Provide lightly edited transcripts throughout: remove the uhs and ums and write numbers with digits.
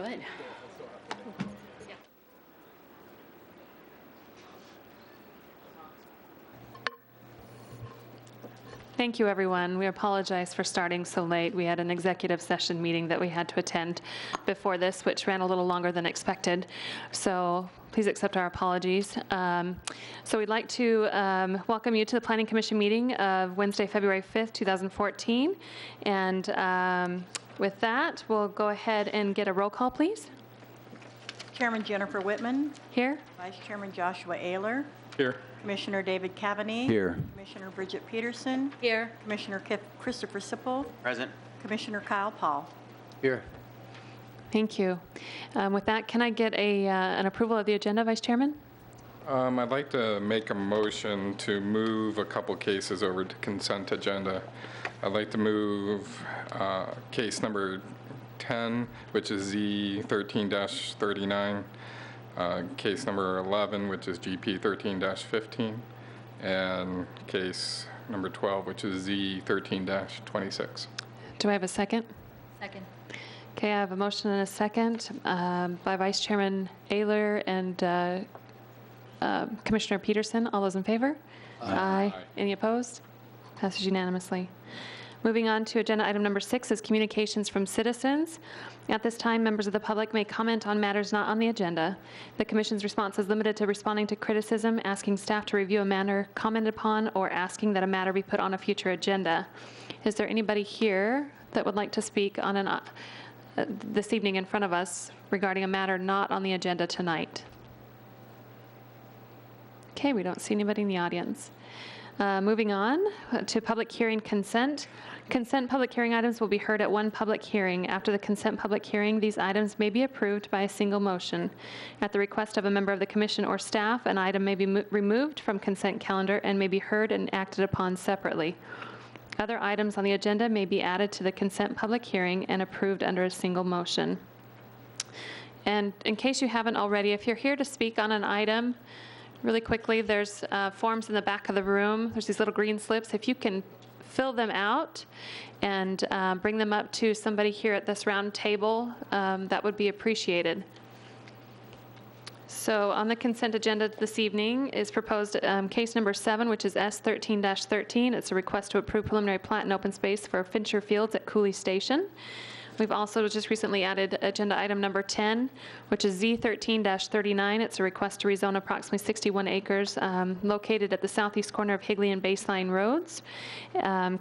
good. Thank you, everyone. We apologize for starting so late. We had an executive session meeting that we had to attend before this, which ran a little longer than expected. So please accept our apologies. So we'd like to welcome you to the Planning Commission meeting of Wednesday, February 5th, 2014. And with that, we'll go ahead and get a roll call, please. Chairman Jennifer Whitman. Here. Vice Chairman Joshua Ayler. Here. Commissioner David Cavaney. Here. Commissioner Bridget Peterson. Here. Commissioner Christopher Sipple. Present. Commissioner Kyle Paul. Here. Thank you. With that, can I get an approval of the agenda, Vice Chairman? I'd like to make a motion to move a couple cases over to consent agenda. I'd like to move case number 10, which is Z13-39, case number 11, which is GP 13-15, and case number 12, which is Z13-26. Do I have a second? Second. Okay, I have a motion and a second by Vice Chairman Ayler and Commissioner Peterson. All those in favor? Aye. Any opposed? Passes unanimously. Moving on to agenda item number 6 is communications from citizens. At this time, members of the public may comment on matters not on the agenda. The Commission's response is limited to responding to criticism, asking staff to review a matter commented upon, or asking that a matter be put on a future agenda. Is there anybody here that would like to speak on this evening in front of us regarding a matter not on the agenda tonight? Okay, we don't see anybody in the audience. Moving on to public hearing consent. Consent public hearing items will be heard at one public hearing. After the consent public hearing, these items may be approved by a single motion. At the request of a member of the commission or staff, an item may be removed from consent calendar and may be heard and acted upon separately. Other items on the agenda may be added to the consent public hearing and approved under a single motion. And in case you haven't already, if you're here to speak on an item, really quickly, there's forms in the back of the room. There's these little green slips. If you can fill them out and bring them up to somebody here at this round table, that would be appreciated. So on the consent agenda this evening is proposed case number 7, which is S13-13. It's a request to approve preliminary plat and open space for Fincher Fields at Cooley Station. We've also just recently added agenda item number 10, which is Z13-39. It's a request to rezone approximately 61 acres located at the southeast corner of Higley and Baseline Roads.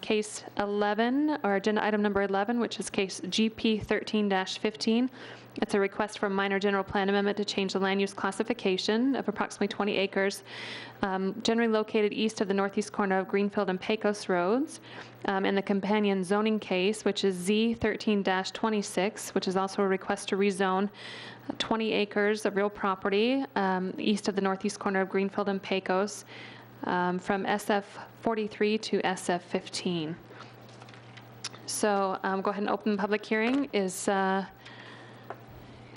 Case 11, or agenda item number 11, which is case GP 13-15. It's a request for a minor general plan amendment to change the land use classification of approximately 20 acres, generally located east of the northeast corner of Greenfield and Pecos Roads. And the companion zoning case, which is Z13-26, which is also a request to rezone 20 acres of real property east of the northeast corner of Greenfield and Pecos from SF43 to SF15. So go ahead and open the public hearing.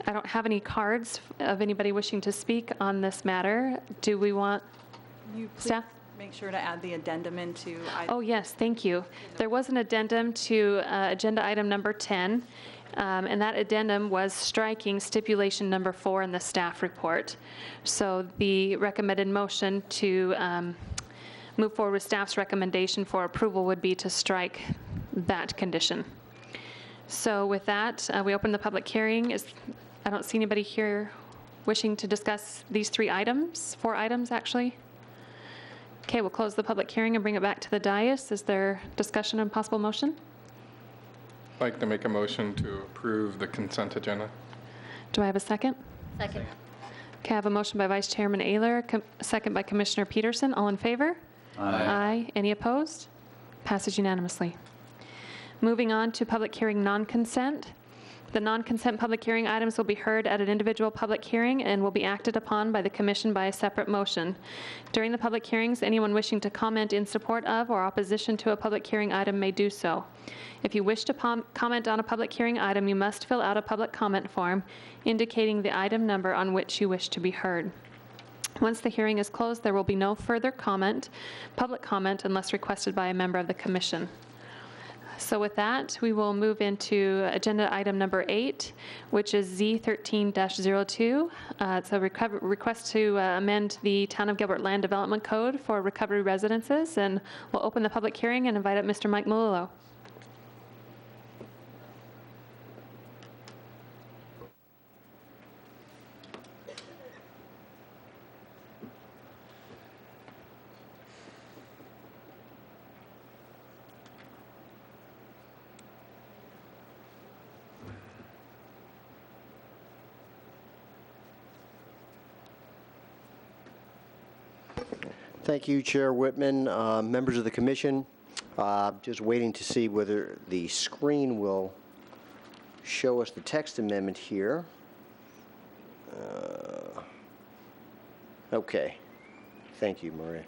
I don't have any cards of anybody wishing to speak on this matter. Do we want staff? Make sure to add the addendum into. Oh, yes, thank you. There was an addendum to agenda item number 10, and that addendum was striking stipulation number 4 in the staff report. So the recommended motion to move forward with staff's recommendation for approval would be to strike that condition. So with that, we open the public hearing. I don't see anybody here wishing to discuss these 4 items actually. Okay, we'll close the public hearing and bring it back to the dais. Is there discussion on possible motion? I'd like to make a motion to approve the consent agenda. Do I have a second? Second. Okay, I have a motion by Vice Chairman Ayler, a second by Commissioner Peterson. All in favor? Aye. Aye. Any opposed? Passes unanimously. Moving on to public hearing non-consent. The non-consent public hearing items will be heard at an individual public hearing and will be acted upon by the Commission by a separate motion. During the public hearings, anyone wishing to comment in support of or opposition to a public hearing item may do so. If you wish to comment on a public hearing item, you must fill out a public comment form indicating the item number on which you wish to be heard. Once the hearing is closed, there will be no further public comment unless requested by a member of the Commission. So with that, we will move into agenda item number 8, which is Z13-02. It's a request to amend the Town of Gilbert Land Development Code for recovery residences, and we'll open the public hearing and invite up Mr. Mike Melillo. Thank you, Chair Whitman. Members of the commission, just waiting to see whether the screen will show us the text amendment here. Okay. Thank you, Maria.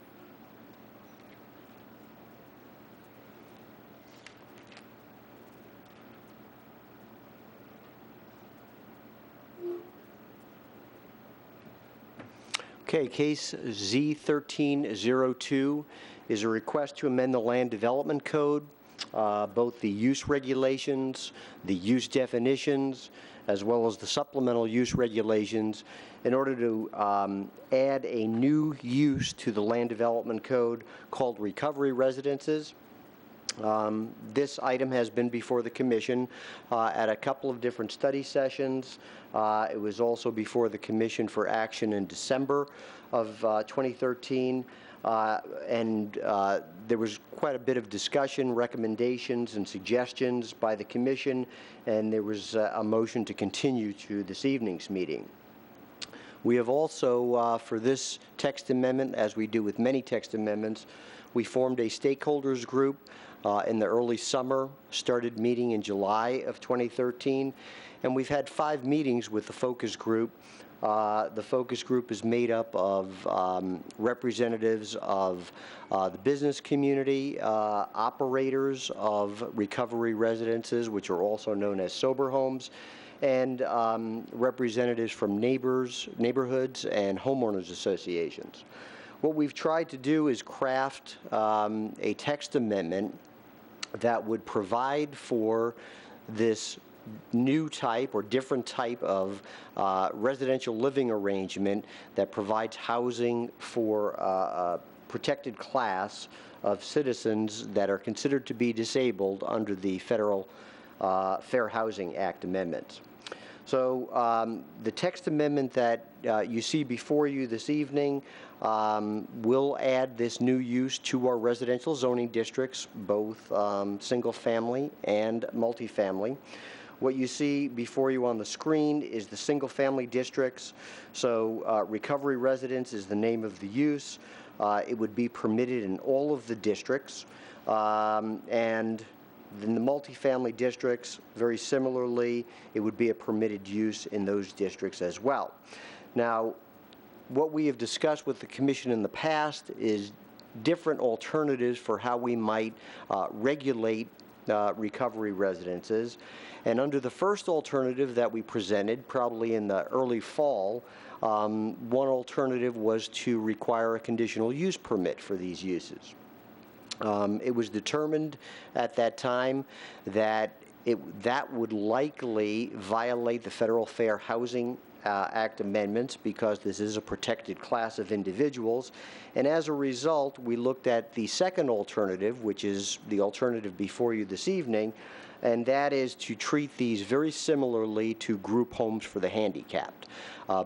Okay, case Z1302 is a request to amend the Land Development Code, both the use regulations, the use definitions, as well as the supplemental use regulations, in order to add a new use to the Land Development Code called recovery residences. This item has been before the commission at a couple of different study sessions. It was also before the commission for action in December of 2013. There was quite a bit of discussion, recommendations, and suggestions by the commission, and there was a motion to continue to this evening's meeting. We have also, for this text amendment, as we do with many text amendments, we formed a stakeholders group in the early summer, started meeting in July of 2013, and we've had 5 meetings with the focus group. The focus group is made up of representatives of the business community, operators of recovery residences, which are also known as sober homes, and representatives from neighborhoods, and homeowners associations. What we've tried to do is craft a text amendment that would provide for this new type or different type of residential living arrangement that provides housing for a protected class of citizens that are considered to be disabled under the federal Fair Housing Act amendments. So the text amendment that you see before you this evening will add this new use to our residential zoning districts, both single-family and multifamily. What you see before you on the screen is the single-family districts. So recovery residence is the name of the use. It would be permitted in all of the districts. And in the multifamily districts, very similarly, it would be a permitted use in those districts as well. Now, what we have discussed with the commission in the past is different alternatives for how we might regulate recovery residences. And under the first alternative that we presented, probably in the early fall, one alternative was to require a conditional use permit for these uses. It was determined at that time that that would likely violate the Federal Fair Housing Act amendments, because this is a protected class of individuals. And as a result, we looked at the second alternative, which is the alternative before you this evening, and that is to treat these very similarly to group homes for the handicapped.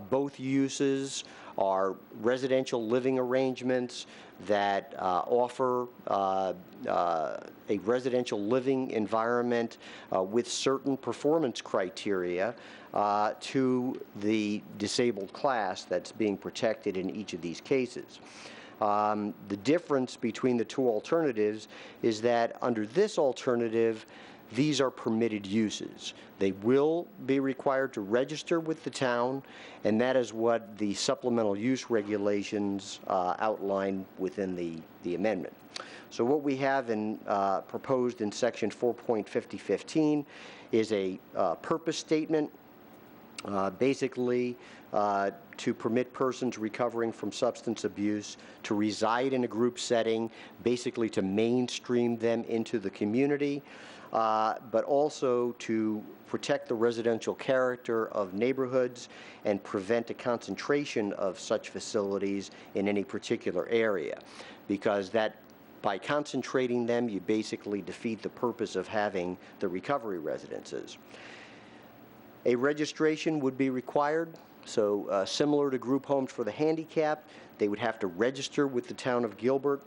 Both uses are residential living arrangements that offer a residential living environment with certain performance criteria to the disabled class that's being protected in each of these cases. The difference between the two alternatives is that under this alternative, these are permitted uses. They will be required to register with the town, and that is what the supplemental use regulations outline within the amendment. So what we have proposed in section 4.5015 is a purpose statement, basically to permit persons recovering from substance abuse to reside in a group setting, basically to mainstream them into the community. but also to protect the residential character of neighborhoods and prevent a concentration of such facilities in any particular area, because that by concentrating them, you basically defeat the purpose of having the recovery residences. A registration would be required, so similar to group homes for the handicapped, they would have to register with the town of Gilbert.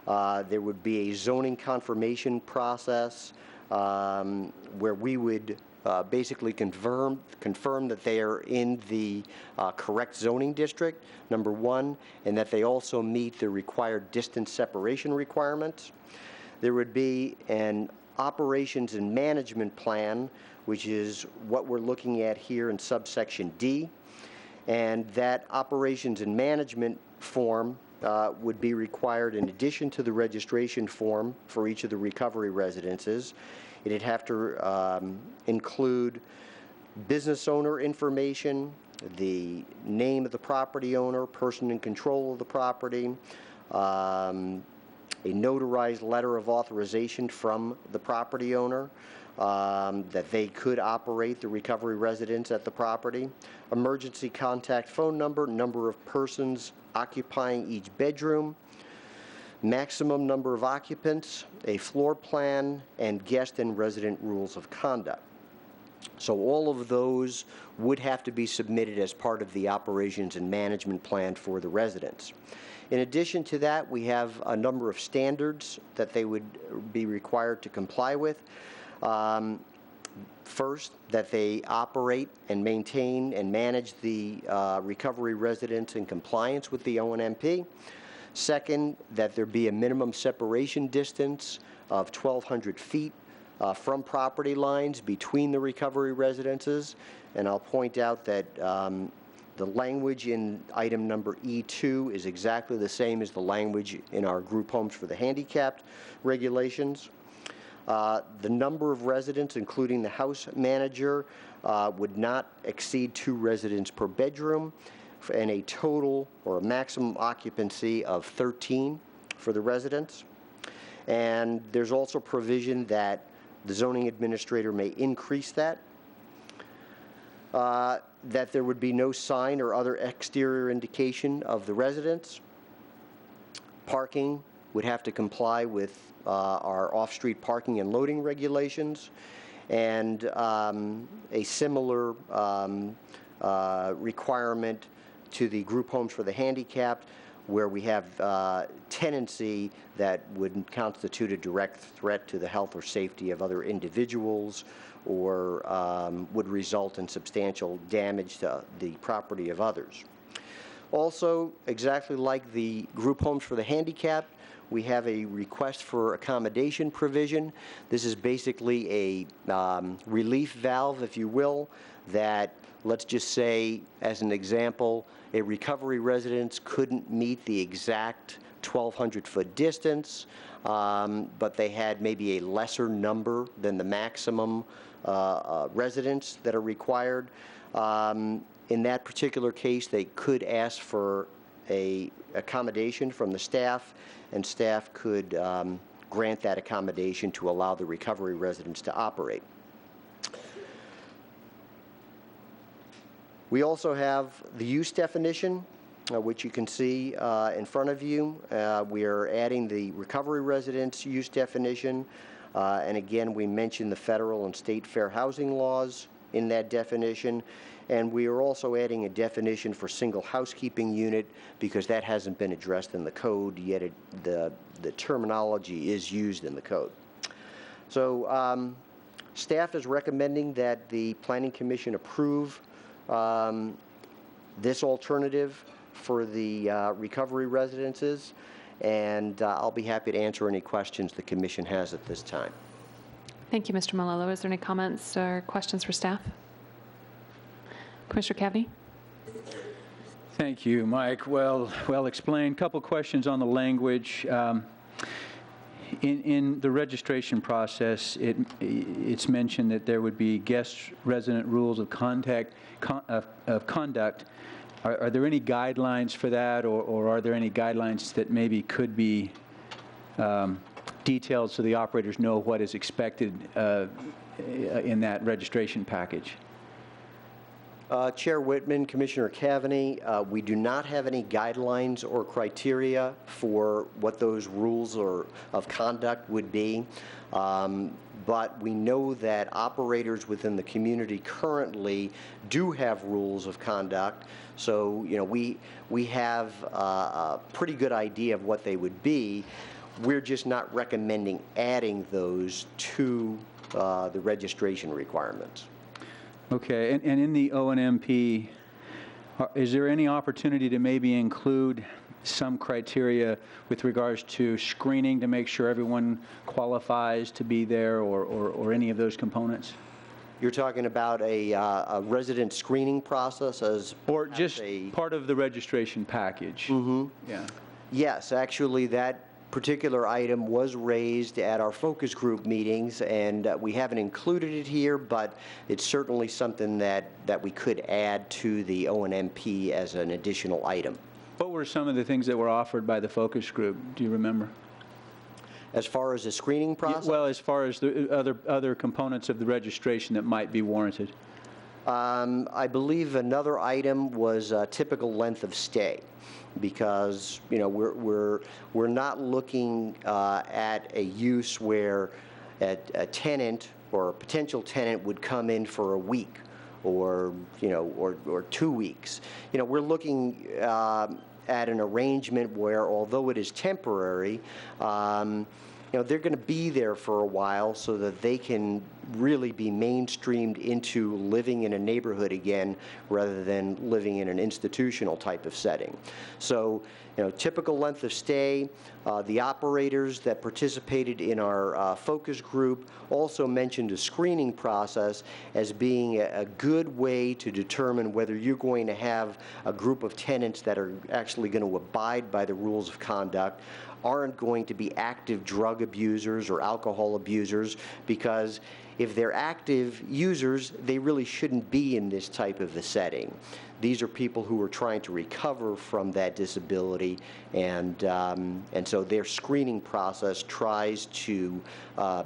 There would be a zoning confirmation process where we would basically confirm that they are in the correct zoning district, number one, and that they also meet the required distance separation requirements. There would be an operations and management plan, which is what we're looking at here in subsection D, and that operations and management form would be required in addition to the registration form for each of the recovery residences. It'd have to include business owner information, the name of the property owner, person in control of the property, a notarized letter of authorization from the property owner that they could operate the recovery residence at the property, emergency contact phone number, number of persons occupying each bedroom, maximum number of occupants, a floor plan, and guest and resident rules of conduct. So all of those would have to be submitted as part of the operations and management plan for the residents. In addition to that, we have a number of standards that they would be required to comply with. First, that they operate and maintain and manage the recovery residence in compliance with the ONMP. Second, that there be a minimum separation distance of 1,200 feet from property lines between the recovery residences. And I'll point out that the language in item number E2 is exactly the same as the language in our group homes for the handicapped regulations. The number of residents, including the house manager, would not exceed 2 residents per bedroom, and a total or a maximum occupancy of 13 for the residents. And there's also provision that the zoning administrator may increase that. That there would be no sign or other exterior indication of the residence. Parking would have to comply with our off-street parking and loading regulations, and a similar requirement to the group homes for the handicapped, where we have tenancy that would constitute a direct threat to the health or safety of other individuals, or would result in substantial damage to the property of others. Also, exactly like the group homes for the handicapped, we have a request for accommodation provision. This is basically a relief valve, if you will, that, let's just say, as an example, a recovery residence couldn't meet the exact 1,200-foot distance, but they had maybe a lesser number than the maximum residents that are required. In that particular case, they could ask for a accommodation from the staff, and staff could grant that accommodation to allow the recovery residents to operate. We also have the use definition, which you can see in front of you. We are adding the recovery residence use definition, and again, we mentioned the federal and state fair housing laws in that definition. And we are also adding a definition for single housekeeping unit, because that hasn't been addressed in the code, yet the terminology is used in the code. So staff is recommending that the Planning Commission approve this alternative for the recovery residences, and I'll be happy to answer any questions the Commission has at this time. Thank you, Mr. Malolo. Is there any comments or questions for staff? Commissioner Cavney? Thank you, Mike. Well explained. Couple questions on the language. In the registration process, it's mentioned that there would be guest resident rules of conduct. Are there any guidelines for that, or are there any guidelines that maybe could be detailed so the operators know what is expected in that registration package? Chair Whitman, Commissioner Cavaney, we do not have any guidelines or criteria for what those rules of conduct would be. But we know that operators within the community currently do have rules of conduct. So, you know, we have a pretty good idea of what they would be. We're just not recommending adding those to the registration requirements. Okay, and in the ONMP, is there any opportunity to maybe include some criteria with regards to screening to make sure everyone qualifies to be there, or any of those components? You're talking about a resident screening process as Or just part of the registration package? Mm-hmm. Yeah. Yes, actually, that particular item was raised at our focus group meetings, and we haven't included it here, but it's certainly something that we could add to the ONMP as an additional item. What were some of the things that were offered by the focus group? Do you remember? As far as the screening process? Well, as far as the other components of the registration that might be warranted. I believe another item was typical length of stay, because, you know, we're not looking at a use where a tenant or a potential tenant would come in for a week or, you know, or 2 weeks. You know, we're looking at an arrangement where, although it is temporary, you know, they're going to be there for a while so that they can really be mainstreamed into living in a neighborhood again rather than living in an institutional type of setting. So, you know, typical length of stay. The operators that participated in our focus group also mentioned a screening process as being a good way to determine whether you're going to have a group of tenants that are actually going to abide by the rules of conduct, aren't going to be active drug abusers or alcohol abusers, because if they're active users, they really shouldn't be in this type of a setting. These are people who are trying to recover from that disability, and so their screening process tries to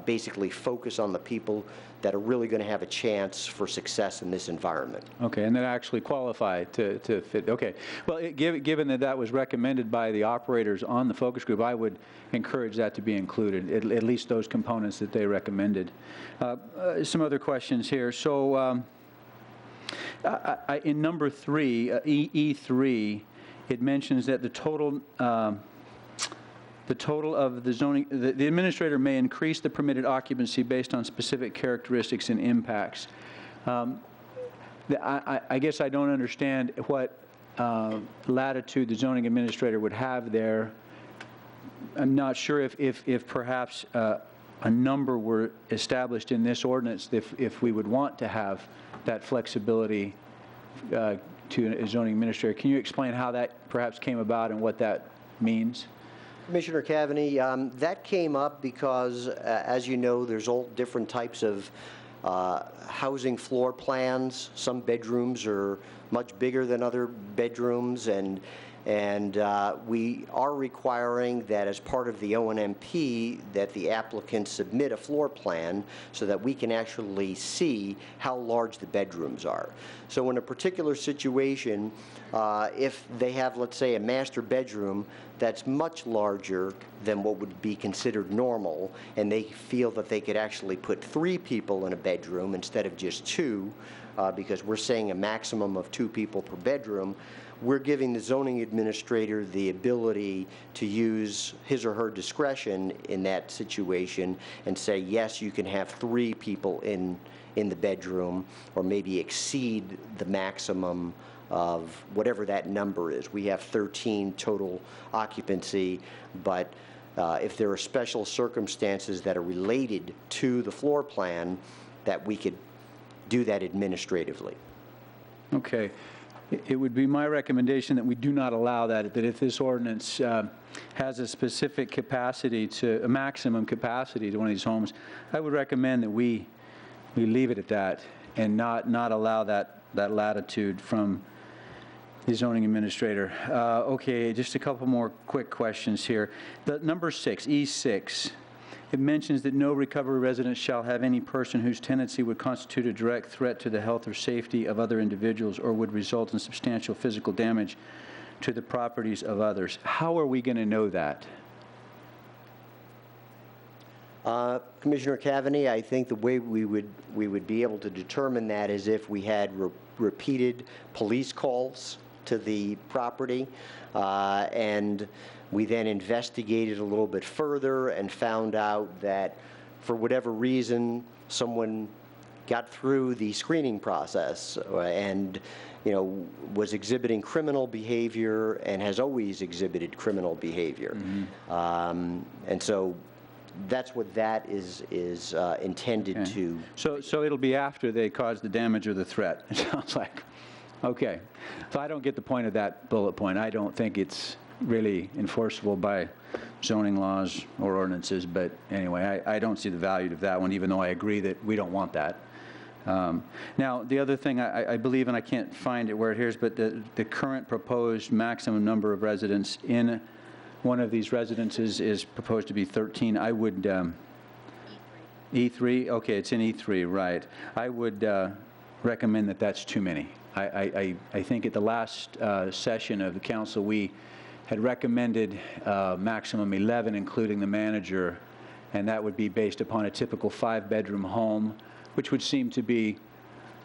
basically focus on the people that are really going to have a chance for success in this environment. Okay, and that actually qualify to fit. Okay, well, given that that was recommended by the operators on the focus group, I would encourage that to be included, at least those components that they recommended. Some other questions here. So in number 3, E3, it mentions that the total of the zoning, the administrator may increase the permitted occupancy based on specific characteristics and impacts. I guess I don't understand what latitude the zoning administrator would have there. I'm not sure if perhaps a number were established in this ordinance, if we would want to have that flexibility to a zoning administrator. Can you explain how that perhaps came about and what that means? Commissioner Cavaney, that came up because, as you know, there's all different types of housing floor plans. Some bedrooms are much bigger than other bedrooms, and we are requiring that as part of the ONMP that the applicant submit a floor plan so that we can actually see how large the bedrooms are. So in a particular situation, if they have, let's say, a master bedroom that's much larger than what would be considered normal, and they feel that they could actually put 3 people in a bedroom instead of just 2, because we're saying a maximum of 2 people per bedroom, we're giving the zoning administrator the ability to use his or her discretion in that situation and say, yes, you can have 3 people in the bedroom, or maybe exceed the maximum of whatever that number is. We have 13 total occupancy, but if there are special circumstances that are related to the floor plan, that we could do that administratively. Okay. It would be my recommendation that we do not allow that if this ordinance has a specific capacity to, a maximum capacity to one of these homes, I would recommend that we leave it at that and not allow that latitude from the zoning administrator. Okay, just a couple more quick questions here. The number 6, E6, It mentions that no recovery residence shall have any person whose tenancy would constitute a direct threat to the health or safety of other individuals or would result in substantial physical damage to the properties of others. How are we going to know that? Commissioner Cavaney, I think the way we would be able to determine that is if we had repeated police calls to the property, and we then investigated a little bit further and found out that for whatever reason, someone got through the screening process and, you know, was exhibiting criminal behavior and has always exhibited criminal behavior. And so that's what that is intended to. So it'll be after they cause the damage or the threat, it sounds like. Okay. So I don't get the point of that bullet point. I don't think it's really enforceable by zoning laws or ordinances, but anyway, I don't see the value of that one, even though I agree that we don't want that. Now, the other thing I believe, and I can't find it where it is, but the current proposed maximum number of residents in one of these residences is proposed to be 13. I would, E3, okay, it's in E3, right. I would recommend that that's too many. I think at the last session of the council, we had recommended maximum 11, including the manager, and that would be based upon a typical 5-bedroom home, which would seem to be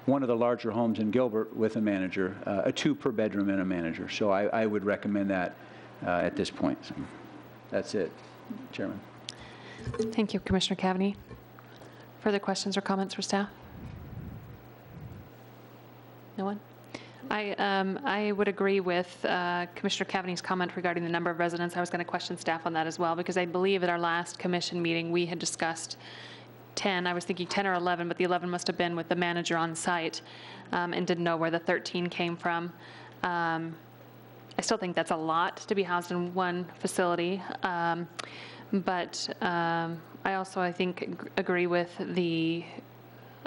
one of the larger homes in Gilbert with a manager, a 2 per bedroom and a manager. So I would recommend that at this point. So that's it, Chairman. Thank you, Commissioner Cavaney. Further questions or comments for staff? No one? I would agree with Commissioner Cavaney's comment regarding the number of residents. I was going to question staff on that as well, because I believe at our last commission meeting, we had discussed 10. I was thinking 10 or 11, but the 11 must have been with the manager on site, and didn't know where the 13 came from. I still think that's a lot to be housed in one facility, but I also, I think, agree with the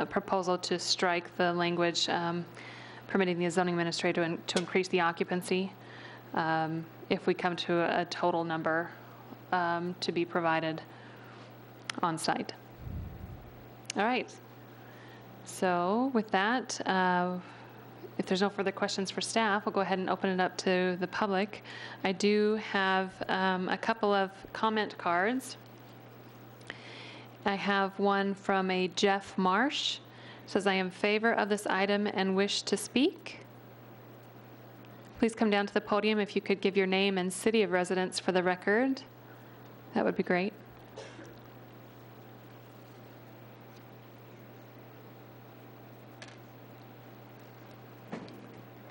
proposal to strike the language permitting the zoning administrator to increase the occupancy if we come to a total number to be provided on site. All right. So with that, if there's no further questions for staff, we'll go ahead and open it up to the public. I do have a couple of comment cards. I have one from a Jeff Marsh. It says, I am in favor of this item and wish to speak. Please come down to the podium if you could give your name and city of residence for the record. That would be great.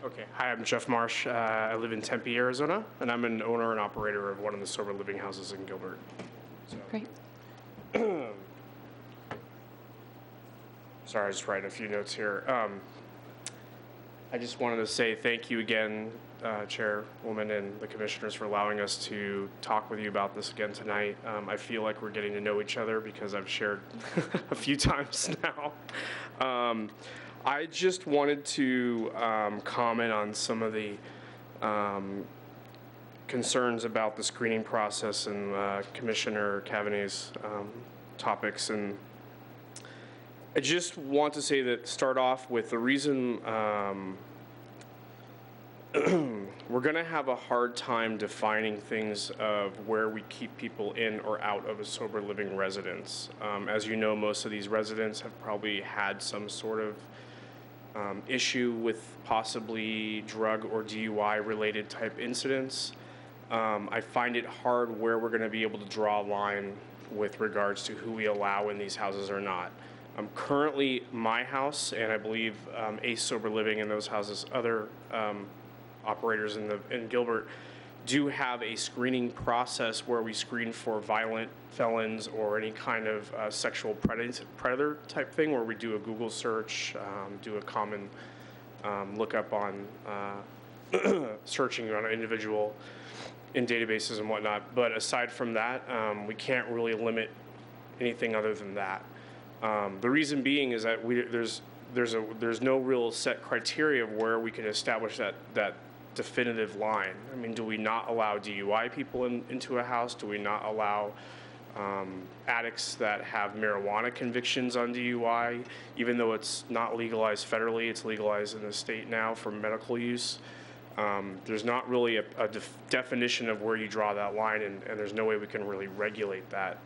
Okay, hi, I'm Jeff Marsh. I live in Tempe, Arizona, and I'm an owner and operator of one of the sober living houses in Gilbert. So, Great. sorry, I was just writing a few notes here. I just wanted to say thank you again, Chairwoman and the commissioners, for allowing us to talk with you about this again tonight. I feel like we're getting to know each other because I've shared a few times now. I just wanted to comment on some of the concerns about the screening process and Commissioner Cavaney's topics. And I just want to say that, start off with the reason we're going to have a hard time defining things of where we keep people in or out of a sober living residence. As you know, most of these residents have probably had some sort of issue with possibly drug or DUI related type incidents. I find it hard where we're going to be able to draw a line with regards to who we allow in these houses or not. Currently, my house, and I believe Ace Sober Living and those houses, other operators in Gilbert, do have a screening process where we screen for violent felons or any kind of sexual predator type thing, where we do a Google search, do a common lookup on searching on an individual in databases and whatnot. But aside from that, we can't really limit anything other than that. The reason being is that there's no real set criteria of where we can establish that definitive line. I mean, do we not allow DUI people into a house? Do we not allow addicts that have marijuana convictions on DUI, even though it's not legalized federally, it's legalized in the state now for medical use. There's not really a definition of where you draw that line, and there's no way we can really regulate that.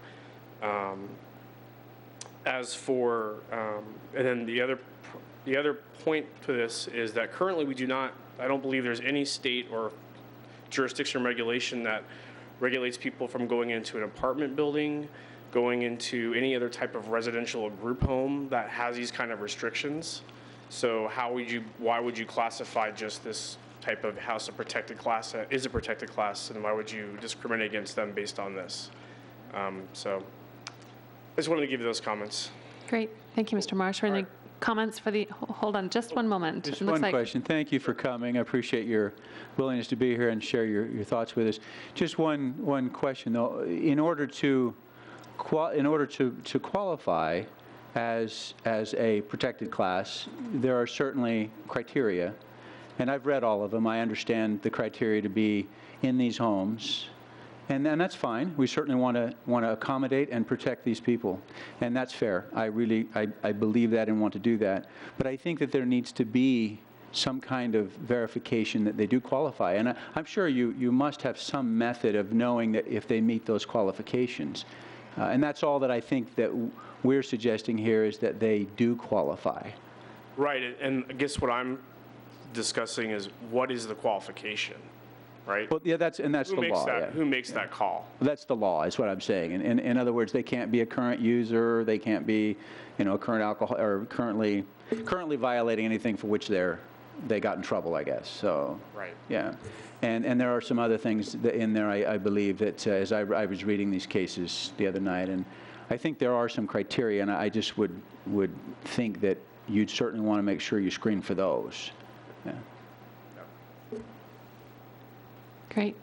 As for, and then the other point to this is that currently we do not, I don't believe there's any state or jurisdiction regulation that regulates people from going into an apartment building, going into any other type of residential or group home that has these kind of restrictions. So why would you classify just this type of house a protected class, is a protected class, and why would you discriminate against them based on this? So I just wanted to give you those comments. Great. Thank you, Mr. Marsh. Are there any comments for the, hold on just one moment. Just It looks one like- question. Thank you for coming. I appreciate your willingness to be here and share your thoughts with us. Just one question, though. In order to qualify as a protected class, there are certainly criteria, and I've read all of them. I understand the criteria to be in these homes. And that's fine. We certainly want to accommodate and protect these people, and that's fair. I believe that and want to do that. But I think that there needs to be some kind of verification that they do qualify. And I'm sure you must have some method of knowing that if they meet those qualifications. And that's all that I think that we're suggesting here, is that they do qualify. Right, and I guess what I'm discussing is what is the qualification, right? Well, yeah, that's the law. Yeah. Who makes that call? That's the law, is what I'm saying. And in other words, they can't be a current user, they can't be, a current alcohol, or currently violating anything for which they got in trouble, I guess. So, Right. yeah. And there are some other things in there, I believe, that as I was reading these cases the other night, and I think there are some criteria, and I just would think that you'd certainly want to make sure you screen for those. Yeah. Great.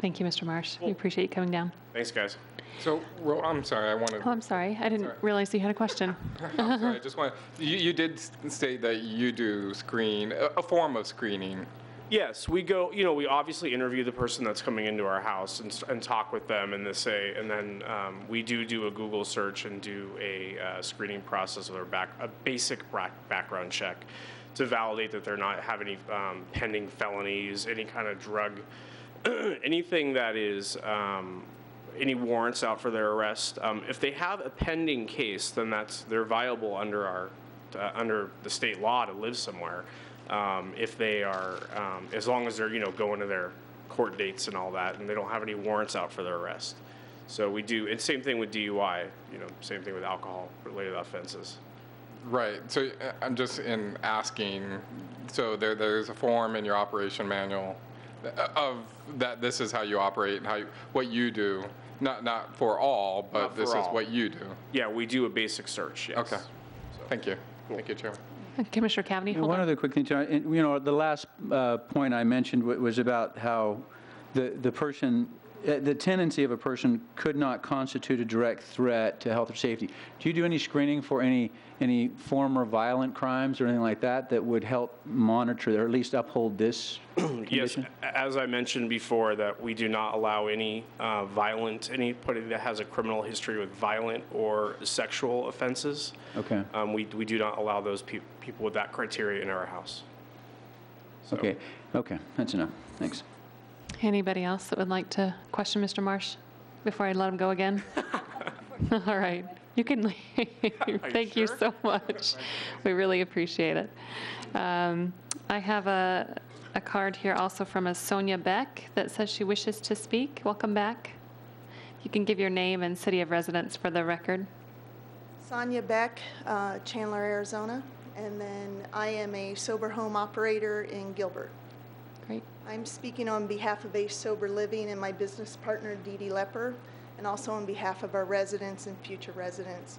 Thank you, Mr. Marsh. We appreciate you coming down. Thanks, guys. So, I'm sorry, I wanted. Oh, I'm sorry. I didn't realize you had a question. I'm sorry, I just want, you did state that you do screen, a form of screening. Yes, we go, we obviously interview the person that's coming into our house and talk with them, and then we do a Google search and do a screening process with a basic background check to validate that they're not have any pending felonies, any kind of drug, anything that is, any warrants out for their arrest. If they have a pending case, then they're viable under under the state law to live somewhere. If they are, as long as they're, going to their court dates and all that, and they don't have any warrants out for their arrest. So we do, and same thing with DUI, same thing with alcohol-related offenses. Right, so I'm just asking, so there's a form in your operation manual of that this is how you operate and what you do, not for all, but Not for this is all. what you do. Yeah, we do a basic search, yes. Okay, thank you. Thank you, Chairman. Commissioner Cavney, hold One on. other quick thing, John. The last point I mentioned was about how the person, the tendency of a person could not constitute a direct threat to health or safety. Do you do any screening for any former violent crimes or anything like that would help monitor or at least uphold this Yes, condition? as I mentioned before, that we do not allow any anybody that has a criminal history with violent or sexual offenses. Okay. We do not allow those people with that criteria in our house. So- Okay, that's enough. Thanks. Anybody else that would like to question Mr. Marsh before I let him go again? All right. You can leave. Thank you sure? so much. We really appreciate it. I have a card here also from a Sonia Beck that says she wishes to speak. Welcome back. You can give your name and city of residence for the record. Sonia Beck, Chandler, Arizona, and then I am a sober home operator in Gilbert. Great. I'm speaking on behalf of Ace Sober Living and my business partner, Dee Dee Lepper, and also on behalf of our residents and future residents.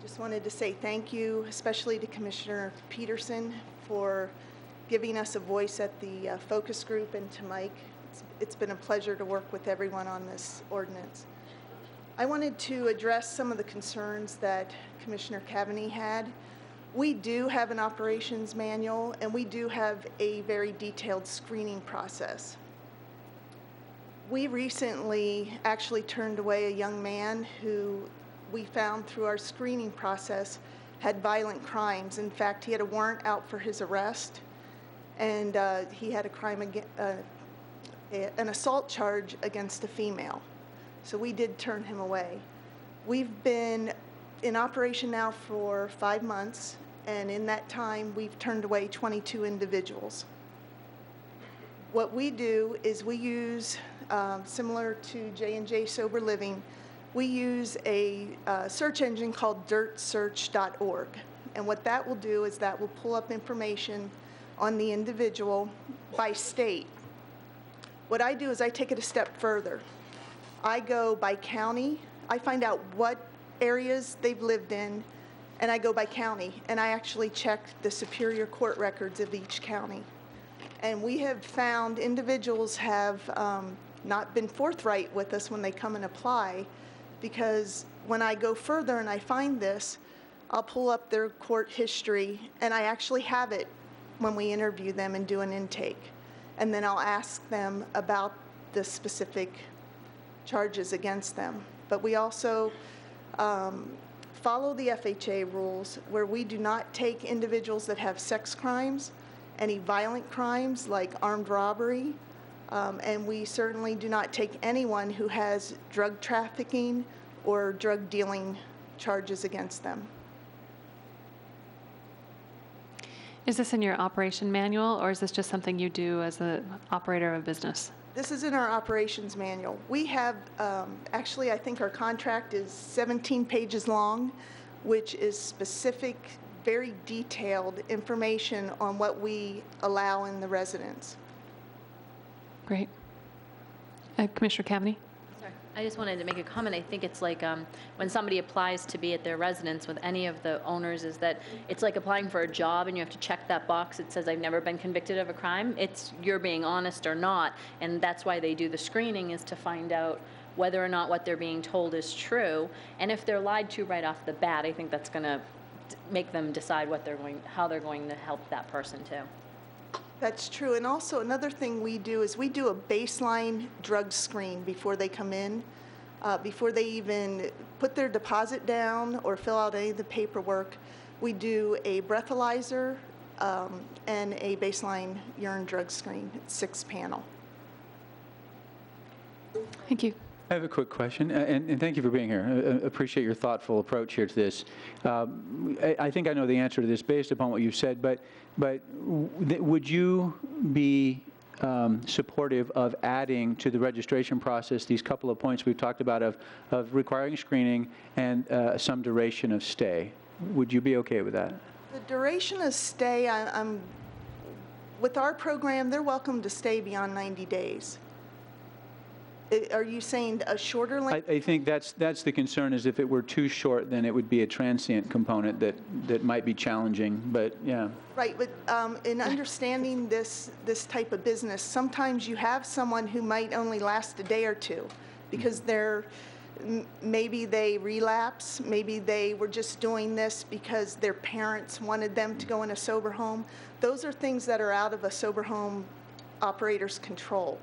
Just wanted to say thank you, especially to Commissioner Peterson for giving us a voice at the focus group, and to Mike. It's been a pleasure to work with everyone on this ordinance. I wanted to address some of the concerns that Commissioner Cavney had. We do have an operations manual, and we do have a very detailed screening process. We recently actually turned away a young man who we found through our screening process had violent crimes. In fact, he had a warrant out for his arrest, and he had a crime an assault charge against a female. So we did turn him away. We've been in operation now for 5 months, and in that time, we've turned away 22 individuals. What we do is we use, similar to J&J Sober Living, we use a search engine called dirtsearch.org. And what that will do is that will pull up information on the individual by state. What I do is I take it a step further. I go by county. I find out what areas they've lived in, and I go by county. And I actually check the Superior Court records of each county. And we have found individuals have not been forthright with us when they come and apply, because when I go further and I find this, I'll pull up their court history, and I actually have it when we interview them and do an intake. And then I'll ask them about the specific charges against them. But we also follow the FHA rules, where we do not take individuals that have sex crimes, any violent crimes like armed robbery, and we certainly do not take anyone who has drug trafficking or drug dealing charges against them. Is this in your operation manual, or is this just something you do as an operator of a business? This is in our operations manual. We have, actually, I think our contract is 17 pages long, which is specific, very detailed information on what we allow in the residence. Great. Commissioner Cavaney? Sorry, I just wanted to make a comment. I think it's like when somebody applies to be at their residence with any of the owners, is that it's like applying for a job and you have to check that box that says, I've never been convicted of a crime. It's you're being honest or not, and that's why they do the screening, is to find out whether or not what they're being told is true. And if they're lied to right off the bat, I think that's going to make them decide how they're going to help that person too. That's true. And also another thing we do is we do a baseline drug screen before they come in, before they even put their deposit down or fill out any of the paperwork. We do a breathalyzer and a baseline urine drug screen. It's 6-panel. Thank you. I have a quick question, and thank you for being here. I appreciate your thoughtful approach here to this. I think I know the answer to this based upon what you've said, but would you be supportive of adding to the registration process these couple of points we've talked about of requiring screening and some duration of stay? Would you be okay with that? The duration of stay, with our program, they're welcome to stay beyond 90 days. Are you saying a shorter length? I think that's the concern, is if it were too short, then it would be a transient component that might be challenging, but yeah. Right, but in understanding this type of business, sometimes you have someone who might only last a day or two because maybe they relapse, maybe they were just doing this because their parents wanted them to go in a sober home. Those are things that are out of a sober home operator's control.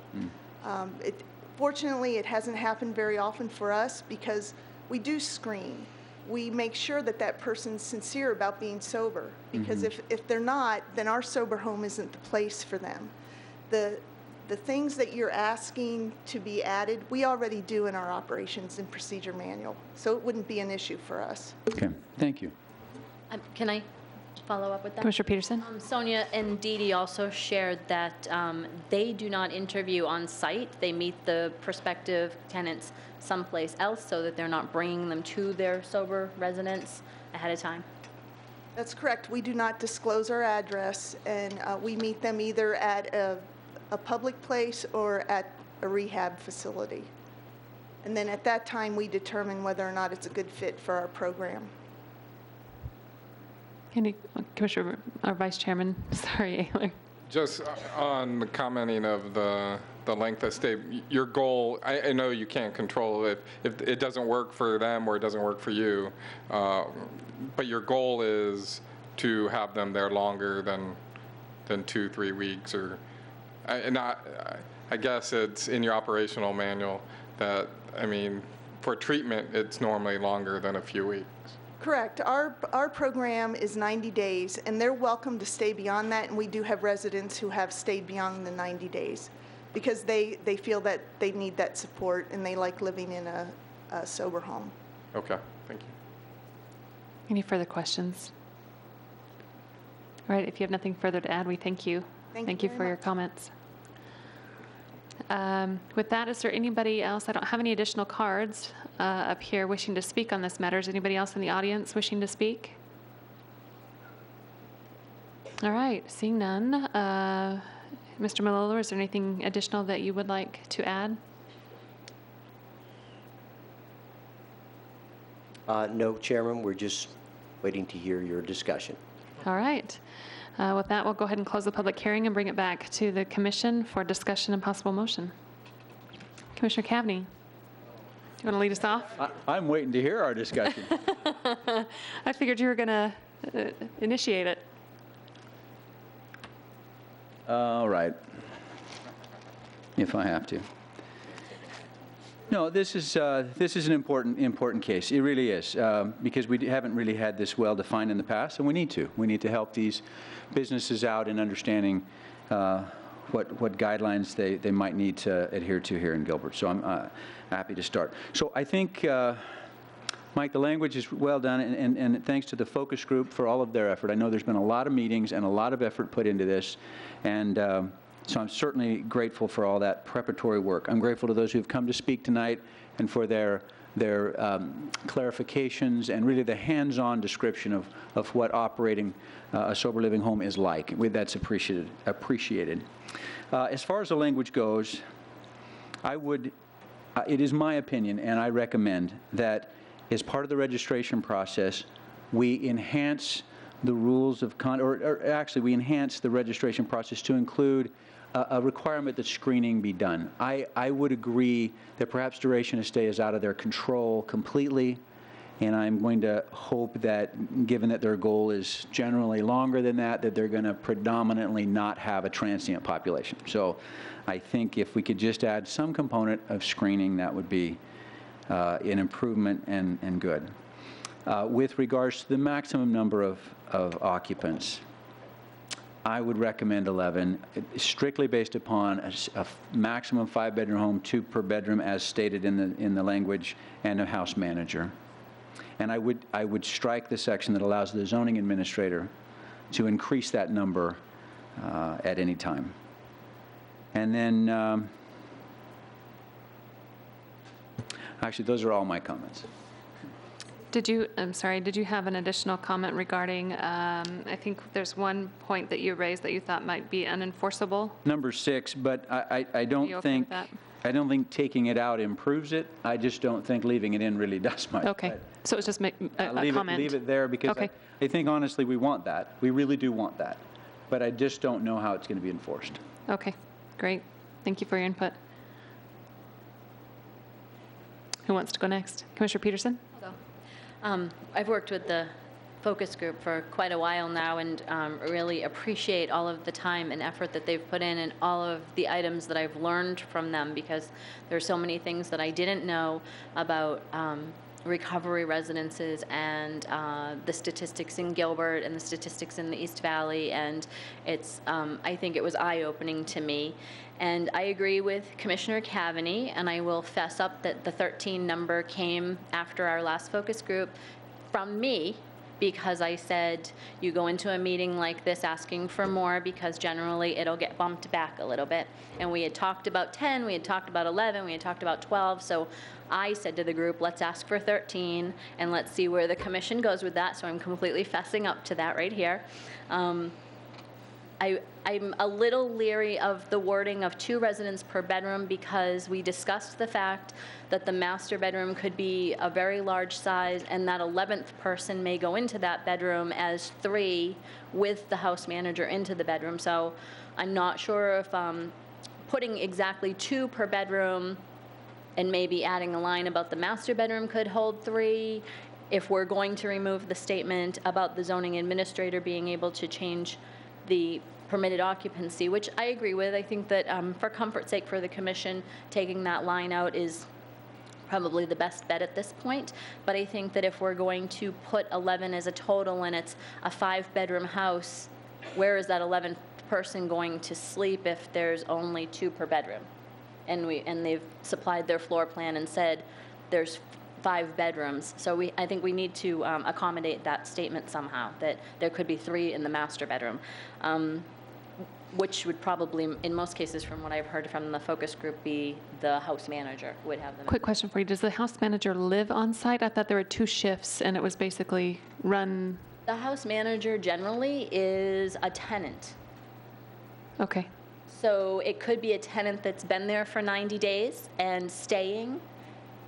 Fortunately, it hasn't happened very often for us because we do screen. We make sure that that person's sincere about being sober, because if they're not, then our sober home isn't the place for them. The things that you're asking to be added, we already do in our operations and procedure manual, so it wouldn't be an issue for us. Okay, thank you. Can I follow up with that? Commissioner Peterson? Sonia and Dee Dee also shared that they do not interview on site. They meet the prospective tenants someplace else so that they're not bringing them to their sober residence ahead of time. That's correct. We do not disclose our address, and we meet them either at a public place or at a rehab facility. And then at that time, we determine whether or not it's a good fit for our program. Commissioner, or Vice Chairman, sorry, Ayler. Just on the commenting of the length of stay, your goal, I know you can't control it if it doesn't work for them or it doesn't work for you, but your goal is to have them there longer than 2-3 weeks, or I guess it's in your operational manual that, I mean, for treatment, it's normally longer than a few weeks. Correct. Our program is 90 days, and they're welcome to stay beyond that, and we do have residents who have stayed beyond the 90 days because they feel that they need that support and they like living in a sober home. Okay, thank you. Any further questions? All right, if you have nothing further to add, we thank you. Thank you for very your much. comments. With that, is there anybody else? I don't have any additional cards up here wishing to speak on this matter. Is anybody else in the audience wishing to speak? All right, seeing none. Mr. Malolo, is there anything additional that you would like to add? No, Chairman, we're just waiting to hear your discussion. All right. With that, we'll go ahead and close the public hearing and bring it back to the commission for discussion and possible motion. Commissioner Cavney, do you want to lead us off? I'm waiting to hear our discussion. I figured you were going to initiate it. All right, if I have to. No, this is an important case. It really is, because we haven't really had this well defined in the past, and we need to. We need to help these businesses out in understanding what guidelines they might need to adhere to here in Gilbert. So I'm happy to start. So I think, Mike, the language is well done, and thanks to the focus group for all of their effort. I know there's been a lot of meetings and a lot of effort put into this, and so I'm certainly grateful for all that preparatory work. I'm grateful to those who've come to speak tonight and for their clarifications and really the hands-on description of what operating a sober living home is like. That's appreciated. As far as the language goes, it is my opinion, and I recommend that as part of the registration process, we enhance the rules of conduct, or actually we enhance the registration process to include a requirement that screening be done. I would agree that perhaps duration of stay is out of their control completely, and I'm going to hope that, given that their goal is generally longer than that they're going to predominantly not have a transient population. So I think if we could just add some component of screening, that would be an improvement and good. With regards to the maximum number of occupants, I would recommend 11, strictly based upon a maximum 5-bedroom home, 2 per bedroom, as stated in the language, and a house manager. And I would strike the section that allows the zoning administrator to increase that number at any time. And then, actually, those are all my comments. I'm sorry, did you have an additional comment regarding, I think there's one point that you raised that you thought might be unenforceable? Number 6, but I Are you don't okay think, with that? I don't think taking it out improves it. I just don't think leaving it in really does much. Okay, so it's just a comment? Leave it there, because Okay. I think honestly we want that. We really do want that. But I just don't know how it's going to be enforced. Okay, great. Thank you for your input. Who wants to go next? Commissioner Peterson? I've worked with the focus group for quite a while now and really appreciate all of the time and effort that they've put in and all of the items that I've learned from them, because there's so many things that I didn't know about recovery residences and the statistics in Gilbert and the statistics in the East Valley, and it's I think it was eye-opening to me. And I agree with Commissioner Cavney, and I will fess up that the 13 number came after our last focus group from me, because I said you go into a meeting like this asking for more because generally it'll get bumped back a little bit. And we had talked about 10, we had talked about 11, we had talked about 12, so I said to the group, let's ask for 13 and let's see where the commission goes with that, so I'm completely fessing up to that right here. I'm a little leery of the wording of 2 residents per bedroom, because we discussed the fact that the master bedroom could be a very large size and that 11th person may go into that bedroom as 3 with the house manager into the bedroom. So I'm not sure if putting exactly 2 per bedroom and maybe adding a line about the master bedroom could hold 3, if we're going to remove the statement about the zoning administrator being able to change the permitted occupancy, which I agree with. I think that for comfort's sake for the commission, taking that line out is probably the best bet at this point. But I think that if we're going to put 11 as a total and it's a 5-bedroom house, where is that 11th person going to sleep if there's only 2 per bedroom? And they've supplied their floor plan and said there's 5 bedrooms. So I think we need to accommodate that statement somehow, that there could be 3 in the master bedroom, which would probably, in most cases, from what I've heard from the focus group, be the house manager would have them. Quick question for you. Does the house manager live on site? I thought there were 2 shifts and it was basically run. The house manager generally is a tenant. Okay. So it could be a tenant that's been there for 90 days and staying,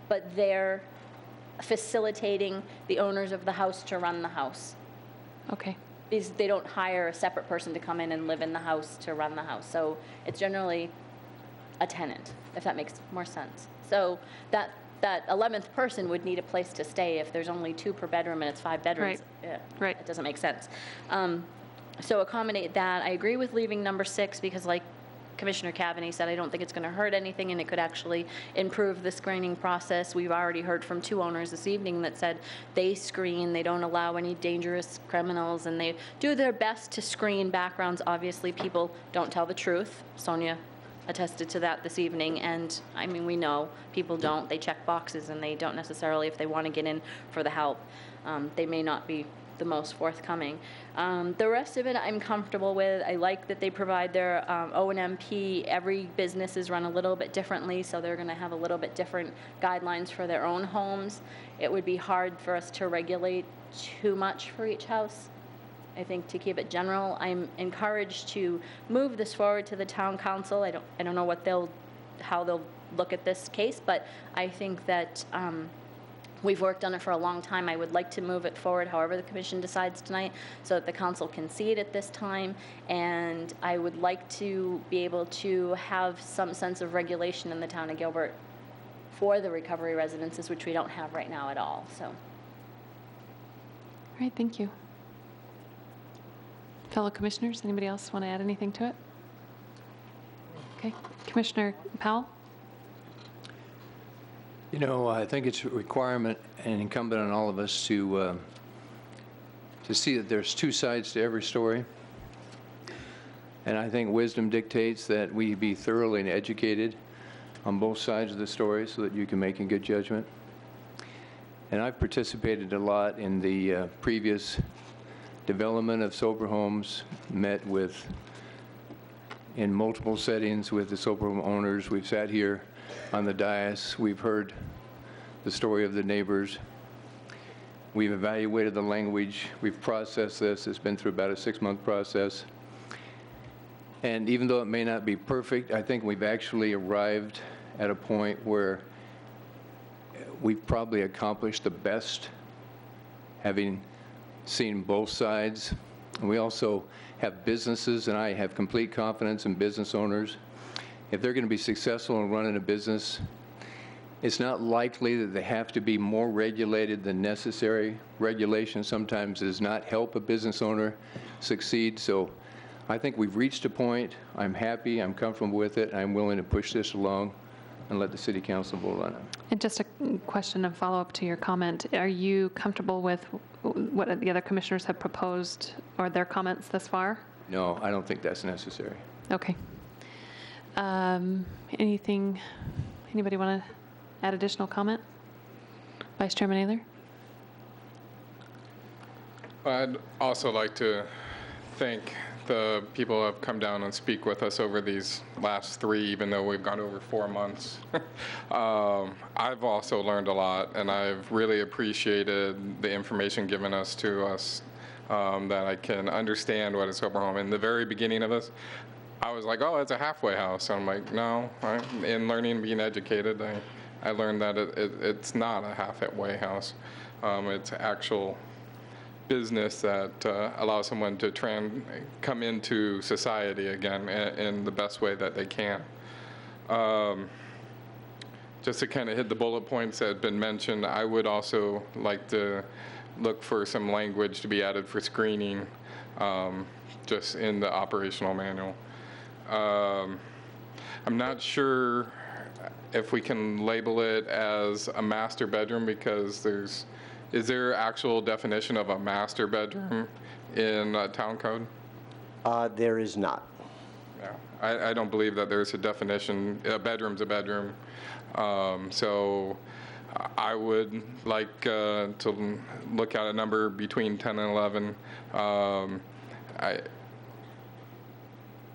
but they're facilitating the owners of the house to run the house. Okay. Because they don't hire a separate person to come in and live in the house to run the house. So it's generally a tenant, if that makes more sense. So that 11th person would need a place to stay if there's only 2 per bedroom and it's 5 bedrooms. Right. Yeah, Right. it doesn't make sense. So accommodate that. I agree with leaving number 6 because, like Commissioner Cavaney said, I don't think it's going to hurt anything and it could actually improve the screening process. We've already heard from 2 owners this evening that said they screen, they don't allow any dangerous criminals, and they do their best to screen backgrounds. Obviously, people don't tell the truth. Sonia attested to that this evening, and I mean, we know people don't. They check boxes and they don't necessarily, if they want to get in for the help, they may not be the most forthcoming. The rest of it I'm comfortable with. I like that they provide their O&MP. Every business is run a little bit differently, so they're going to have a little bit different guidelines for their own homes. It would be hard for us to regulate too much for each house. I think to keep it general, I'm encouraged to move this forward to the town council. I don't know how they'll look at this case, but I think that we've worked on it for a long time. I would like to move it forward however the commission decides tonight so that the council can see it at this time. And I would like to be able to have some sense of regulation in the town of Gilbert for the recovery residences, which we don't have right now at all. So. All right, thank you. Fellow commissioners, anybody else want to add anything to it? Okay. Commissioner Powell? You know, I think it's a requirement and incumbent on all of us to see that there's 2 sides to every story. And I think wisdom dictates that we be thoroughly educated on both sides of the story so that you can make a good judgment. And I've participated a lot in the previous development of sober homes, met in multiple settings with the sober home owners. We've sat here on the dais. We've heard the story of the neighbors. We've evaluated the language. We've processed this. It's been through about a 6-month process. And even though it may not be perfect, I think we've actually arrived at a point where we've probably accomplished the best, having seen both sides. And we also have businesses, and I have complete confidence in business owners. If they're going to be successful in running a business, it's not likely that they have to be more regulated than necessary. Regulation sometimes does not help a business owner succeed. So I think we've reached a point. I'm happy, I'm comfortable with it, I'm willing to push this along and let the city council vote on it. And just a question of follow-up to your comment. Are you comfortable with what the other commissioners have proposed or their comments thus far? No, I don't think that's necessary. Okay. Anybody want to add additional comment? Vice Chairman Naylor? I'd also like to thank the people who have come down and speak with us over these last 3, even though we've gone over 4 months. I've also learned a lot, and I've really appreciated the information given to us, that I can understand what a sober home. In the very beginning of this, I was like, oh, it's a halfway house. I'm like, no. In learning and being educated, I learned that it's not a halfway house. It's actual business that allows someone to come into society again in the best way that they can. Just to kind of hit the bullet points that have been mentioned, I would also like to look for some language to be added for screening just in the operational manual. I'm not sure if we can label it as a master bedroom because is there actual definition of a master bedroom in town code? There is not. Yeah, I don't believe that there's a definition. A bedroom's a bedroom. So I would like to look at a number between 10 and 11.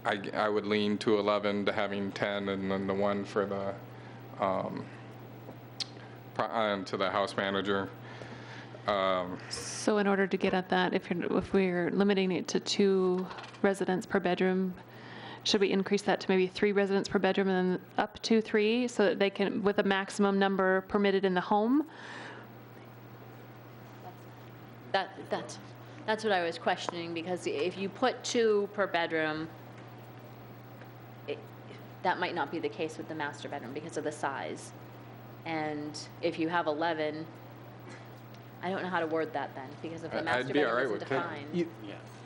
I would lean to 11 to having 10, and then the one for the to the house manager. So in order to get at that, if we're limiting it to 2 residents per bedroom, should we increase that to maybe 3 residents per bedroom and then up to 3 so that they can, with a maximum number permitted in the home? That's what I was questioning, because if you put 2 per bedroom, that might not be the case with the master bedroom because of the size. And if you have 11, I don't know how to word that then, because if the master I'd be all right bedroom isn't with 10. defined.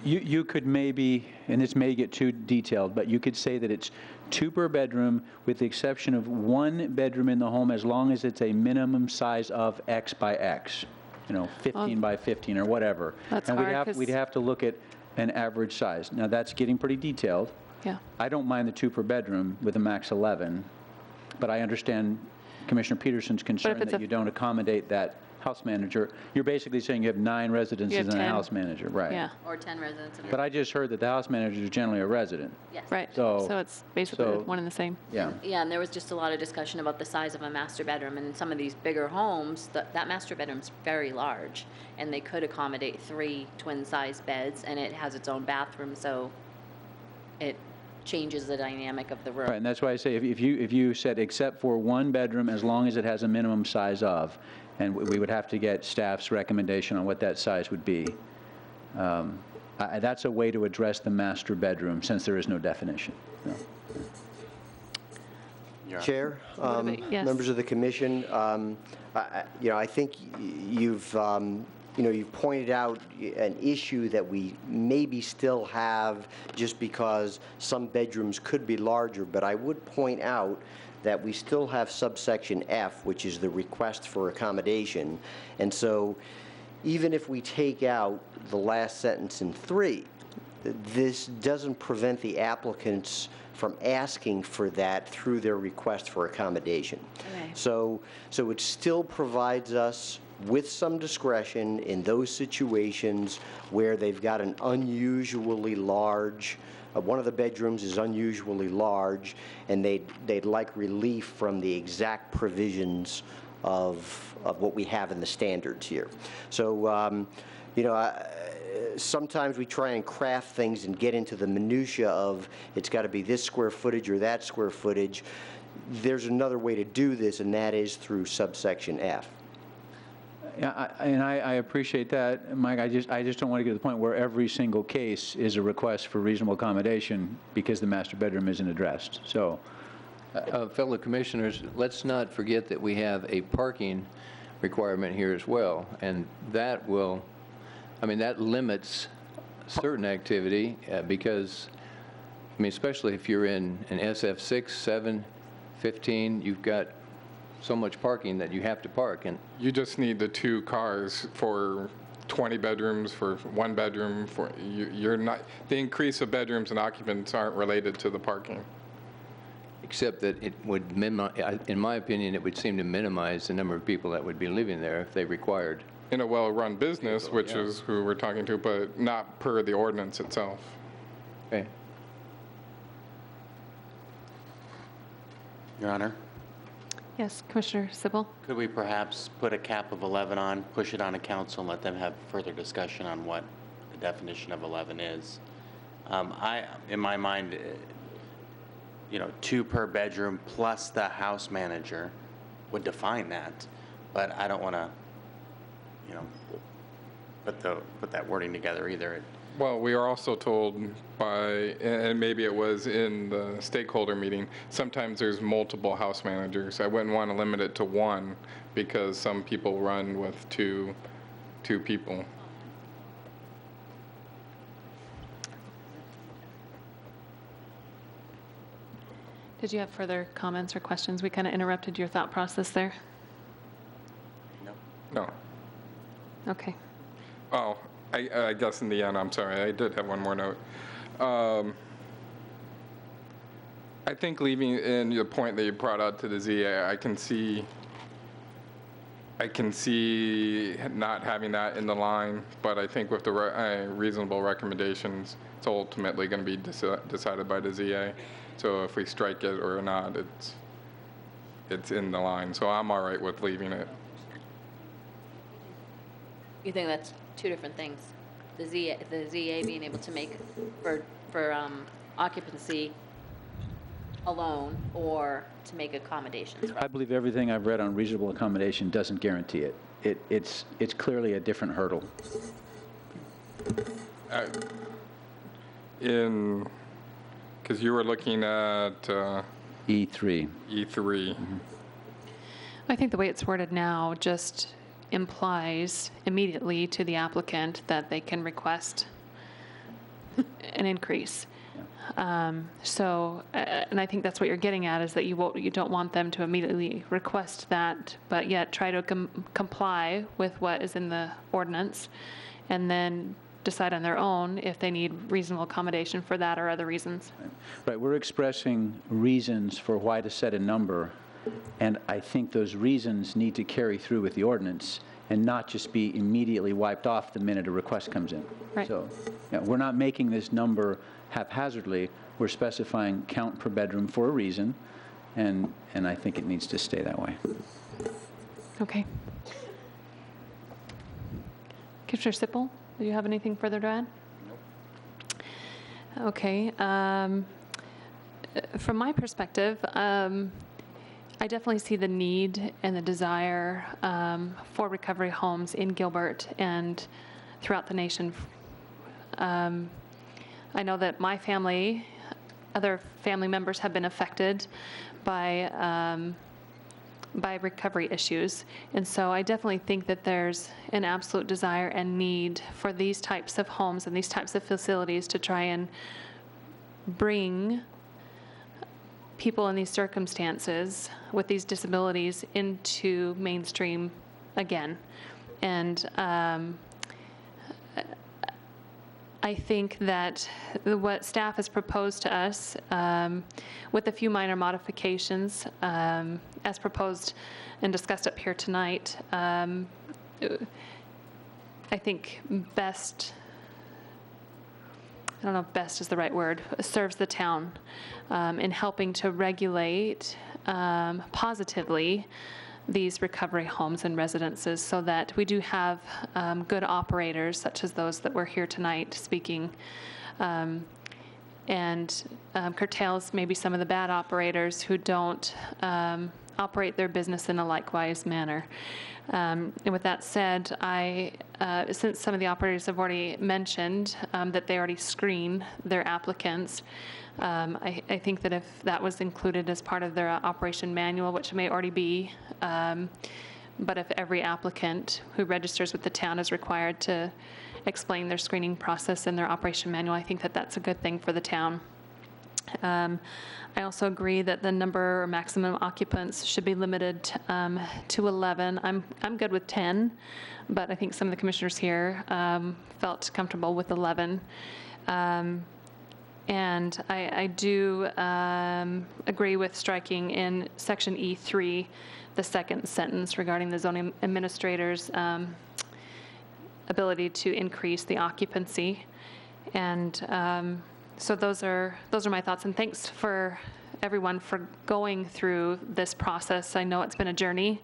You could maybe, and this may get too detailed, but you could say that it's 2 per bedroom with the exception of 1 bedroom in the home as long as it's a minimum size of X by X, 15 by 15 or whatever. That's and hard 'cause- we'd have to look at an average size. Now, that's getting pretty detailed. Yeah. I don't mind the 2 per bedroom with a max 11, but I understand Commissioner Peterson's concern it's that a- you don't accommodate that house manager. You're basically saying you have 9 residences and a 10. house manager, right? Yeah, Or 10 residents. But I just heard that the house manager is generally a resident. Yes. right. So- So it's basically so- one and the same. Yeah. Yeah, and there was just a lot of discussion about the size of a master bedroom. And in some of these bigger homes, that master bedroom's very large, and they could accommodate 3 twin-sized beds, and it has its own bathroom, so it changes the dynamic of the room. Right, and that's why I say if you said except for 1 bedroom as long as it has a minimum size of, and we would have to get staff's recommendation on what that size would be. That's a way to address the master bedroom since there is no definition. No. Chair, yes. members of the commission, I think you've pointed out an issue that we maybe still have just because some bedrooms could be larger, but I would point out that we still have subsection F, which is the request for accommodation. And so even if we take out the last sentence in 3, this doesn't prevent the applicants from asking for that through their request for accommodation. Okay. So it still provides us with some discretion in those situations where they've got an unusually large, one of the bedrooms is unusually large, and they'd like relief from the exact provisions of what we have in the standards here. So, sometimes we try and craft things and get into the minutia of it's got to be this square footage or that square footage. There's another way to do this, and that is through subsection F. Yeah, I appreciate that, Mike. I just don't want to get to the point where every single case is a request for reasonable accommodation because the master bedroom isn't addressed. So, Fellow commissioners, let's not forget that we have a parking requirement here as well, and that that limits certain activity because, especially if you're in an SF6, 7, 15, you've got so much parking that you have to park. And You just need the 2 cars for 20 bedrooms, for 1 bedroom, you're not, the increase of bedrooms and occupants aren't related to the parking. except that it would, in my opinion, it would seem to minimize the number of people that would be living there if they required. In a well-run business, which is who we're talking to, but not per the ordinance itself. Okay. Your Honor, Yes, Commissioner Sibyl? could we perhaps put a cap of 11 on, push it on to council, and let them have further discussion on what the definition of 11 is? In my mind, 2 per bedroom plus the house manager would define that, but I don't want to, put that wording together either. Well, we are also told by, and maybe it was in the stakeholder meeting, sometimes there's multiple house managers. I wouldn't want to limit it to 1 because some people run with two people. Did you have further comments or questions? We kind of interrupted your thought process there. No. Okay. Oh, I guess in the end, I'm sorry, I did have one more note. I think leaving in the point that you brought out to the ZA, I can see not having that in the line, but I think with the reasonable recommendations, it's ultimately going to be decided by the ZA. So if we strike it or not, it's in the line. So I'm all right with leaving it. You think that's two different things? The ZA being able to make for occupancy alone, or to make accommodations? I believe everything I've read on reasonable accommodation doesn't guarantee it. It's clearly a different hurdle. Because you were looking at E3. E3. I think the way it's worded now just implies immediately to the applicant that they can request an increase. And I think that's what you're getting at, is that you don't want them to immediately request that, but yet try to comply with what is in the ordinance, and then decide on their own if they need reasonable accommodation for that or other reasons. Right, we're expressing reasons for why to set a number, and I think those reasons need to carry through with the ordinance and not just be immediately wiped off the minute a request comes in. Right. So, yeah, we're not making this number haphazardly. We're specifying count per bedroom for a reason, and I think it needs to stay that way. Okay. Commissioner Sippel, do you have anything further to add? Nope. Okay. From my perspective, I definitely see the need and the desire for recovery homes in Gilbert and throughout the nation. I know that my family, other family members have been affected by recovery issues. And so I definitely think that there's an absolute desire and need for these types of homes and these types of facilities to try and bring people in these circumstances with these disabilities into mainstream again. And I think that what staff has proposed to us, with a few minor modifications, as proposed and discussed up here tonight, I think best, I don't know if best is the right word, serves the town in helping to regulate positively these recovery homes and residences, so that we do have good operators such as those that were here tonight speaking, and curtails maybe some of the bad operators who don't operate their business in a likewise manner. And with that said, since some of the operators have already mentioned that they already screen their applicants, I think that if that was included as part of their operation manual, which may already be, but if every applicant who registers with the town is required to explain their screening process in their operation manual, I think that that's a good thing for the town. I also agree that the number or maximum occupants should be limited to 11. I'm good with 10, but I think some of the commissioners here felt comfortable with 11. And I do agree with striking in section E3 the second sentence regarding the zoning administrator's ability to increase the occupancy. And so those are my thoughts. And thanks for everyone for going through this process. I know it's been a journey,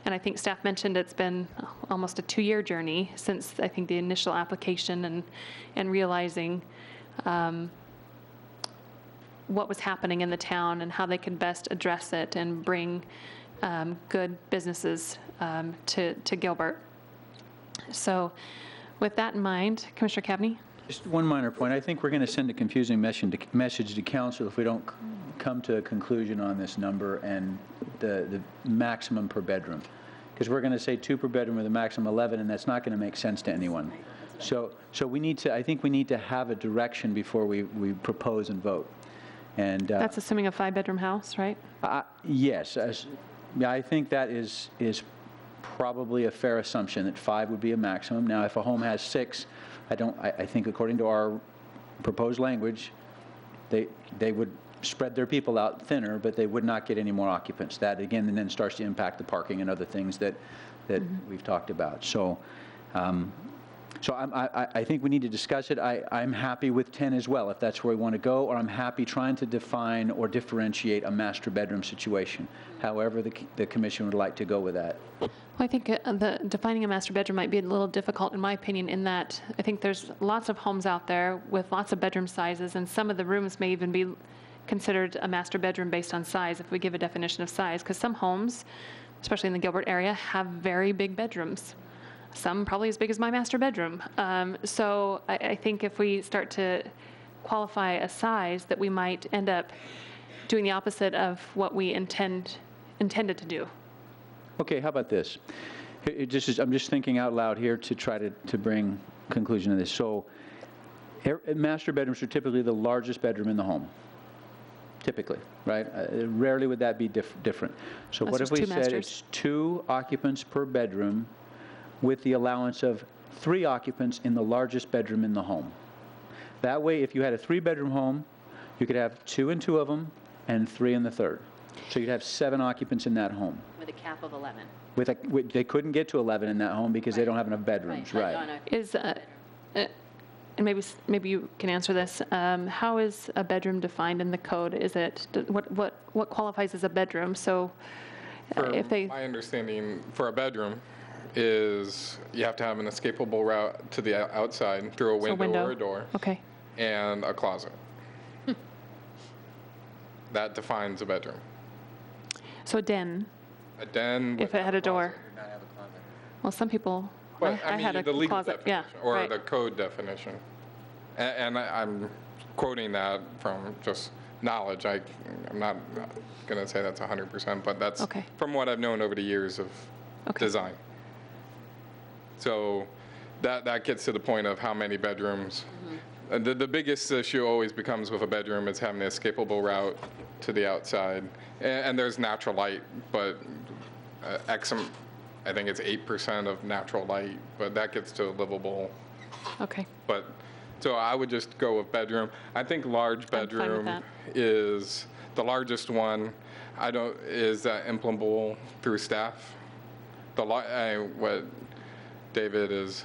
and I think staff mentioned it's been almost a 2-year journey since I think the initial application and realizing what was happening in the town and how they could best address it and bring good businesses to Gilbert. So with that in mind, Commissioner Cavney? Just one minor point. I think we're going to send a confusing message to council if we don't come to a conclusion on this number and the maximum per bedroom. Because we're going to say 2 per bedroom with a maximum 11, and that's not going to make sense to anyone. So we need to, I think we need to have a direction before we propose and vote. And That's assuming a 5-bedroom house, right? yes, yeah, I think that is probably a fair assumption, that 5 would be a maximum. Now, if a home has 6, I think according to our proposed language, they would spread their people out thinner, but they would not get any more occupants. That, again, then starts to impact the parking and other things that we've talked about. So, I think we need to discuss it. I'm happy with 10 as well, if that's where we want to go, or I'm happy trying to define or differentiate a master bedroom situation, however the commission would like to go with that. Well, I think defining a master bedroom might be a little difficult, in my opinion, in that I think there's lots of homes out there with lots of bedroom sizes, and some of the rooms may even be considered a master bedroom based on size, if we give a definition of size, because some homes, especially in the Gilbert area, have very big bedrooms. Some probably as big as my master bedroom. So I think if we start to qualify a size, that we might end up doing the opposite of what we intended to do. Okay, how about this? I'm just thinking out loud here to try to bring conclusion to this. So master bedrooms are typically the largest bedroom in the home. Typically, right? Rarely would that be different. So Unless what if there's we 2 said masters. it's 2 occupants per bedroom with the allowance of 3 occupants in the largest bedroom in the home? That way, if you had a 3-bedroom home, you could have 2 in 2 of them and 3 in the third. So you'd have 7 occupants in that home. With a cap of 11. They couldn't get to 11 in that home because they don't have enough bedrooms, right? No, no. Is, and maybe you can answer this, how is a bedroom defined in the code? Is it, what qualifies as a bedroom? So if they, My understanding for a bedroom is you have to have an escapable route to the outside through a window or a door. Okay. And a closet. That defines a bedroom. So a den, A den if it without had a door. closet. Well, some people, But, I had a the legal closet, definition, yeah. or right. the code definition. And I'm quoting that from just knowledge. I'm not going to say that's 100%, but that's Okay. from what I've known over the years of Okay. design. So that gets to the point of how many bedrooms. The biggest issue always becomes with a bedroom is having the escapable route to the outside. And there's natural light, but I think it's 8% of natural light, but that gets to livable. Okay. But, so I would just go with bedroom. I think large I'm fine with bedroom that. is the largest one. Is that implementable through staff? What David is,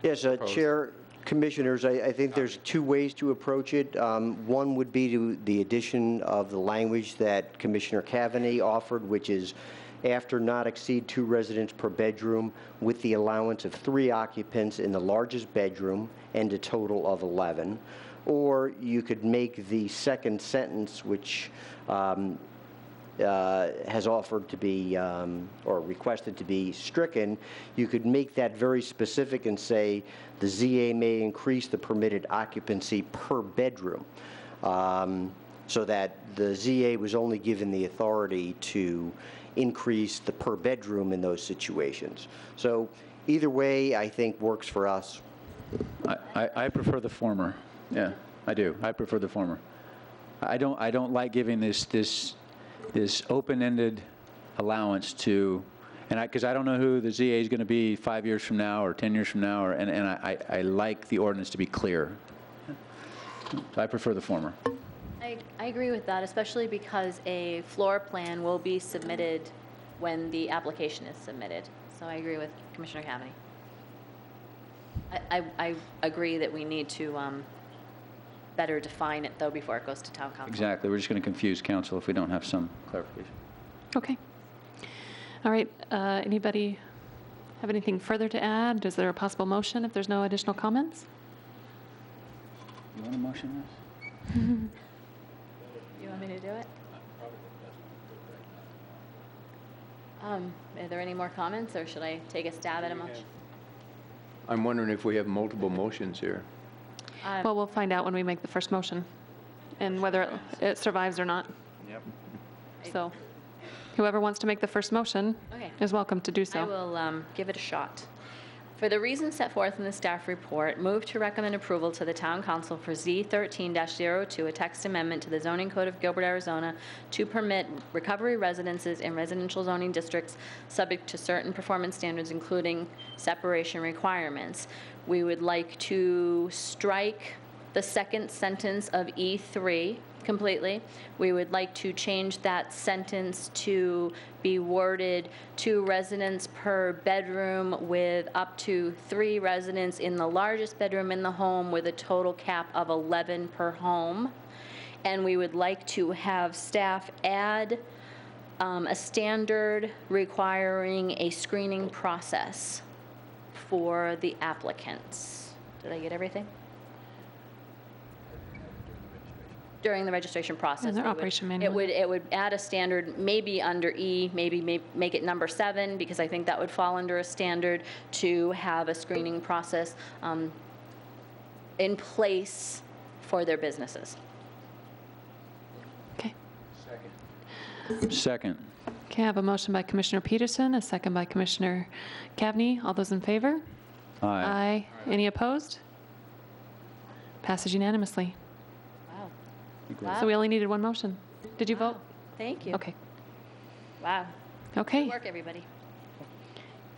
Yes, Chair, Commissioners, I think there's 2 ways to approach it. One would be to the addition of the language that Commissioner Cavaney offered, which is after not exceed 2 residents per bedroom with the allowance of 3 occupants in the largest bedroom and a total of 11. Or you could make the second sentence, which has offered to be, or requested to be stricken, you could make that very specific and say the ZA may increase the permitted occupancy per bedroom, so that the ZA was only given the authority to increase the per bedroom in those situations. So either way, I think works for us. I prefer the former. Yeah, I do. I prefer the former. I don't like giving this open-ended allowance to, and because I don't know who the ZA is going to be 5 years from now or 10 years from now, and I like the ordinance to be clear. So I prefer the former. I agree with that, especially because a floor plan will be submitted when the application is submitted. So I agree with Commissioner Cavaney. I agree that we need to better define it, though, before it goes to town council. Exactly. We're just going to confuse council if we don't have some clarification. Okay. All right. Anybody have anything further to add? Is there a possible motion if there's no additional comments? You want to motion this? You want me to do it? Are there any more comments, or should I take a stab at a motion? I'm wondering if we have multiple motions here. Well, we'll find out when we make the first motion and whether it survives or not. Yep. So whoever wants to make the first motion Okay. is welcome to do I so. will give it a shot. For the reasons set forth in the staff report, move to recommend approval to the Town Council for Z13-02, a text amendment to the zoning code of Gilbert, Arizona, to permit recovery residences in residential zoning districts subject to certain performance standards, including separation requirements. We would like to strike the second sentence of E3 completely. We would like to change that sentence to be worded 2 residents per bedroom with up to 3 residents in the largest bedroom in the home with a total cap of 11 per home. And we would like to have staff add a standard requiring a screening process for the applicants. Did I get everything? During the registration process. In their we would- operation manual. It would add a standard, maybe under E, maybe make it number 7, because I think that would fall under a standard to have a screening process in place for their businesses. Okay. Second. Okay, I have a motion by Commissioner Peterson, a second by Commissioner Kavney. All those in favor? Aye. Any opposed? Passes unanimously. Wow. Wow. So we only needed one motion. Did you vote? Thank you. Okay. Wow. Okay. Good work, everybody.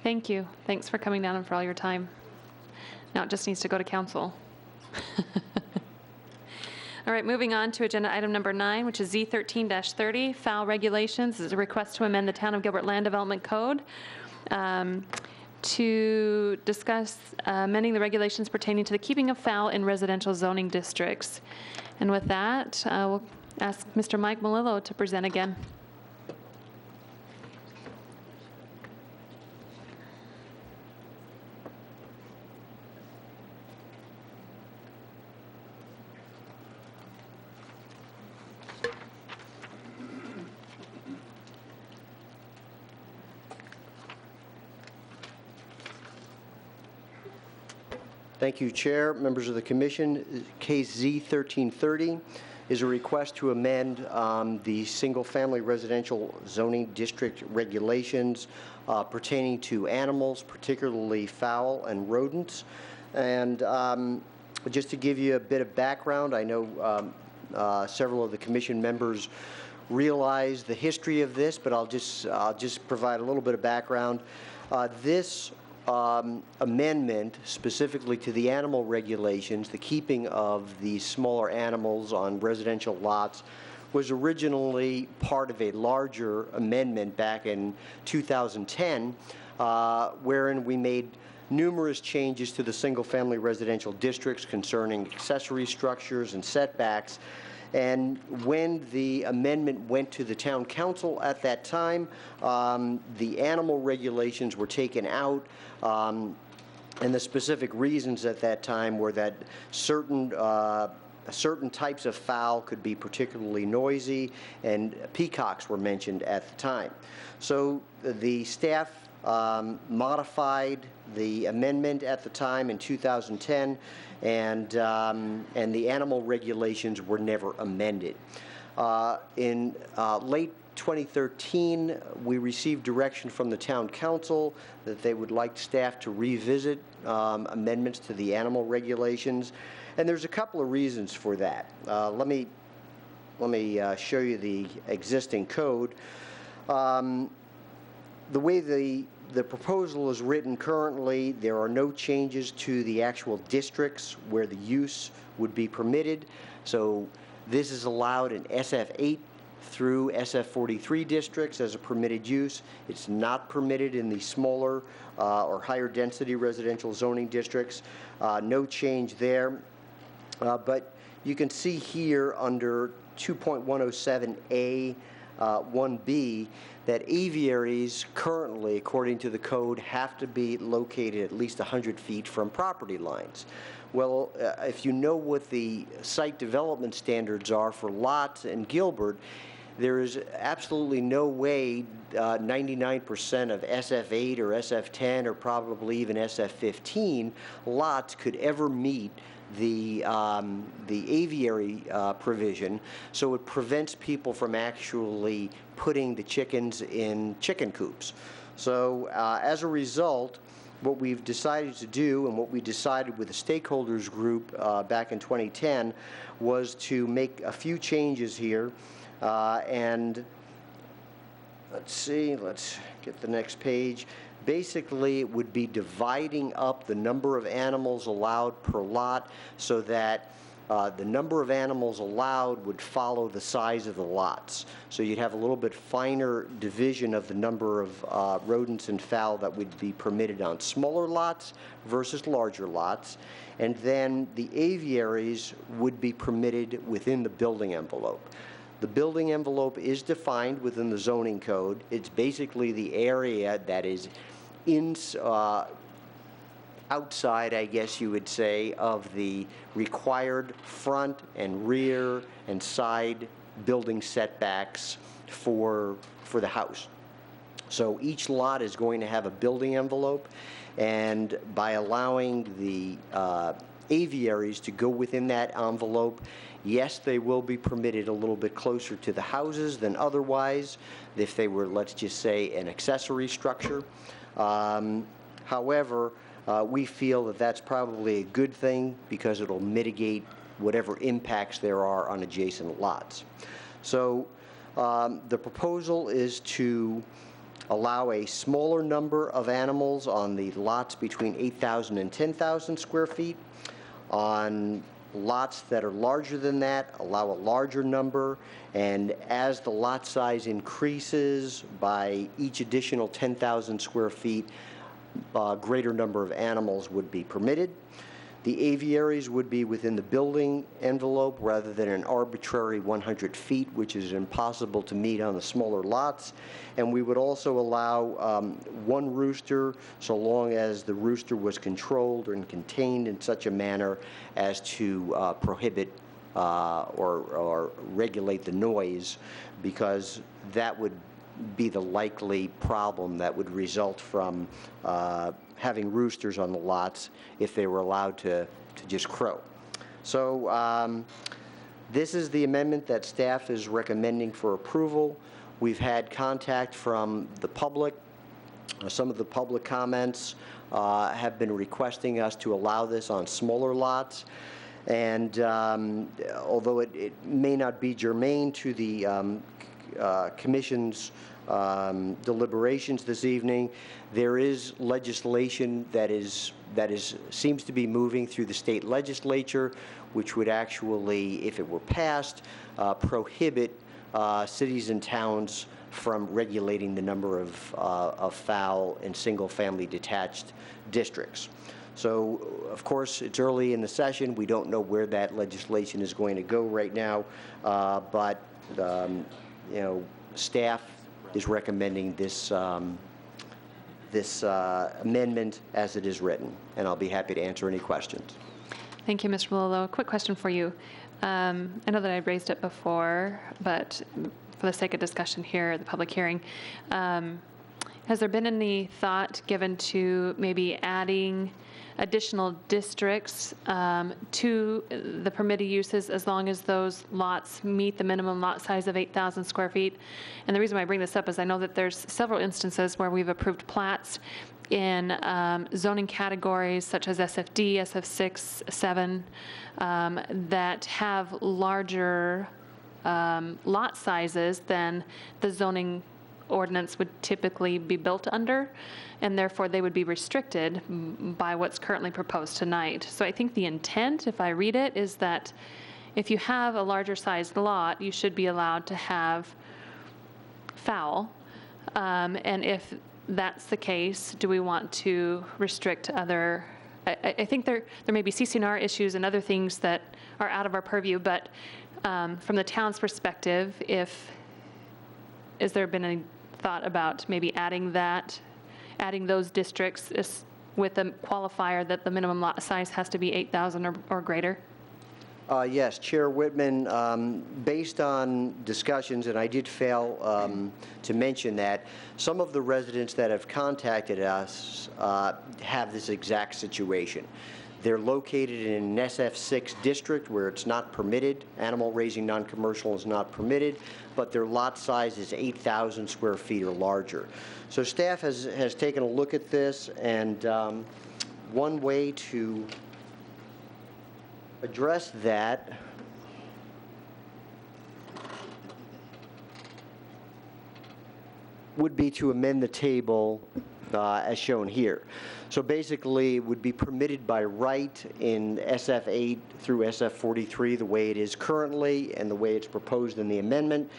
Thank you. Thanks for coming down and for all your time. Now it just needs to go to council. All right, moving on to agenda item number 9, which is Z13-30, foul regulations. This is a request to amend the Town of Gilbert Land Development Code to discuss amending the regulations pertaining to the keeping of fowl in residential zoning districts. And with that, we'll ask Mr. Mike Melillo to present again. Thank you, Chair, members of the Commission. Case Z1330 is a request to amend the single-family residential zoning district regulations pertaining to animals, particularly fowl and rodents. And just to give you a bit of background, I know several of the Commission members realize the history of this, but I'll just provide a little bit of background. This amendment specifically to the animal regulations, the keeping of these smaller animals on residential lots, was originally part of a larger amendment back in 2010, wherein we made numerous changes to the single-family residential districts concerning accessory structures and setbacks. And when the amendment went to the town council at that time, the animal regulations were taken out, and the specific reasons at that time were that certain types of fowl could be particularly noisy, and peacocks were mentioned at the time. So the staff modified the amendment at the time in 2010, and the animal regulations were never amended. In late 2013, we received direction from the town council that they would like staff to revisit amendments to the animal regulations, and there's a couple of reasons for that. Let me show you the existing code. The way the proposal is written currently, there are no changes to the actual districts where the use would be permitted. So this is allowed in SF8 through SF43 districts as a permitted use. It's not permitted in the smaller or higher density residential zoning districts. No change there. But you can see here under 2.107A 1B that aviaries currently, according to the code, have to be located at least 100 feet from property lines. Well, if you know what the site development standards are for lots in Gilbert, there is absolutely no way 99% of SF8 or SF10 or probably even SF15 lots could ever meet the aviary provision, so it prevents people from actually putting the chickens in chicken coops. So as a result, what we've decided to do and what we decided with the stakeholders group back in 2010 was to make a few changes here. And let's see, let's get the next page. Basically, it would be dividing up the number of animals allowed per lot so that the number of animals allowed would follow the size of the lots. So you'd have a little bit finer division of the number of rodents and fowl that would be permitted on smaller lots versus larger lots. And then the aviaries would be permitted within the building envelope. The building envelope is defined within the zoning code. It's basically the area that is outside, I guess you would say, of the required front and rear and side building setbacks for the house. So each lot is going to have a building envelope, and by allowing the aviaries to go within that envelope, yes, they will be permitted a little bit closer to the houses than otherwise if they were, let's just say, an accessory structure. However, we feel that that's probably a good thing because it'll mitigate whatever impacts there are on adjacent lots. So the proposal is to allow a smaller number of animals on the lots between 8,000 and 10,000 square feet. On lots that are larger than that, allow a larger number, and as the lot size increases by each additional 10,000 square feet, a greater number of animals would be permitted. The aviaries would be within the building envelope rather than an arbitrary 100 feet, which is impossible to meet on the smaller lots. And we would also allow one rooster so long as the rooster was controlled and contained in such a manner as to prohibit or regulate the noise, because that would be the likely problem that would result from having roosters on the lots if they were allowed to just crow. So this is the amendment that staff is recommending for approval. We've had contact from the public. Some of the public comments have been requesting us to allow this on smaller lots. And although it may not be germane to the Commission's deliberations this evening, there is legislation that seems to be moving through the state legislature, which would actually, if it were passed, prohibit cities and towns from regulating the number of fowl in single-family detached districts. So, of course, it's early in the session. We don't know where that legislation is going to go right now, but you know, staff is recommending this amendment as it is written, and I'll be happy to answer any questions. Thank you, Mr. Malillo. A quick question for you. I know that I raised it before, but for the sake of discussion here at the public hearing, has there been any thought given to maybe adding additional districts to the permitted uses as long as those lots meet the minimum lot size of 8,000 square feet? And the reason why I bring this up is I know that there's several instances where we've approved plats in zoning categories such as SFD, SF6, 7, that have larger lot sizes than the zoning ordinance would typically be built under, and therefore they would be restricted by what's currently proposed tonight. So I think the intent, if I read it, is that if you have a larger sized lot, you should be allowed to have fowl. And if that's the case, do we want to restrict other? I think there may be CC&R issues and other things that are out of our purview, but from the town's perspective, has there been any thought about maybe adding those districts with a qualifier that the minimum lot size has to be 8,000 or greater? Yes, Chair Whitman, based on discussions, and I did fail to mention that, some of the residents that have contacted us have this exact situation. They're located in an SF6 district where it's not permitted. Animal raising non-commercial is not permitted, but their lot size is 8,000 square feet or larger. So staff has taken a look at this, and one way to address that would be to amend the table as shown here. So basically, it would be permitted by right in SF8 through SF43 the way it is currently and the way it's proposed in the amendment.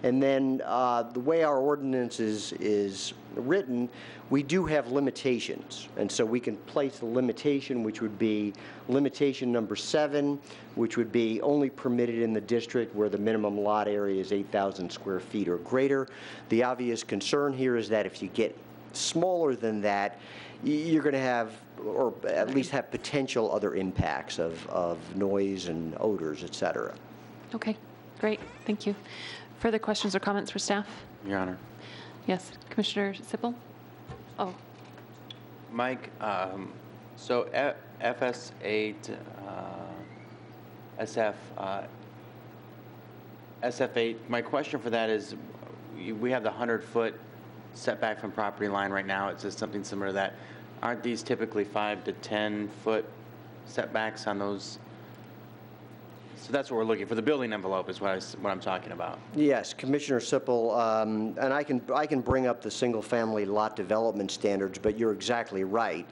And then the way our ordinance is written, we do have limitations. And so we can place the limitation, which would be limitation number 7, which would be only permitted in the district where the minimum lot area is 8,000 square feet or greater. The obvious concern here is that if you get smaller than that, you're going to have, or at least have potential other impacts of noise and odors, et cetera. Okay, great, thank you. Further questions or comments for staff? Your Honor. Yes, Commissioner Sippel? Oh, Mike, so FS8, SF8, my question for that is, we have the 100-foot setback from property line right now. It says something similar to that. Aren't these typically 5 to 10-foot setbacks on those? So that's what we're looking for. The building envelope is what I'm talking about. Yes, Commissioner Sippel, and I can bring up the single-family lot development standards, but you're exactly right.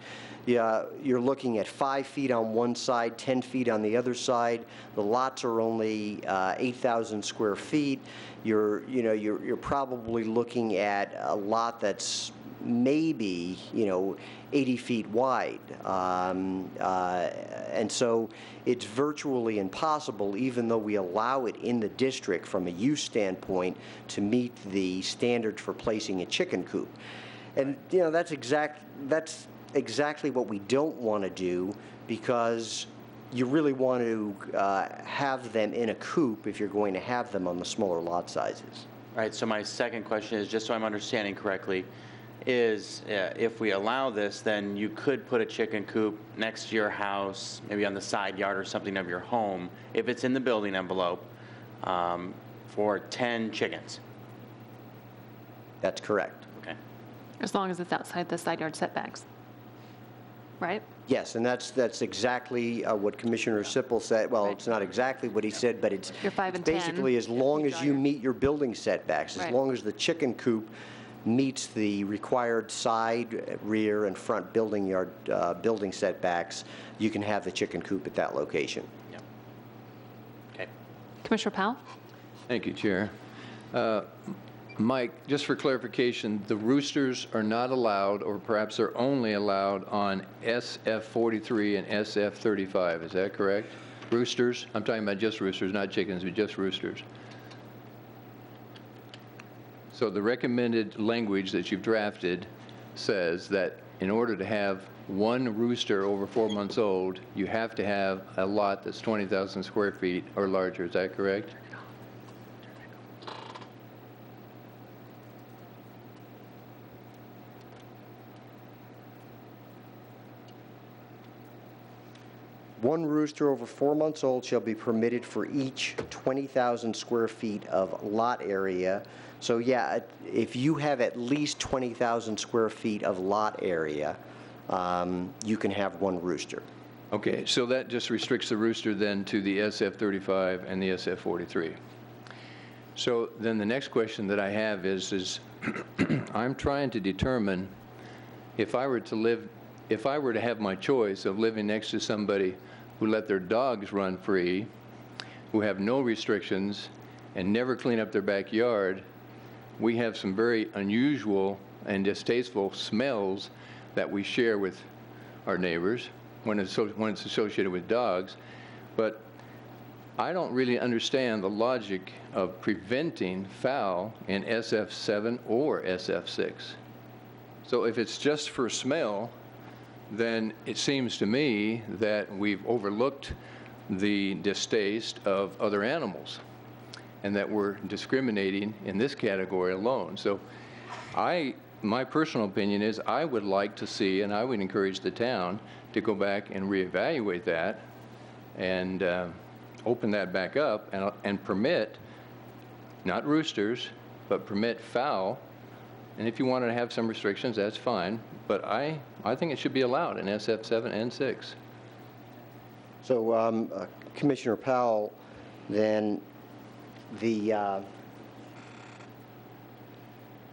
Yeah, you're looking at 5 feet on one side, 10 feet on the other side. The lots are only 8,000 square feet. You're probably looking at a lot that's maybe 80 feet wide, and so it's virtually impossible, even though we allow it in the district from a use standpoint, to meet the standard for placing a chicken coop. And that's exactly what we don't want to do, because you really want to have them in a coop if you're going to have them on the smaller lot sizes. All right, so my second question is, just so I'm understanding correctly, is if we allow this, then you could put a chicken coop next to your house, maybe on the side yard or something of your home, if it's in the building envelope, for 10 chickens. That's correct. Okay. as long as it's outside the side yard setbacks, right? Yes, and that's exactly what Commissioner Sippel said. Well, Right. it's not exactly what he said, but it's You're 5 and it's 10. basically as long as you Right. meet your building setbacks, as Right. long as the chicken coop meets the required side, rear, and front building yard building setbacks, you can have the chicken coop at that location. Yep. Okay. Commissioner Powell? Thank you, Chair. Mike, just for clarification, the roosters are not allowed, or perhaps they're only allowed on SF43 and SF35, is that correct? Roosters? I'm talking about just roosters, not chickens, but just roosters. So the recommended language that you've drafted says that in order to have one rooster over 4 months old, you have to have a lot that's 20,000 square feet or larger, is that correct? One rooster over 4 months old shall be permitted for each 20,000 square feet of lot area. So yeah, if you have at least 20,000 square feet of lot area, you can have one rooster. Okay, so that just restricts the rooster then to the SF35 and the SF43. So then the next question that I have is I'm trying to determine if I were to have my choice of living next to somebody who let their dogs run free, who have no restrictions, and never clean up their backyard, we have some very unusual and distasteful smells that we share with our neighbors when it's associated with dogs. But I don't really understand the logic of preventing fowl in SF7 or SF6. So if it's just for smell, then it seems to me that we've overlooked the distaste of other animals and that we're discriminating in this category alone. So I my personal opinion is I would like to see, and I would encourage the town to go back and reevaluate that and open that back up and permit, not roosters, but permit fowl. And if you wanted to have some restrictions, that's fine. But I think it should be allowed in SF 7 and 6. So Commissioner Powell, then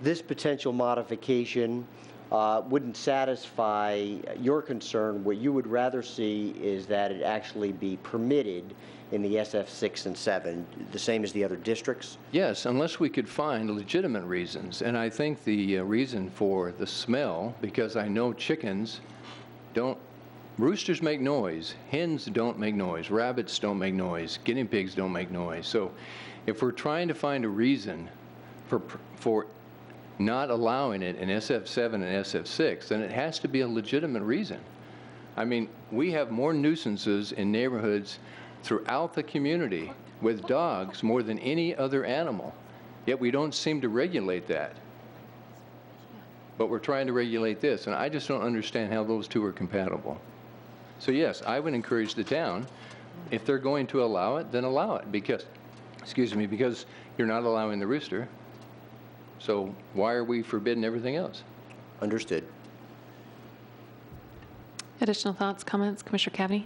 this potential modification wouldn't satisfy your concern. What you would rather see is that it actually be permitted in the SF 6 and 7, the same as the other districts? Yes, unless we could find legitimate reasons. And I think the reason for the smell, because I know chickens don't, roosters make noise, hens don't make noise, rabbits don't make noise, guinea pigs don't make noise. So if we're trying to find a reason for not allowing it in SF7 and SF6, then it has to be a legitimate reason. I mean, we have more nuisances in neighborhoods throughout the community with dogs more than any other animal, yet we don't seem to regulate that. But we're trying to regulate this, and I just don't understand how those two are compatible. So yes, I would encourage the town, if they're going to allow it, then allow it, because, because you're not allowing the rooster. So why are we forbidding everything else? Understood. Additional thoughts, comments? Commissioner Cavney?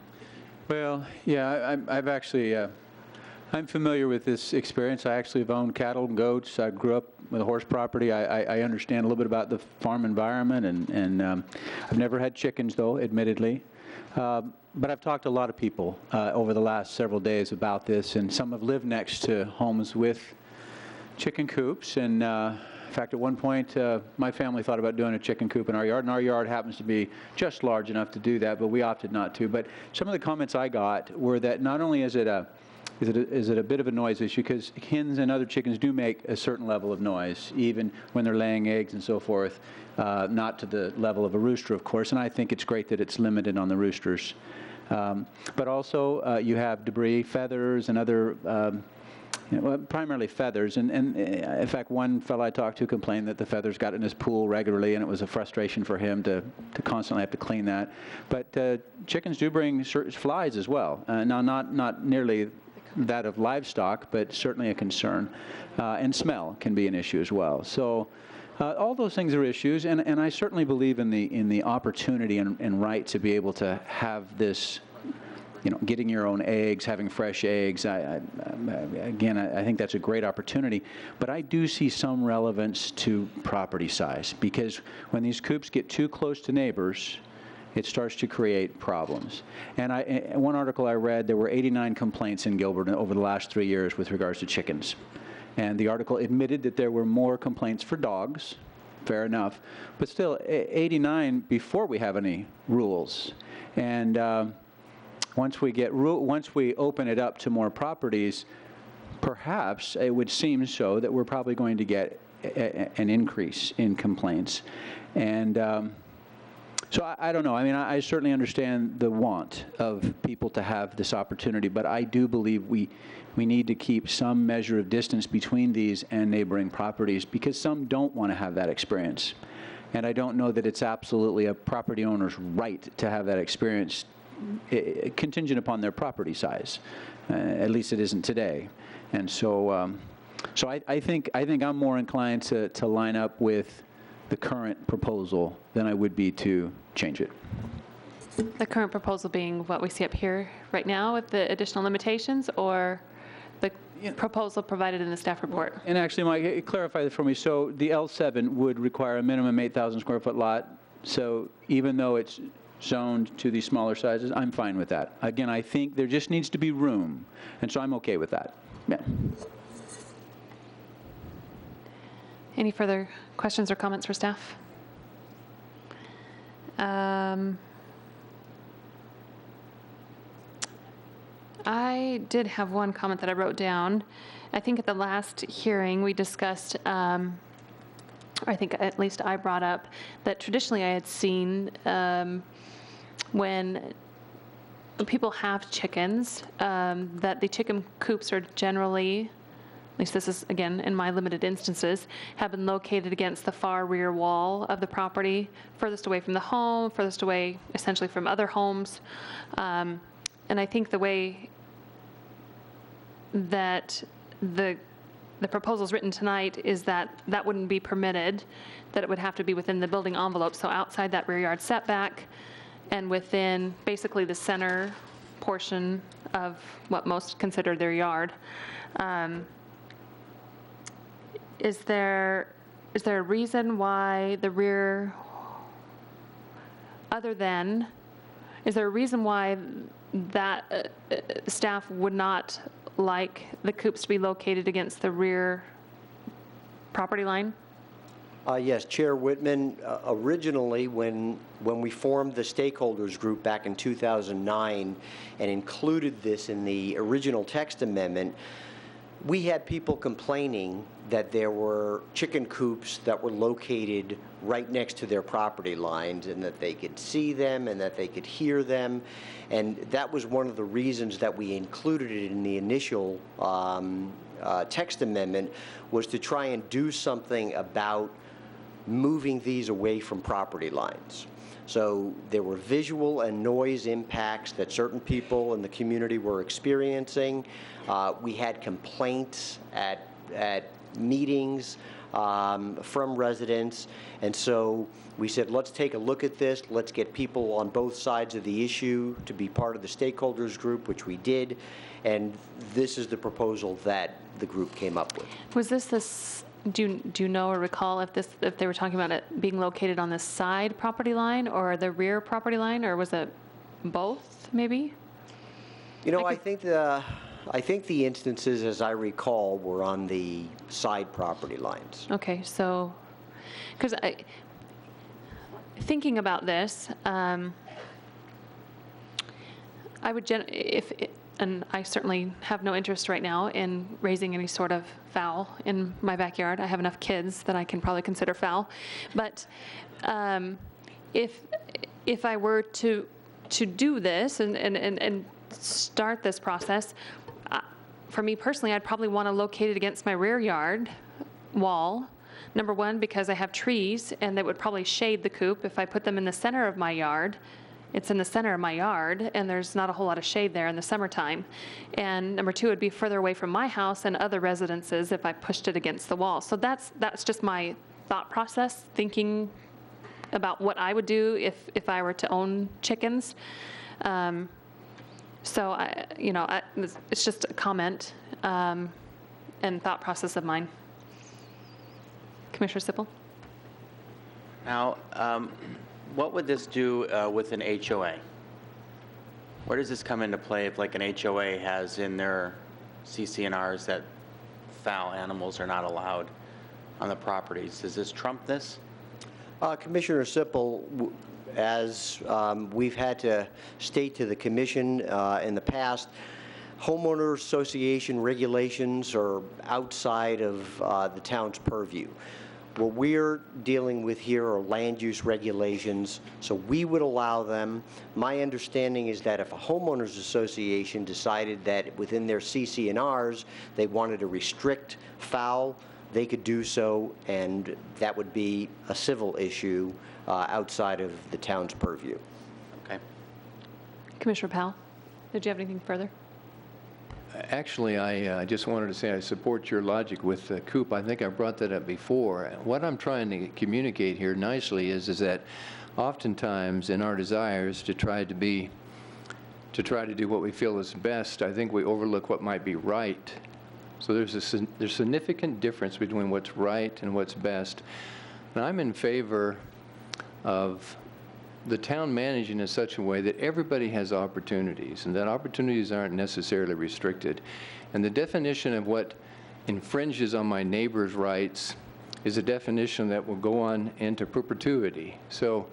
Well, yeah, I've actually, I'm familiar with this experience. I actually have owned cattle and goats. I grew up with a horse property. I understand a little bit about the farm environment, and I've never had chickens, though, admittedly. But I've talked to a lot of people over the last several days about this, and some have lived next to homes with chicken coops. And in fact, at one point, my family thought about doing a chicken coop in our yard, and our yard happens to be just large enough to do that, but we opted not to. But some of the comments I got were that not only is it a bit of a noise issue, because hens and other chickens do make a certain level of noise, even when they're laying eggs and so forth, not to the level of a rooster, of course, and I think it's great that it's limited on the roosters. But also, you have debris, feathers, and other, well, primarily feathers, and in fact, one fellow I talked to complained that the feathers got in his pool regularly, and it was a frustration for him to constantly have to clean that. But chickens do bring flies as well. Now, not nearly that of livestock, but certainly a concern. And smell can be an issue as well. So all those things are issues, and I certainly believe in the opportunity and right to be able to have this, getting your own eggs, having fresh eggs. Again, I think that's a great opportunity, but I do see some relevance to property size, because when these coops get too close to neighbors, it starts to create problems. And in one article I read, there were 89 complaints in Gilbert over the last 3 years with regards to chickens. And the article admitted that there were more complaints for dogs, fair enough, but still 89 before we have any rules. And once we open it up to more properties, perhaps it would seem so that we're probably going to get an increase in complaints. And so I don't know. I mean, I certainly understand the want of people to have this opportunity, but I do believe we need to keep some measure of distance between these and neighboring properties, because some don't want to have that experience. And I don't know that it's absolutely a property owner's right to have that experience contingent upon their property size. At least it isn't today. And so, I think I'm more inclined to line up with the current proposal than I would be to change it. The current proposal being what we see up here right now with the additional limitations, or the proposal provided in the staff report? And actually, Mike, clarify that for me. So the L7 would require a minimum 8,000 square foot lot. So even though it's zoned to these smaller sizes, I'm fine with that. Again, I think there just needs to be room, and so I'm okay with that. Yeah. Any further questions or comments for staff? I did have one comment that I wrote down. I think at the last hearing we discussed, I think at least I brought up that traditionally I had seen when people have chickens, that the chicken coops are generally least this is, again, in my limited instances, have been located against the far rear wall of the property, furthest away from the home, furthest away essentially from other homes. And I think the way that the proposal's written tonight is that that wouldn't be permitted, that it would have to be within the building envelope, so outside that rear yard setback and within basically the center portion of what most consider their yard. Is there a reason why the rear, is there a reason why that staff would not like the coops to be located against the rear property line? Yes, Chair Whitman, originally when we formed the stakeholders group back in 2009 and included this in the original text amendment, we had people complaining that there were chicken coops that were located right next to their property lines and that they could see them and that they could hear them. And that was one of the reasons that we included it in the initial text amendment, was to try and do something about moving these away from property lines. So there were visual and noise impacts that certain people in the community were experiencing. We had complaints at meetings from residents, and so we said, let's take a look at this. Let's get people on both sides of the issue to be part of the stakeholders group, which we did, and this is the proposal that the group came up with. Was this, do you know or recall if they were talking about it being located on the side property line or the rear property line, or was it both, maybe? You know, I think the instances, as I recall, were on the side property lines. Okay, so, because thinking about this, I would, and I certainly have no interest right now in raising any sort of fowl in my backyard. I have enough kids that I can probably consider fowl. But if I were to do this and start this process, for me personally, I'd probably want to locate it against my rear yard wall. Number one, because I have trees and that would probably shade the coop. If I put them in the center of my yard, it's in the center of my yard and there's not a whole lot of shade there in the summertime. And number two, it'd be further away from my house and other residences if I pushed it against the wall. So that's just my thought process, thinking about what I would do if I were to own chickens. So, it's just a comment and thought process of mine. Commissioner Sippel? Now, what would this do with an HOA? Where does this come into play if, like, an HOA has in their CC&Rs that fowl animals are not allowed on the properties? Does this trump this? Commissioner Sippel, as we've had to state to the commission in the past, homeowner association regulations are outside of the town's purview. What we're dealing with here are land use regulations, so we would allow them. My understanding is that if a homeowners association decided that within their CC&Rs they wanted to restrict fowl, they could do so, and that would be a civil issue outside of the town's purview. Okay. Commissioner Powell, did you have anything further? Actually, I just wanted to say I support your logic with the coop. I think I brought that up before. What I'm trying to communicate here nicely is that oftentimes in our desires to try to do what we feel is best, I think we overlook what might be right. So there's a significant difference between what's right and what's best. And I'm in favor of the town managing in such a way that everybody has opportunities and that opportunities aren't necessarily restricted. And the definition of what infringes on my neighbor's rights is a definition that will go on into perpetuity. So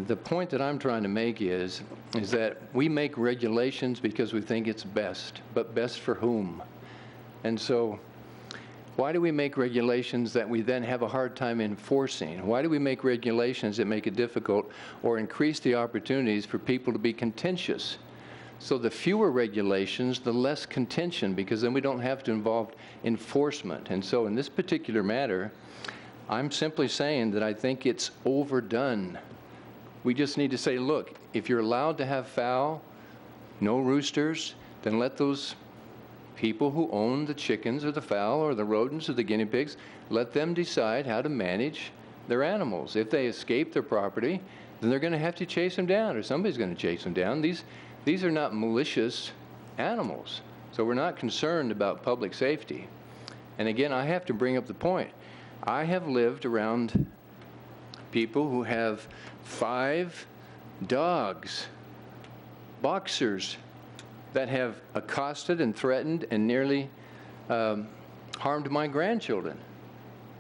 the point that I'm trying to make is that we make regulations because we think it's best, but best for whom? And so why do we make regulations that we then have a hard time enforcing? Why do we make regulations that make it difficult or increase the opportunities for people to be contentious? So the fewer regulations, the less contention, because then we don't have to involve enforcement. And so in this particular matter, I'm simply saying that I think it's overdone. We just need to say, look, if you're allowed to have fowl, no roosters, then let those people who own the chickens or the fowl or the rodents or the guinea pigs, let them decide how to manage their animals. If they escape their property, then they're going to have to chase them down, or somebody's going to chase them down. These are not malicious animals, so we're not concerned about public safety. And again, I have to bring up the point. I have lived around people who have 5 dogs, boxers, that have accosted and threatened and nearly harmed my grandchildren.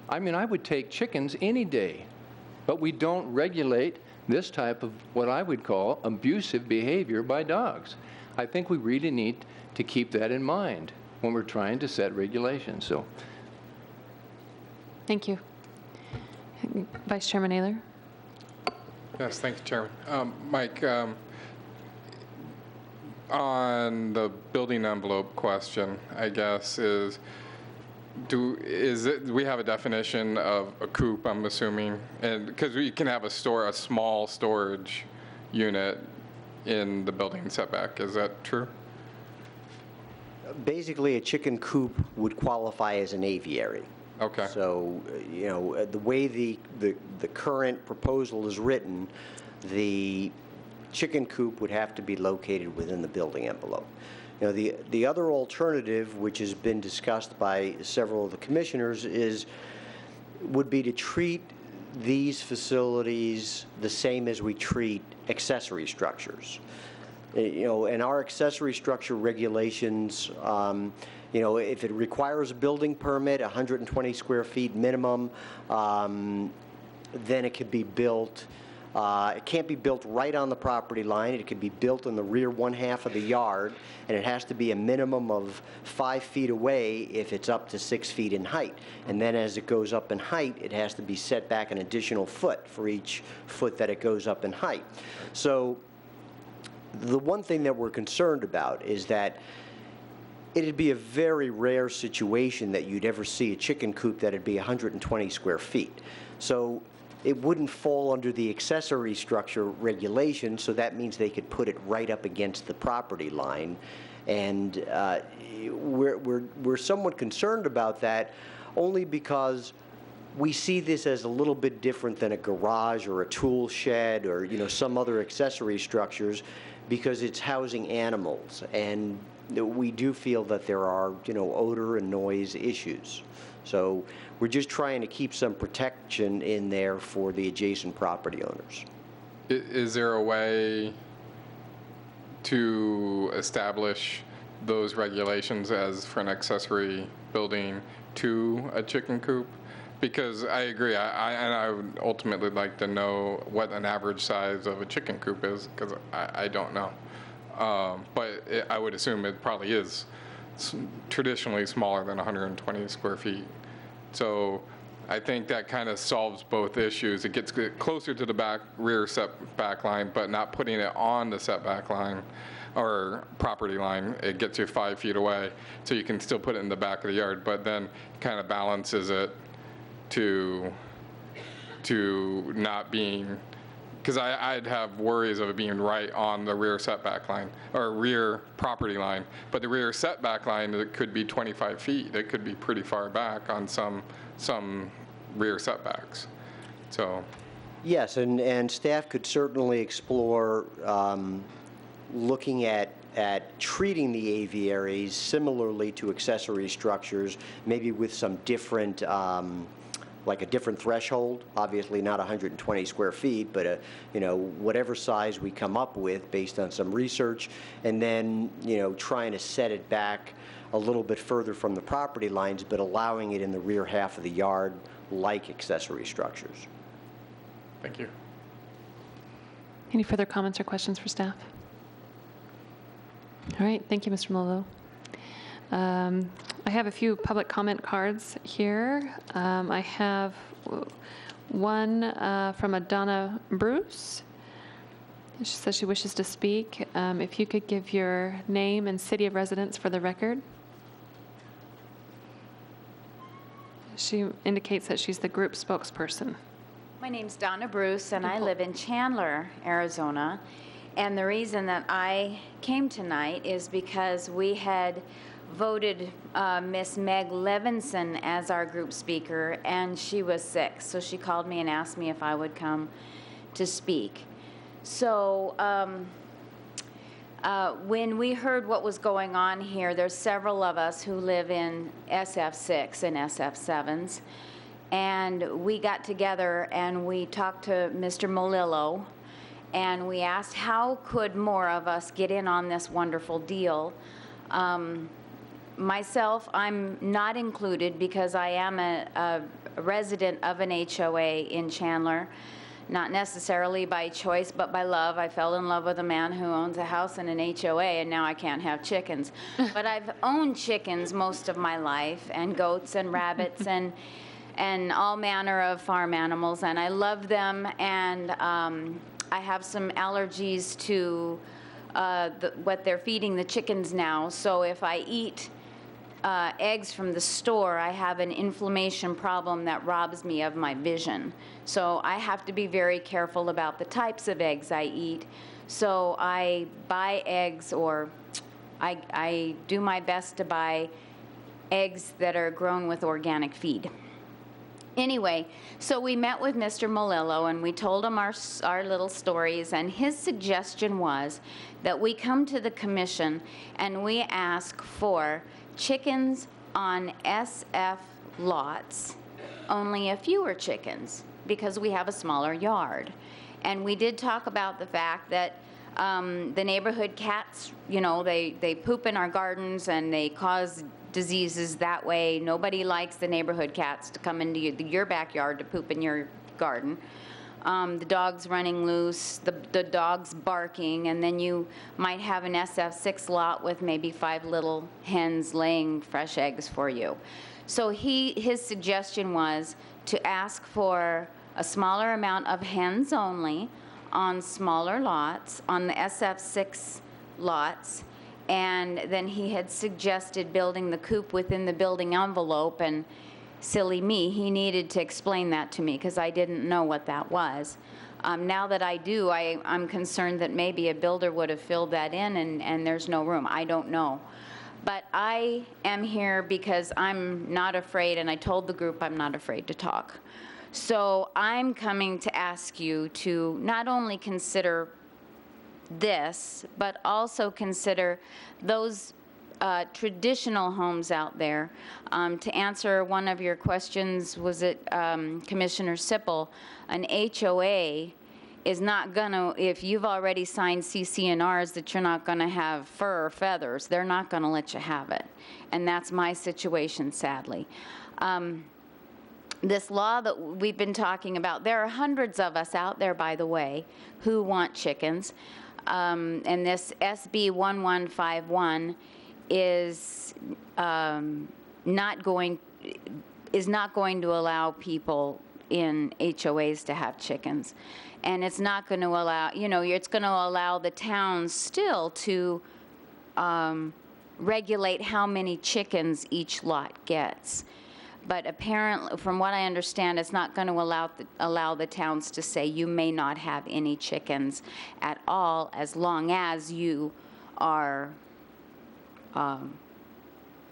I mean, I would take chickens any day, but we don't regulate this type of what I would call abusive behavior by dogs. I think we really need to keep that in mind when we're trying to set regulations. So, Thank you. Vice Chairman Naylor? Yes, thank you, Chairman. Mike, on the building envelope question, I guess, we have a definition of a coop, I'm assuming, and because we can have a small storage unit in the building setback. Is that true? Basically, a chicken coop would qualify as an aviary. Okay. So, the way the current proposal is written, the chicken coop would have to be located within the building envelope. The other alternative, which has been discussed by several of the commissioners, would be to treat these facilities the same as we treat accessory structures. In our accessory structure regulations, if it requires a building permit, 120 square feet minimum, then it could be built. It can't be built right on the property line. It could be built in the rear 1/2 of the yard, and it has to be a minimum of 5 feet away if it's up to 6 feet in height. And then as it goes up in height, it has to be set back an additional foot for each foot that it goes up in height. So the one thing that we're concerned about is that it'd be a very rare situation that you'd ever see a chicken coop that'd be 120 square feet. So it wouldn't fall under the accessory structure regulation, so that means they could put it right up against the property line. And we're somewhat concerned about that, only because we see this as a little bit different than a garage or a tool shed or some other accessory structures, because it's housing animals, and we do feel that there are odor and noise issues. So we're just trying to keep some protection in there for the adjacent property owners. Is there a way to establish those regulations as for an accessory building to a chicken coop? Because I agree, I would ultimately like to know what an average size of a chicken coop is, because I don't know. But I would assume it probably is traditionally smaller than 120 square feet. So I think that kind of solves both issues. It gets closer to the rear setback line, but not putting it on the setback line or property line. It gets you 5 feet away, so you can still put it in the back of the yard, but then kind of balances it to not being, because I'd have worries of it being right on the rear setback line or rear property line, but the rear setback line, it could be 25 feet. It could be pretty far back on some rear setbacks. So yes, and staff could certainly explore looking at treating the aviaries similarly to accessory structures, maybe with some different like a different threshold, obviously not 120 square feet, but whatever size we come up with based on some research, and then trying to set it back a little bit further from the property lines, but allowing it in the rear half of the yard like accessory structures. Thank you. Any further comments or questions for staff? All right, thank you, Mr. Malolo. I have a few public comment cards here. I have one from a Donna Bruce. She says she wishes to speak. If you could give your name and city of residence for the record. She indicates that she's the group spokesperson. My name's Donna Bruce, and I live in Chandler, Arizona. And the reason that I came tonight is because we had voted Miss Meg Levinson as our group speaker, and she was sick. So she called me and asked me if I would come to speak. So when we heard what was going on here, there's several of us who live in SF6 and SF7s. And we got together and we talked to Mr. Molillo, and we asked how could more of us get in on this wonderful deal. Myself, I'm not included because I am a resident of an HOA in Chandler, not necessarily by choice, but by love. I fell in love with a man who owns a house in an HOA, and now I can't have chickens. But I've owned chickens most of my life, and goats and rabbits and all manner of farm animals, and I love them, and I have some allergies to what they're feeding the chickens now. So if I eat eggs from the store, I have an inflammation problem that robs me of my vision. So I have to be very careful about the types of eggs I eat. So I buy eggs, or I do my best to buy eggs that are grown with organic feed. Anyway, so we met with Mr. Molillo, and we told him our little stories, and his suggestion was that we come to the commission and we ask for chickens on SF lots, only a fewer chickens, because we have a smaller yard. And we did talk about the fact that the neighborhood cats, you know, they poop in our gardens and they cause diseases that way. Nobody likes the neighborhood cats to come into your backyard to poop in your garden. The dogs running loose, the dogs barking, and then you might have an SF6 lot with maybe 5 little hens laying fresh eggs for you. So his suggestion was to ask for a smaller amount of hens only on smaller lots, on the SF6 lots, and then he had suggested building the coop within the building envelope, and silly me, he needed to explain that to me because I didn't know what that was. Now that I do, I'm concerned that maybe a builder would have filled that in and there's no room. I don't know. But I am here because I'm not afraid, and I told the group I'm not afraid to talk. So I'm coming to ask you to not only consider this, but also consider those traditional homes out there. To answer one of your questions, was it Commissioner Sippel, an HOA is not gonna, if you've already signed CC&Rs that you're not gonna have fur or feathers, they're not gonna let you have it. And that's my situation, sadly. This law that we've been talking about, there are hundreds of us out there, by the way, who want chickens. And this SB 1151 is not going to allow people in HOAs to have chickens. And it's not going to allow, you know, it's going to allow the towns still to regulate how many chickens each lot gets. But apparently, from what I understand, it's not going to allow the towns to say you may not have any chickens at all as long as you are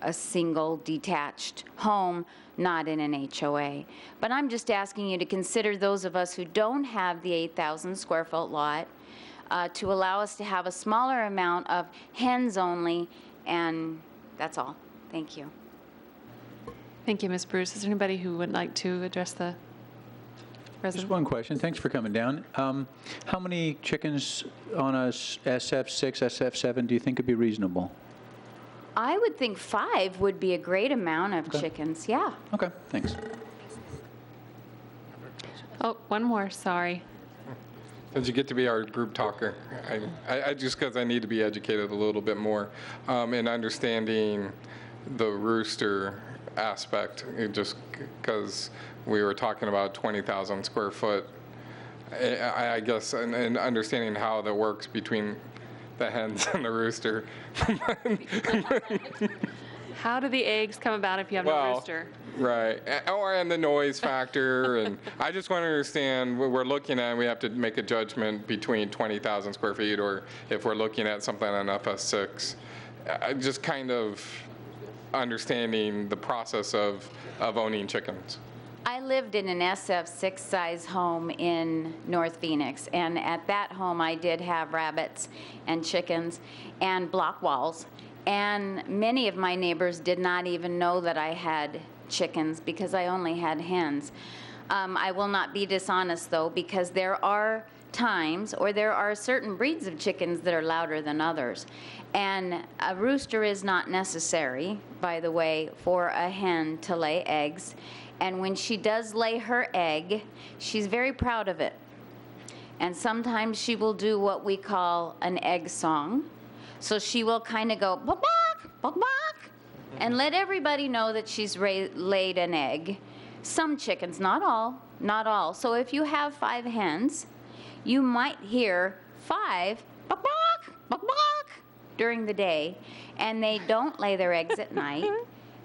a single detached home, not in an HOA. But I'm just asking you to consider those of us who don't have the 8,000 square foot lot to allow us to have a smaller amount of hens only, and that's all. Thank you. Thank you, Ms. Bruce. Is there anybody who would like to address the resident? Just one question. Thanks for coming down. How many chickens on a SF6, SF7 do you think would be reasonable? I would think 5 would be a great amount of chickens, yeah. Okay, thanks. Oh, one more, sorry. Since you get to be our group talker, I just because I need to be educated a little bit more in understanding the rooster aspect, just because we were talking about 20,000 square foot I guess, and understanding how that works between the hens and the rooster. How do the eggs come about if you have no Well, rooster? right, and the noise factor, and I just want to understand what we're looking at. We have to make a judgment between 20,000 square feet, or if we're looking at something on FS6. Just kind of understanding the process of owning chickens. I lived in an SF6 size home in North Phoenix, and at that home I did have rabbits and chickens and block walls, and many of my neighbors did not even know that I had chickens because I only had hens. I will not be dishonest though, because there are times, or there are certain breeds of chickens that are louder than others. And a rooster is not necessary, by the way, for a hen to lay eggs. And when she does lay her egg, she's very proud of it. And sometimes she will do what we call an egg song. So she will kind of go, bok, bok, bok, bok, and let everybody know that she's laid an egg. Some chickens, not all. So if you have 5 hens, you might hear 5 bok, bok, bok, bok during the day, and they don't lay their eggs at night.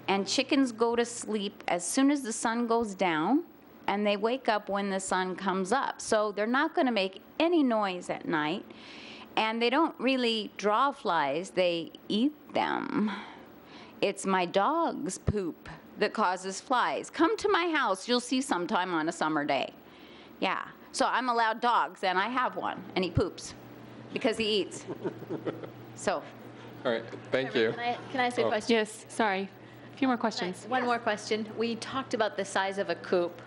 And chickens go to sleep as soon as the sun goes down, and they wake up when the sun comes up. So they're not going to make any noise at night, and they don't really draw flies, they eat them. It's my dog's poop that causes flies. Come to my house, you'll see sometime on a summer day. Yeah. So I'm allowed dogs, and I have one, and he poops because he eats. So. All right, thank you. Can I ask a question? Yes, sorry. A few more questions. One more question. We talked about the size of a coop,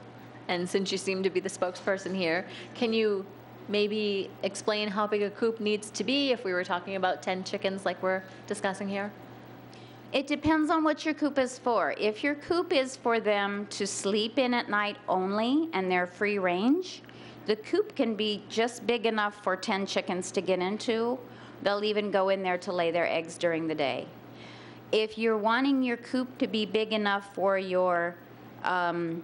and since you seem to be the spokesperson here, can you maybe explain how big a coop needs to be if we were talking about 10 chickens like we're discussing here? It depends on what your coop is for. If your coop is for them to sleep in at night only and they're free range, the coop can be just big enough for 10 chickens to get into. They'll even go in there to lay their eggs during the day. If you're wanting your coop to be big enough for your 10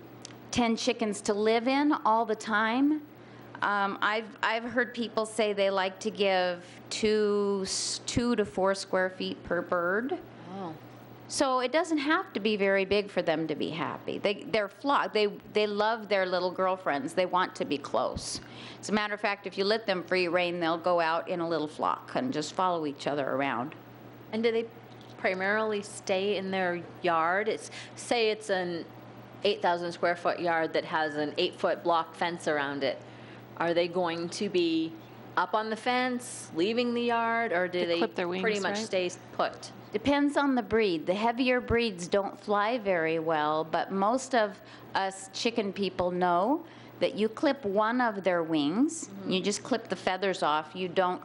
chickens to live in all the time, I've heard people say they like to give 2 to 4 square feet per bird. Oh. So it doesn't have to be very big for them to be happy. They're flock. They love their little girlfriends. They want to be close. As a matter of fact, if you let them free rein, they'll go out in a little flock and just follow each other around. And do they primarily stay in their yard? Say it's an 8,000 square foot yard that has an 8-foot block fence around it. Are they going to be up on the fence, leaving the yard, or do they clip their wings, pretty much right? stay put? Depends on the breed. The heavier breeds don't fly very well, but most of us chicken people know that you clip one of their wings, you just clip the feathers off, you don't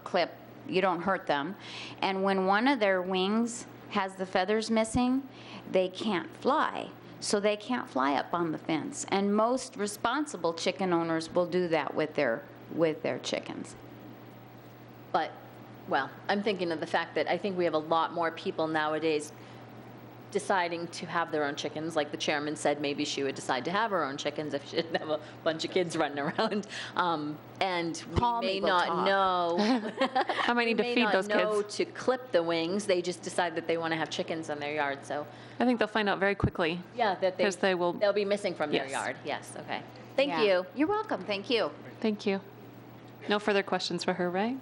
hurt them. And when one of their wings has the feathers missing, they can't fly. So they can't fly up on the fence. And most responsible chicken owners will do that with their chickens. But, well, I'm thinking of the fact that I think we have a lot more people nowadays deciding to have their own chickens. Like the chairman said, maybe she would decide to have her own chickens if she didn't have a bunch of kids running around. And Paul we may will not talk. know. I might need to feed those They may not know kids. to clip the wings. They just decide that they want to have chickens in their yard. So, I think they'll find out very quickly. yeah, that Because they will- they'll be missing from their Yes. yard. Yes, okay. Thank Yeah. you. You're welcome. Thank you. Thank you. No further questions for her, right?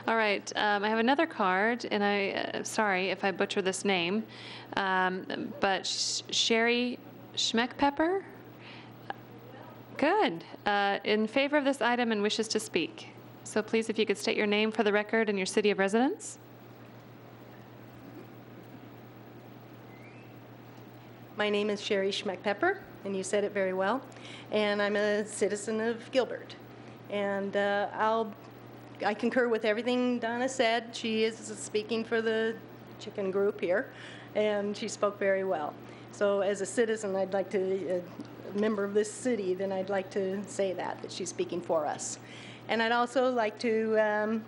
All right, I have another card, and sorry if I butcher this name, but Sherry Schmeckpepper? Good. In favor of this item and wishes to speak. So please, if you could state your name for the record and your city of residence. My name is Sherry Schmeckpepper, and you said it very well. And I'm a citizen of Gilbert. And I concur with everything Donna said. She is speaking for the chicken group here, and she spoke very well. So as a citizen, I'd like to, a member of this city, then I'd like to say that she's speaking for us. And I'd also like to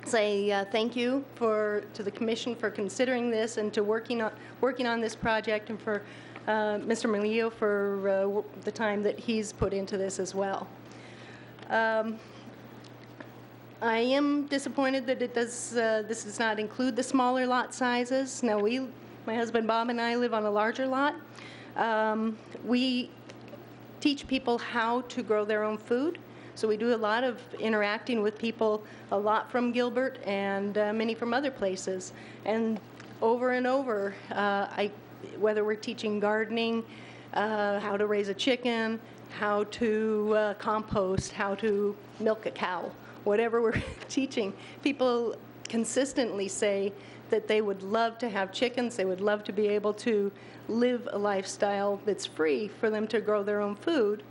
say thank you to the commission for considering this and to working on this project, and for Mr. Melillo for the time that he's put into this as well. I am disappointed that this does not include the smaller lot sizes. Now, my husband Bob and I live on a larger lot. We teach people how to grow their own food. So we do a lot of interacting with people, a lot from Gilbert and many from other places. And over and over, whether we're teaching gardening, how to raise a chicken, how to compost, how to milk a cow, whatever we're teaching, people consistently say that they would love to have chickens, they would love to be able to live a lifestyle that's free for them to grow their own food,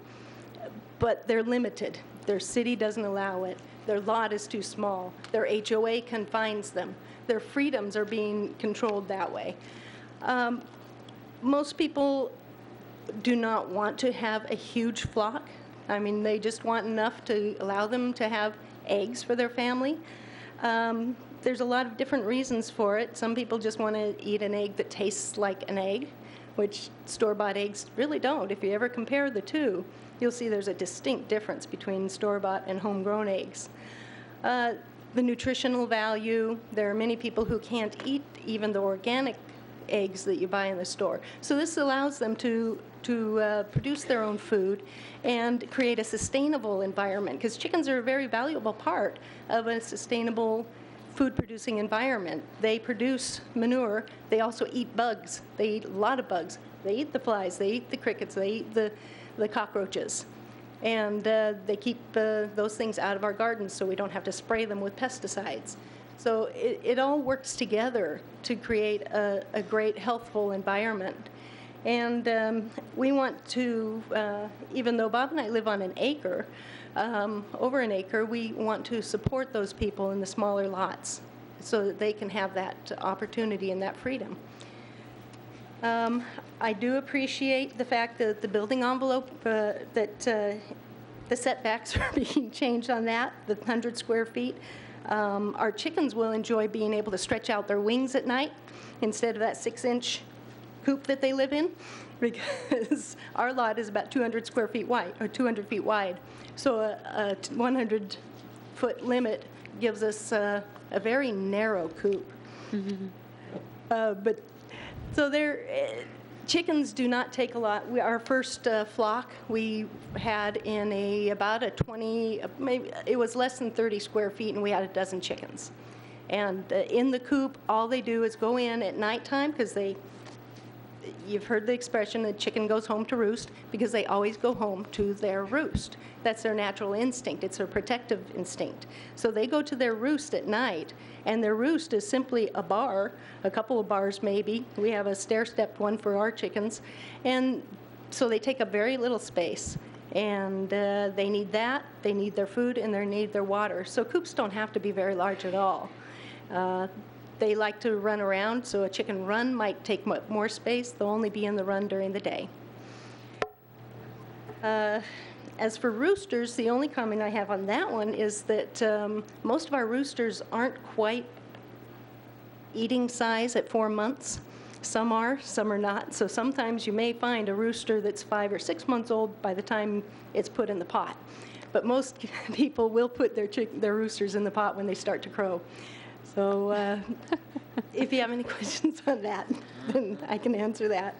but they're limited. Their city doesn't allow it. Their lot is too small. Their HOA confines them. Their freedoms are being controlled that way. Most people do not want to have a huge flock. I mean, they just want enough to allow them to have eggs for their family. There's a lot of different reasons for it. Some people just want to eat an egg that tastes like an egg, which store-bought eggs really don't. If you ever compare the two, you'll see there's a distinct difference between store-bought and homegrown eggs. The nutritional value, there are many people who can't eat even the organic eggs that you buy in the store. So this allows them to produce their own food and create a sustainable environment, because chickens are a very valuable part of a sustainable food-producing environment. They produce manure. They also eat bugs. They eat a lot of bugs. They eat the flies. They eat the crickets. They eat the cockroaches. And they keep those things out of our gardens so we don't have to spray them with pesticides. So it all works together to create a great, healthful environment. And we want to, even though Bob and I live on an acre, over an acre, we want to support those people in the smaller lots so that they can have that opportunity and that freedom. I do appreciate the fact that the building envelope, that the setbacks are being changed on that, the 100 square feet. Our chickens will enjoy being able to stretch out their wings at night instead of that 6-inch coop that they live in, because our lot is about 200 square feet wide, or 200 feet wide. So a 100-foot limit gives us a very narrow coop. But so chickens do not take a lot. Our first flock we had in about a 20, maybe it was less than 30 square feet, and we had a dozen chickens. And in the coop, all they do is go in at nighttime, because you've heard the expression, the chicken goes home to roost, because they always go home to their roost. That's their natural instinct. It's their protective instinct. So they go to their roost at night, and their roost is simply a bar, a couple of bars maybe. We have a stair-stepped one for our chickens. And so they take up very little space. And they need that, they need their food, and they need their water. So coops don't have to be very large at all. They like to run around, so a chicken run might take more space. They'll only be in the run during the day. As for roosters, the only comment I have on that one is that most of our roosters aren't quite eating size at 4 months. Some are not. So sometimes you may find a rooster that's 5 or 6 months old by the time it's put in the pot. But most people will put their roosters in the pot when they start to crow. So if you have any questions on that, then I can answer that.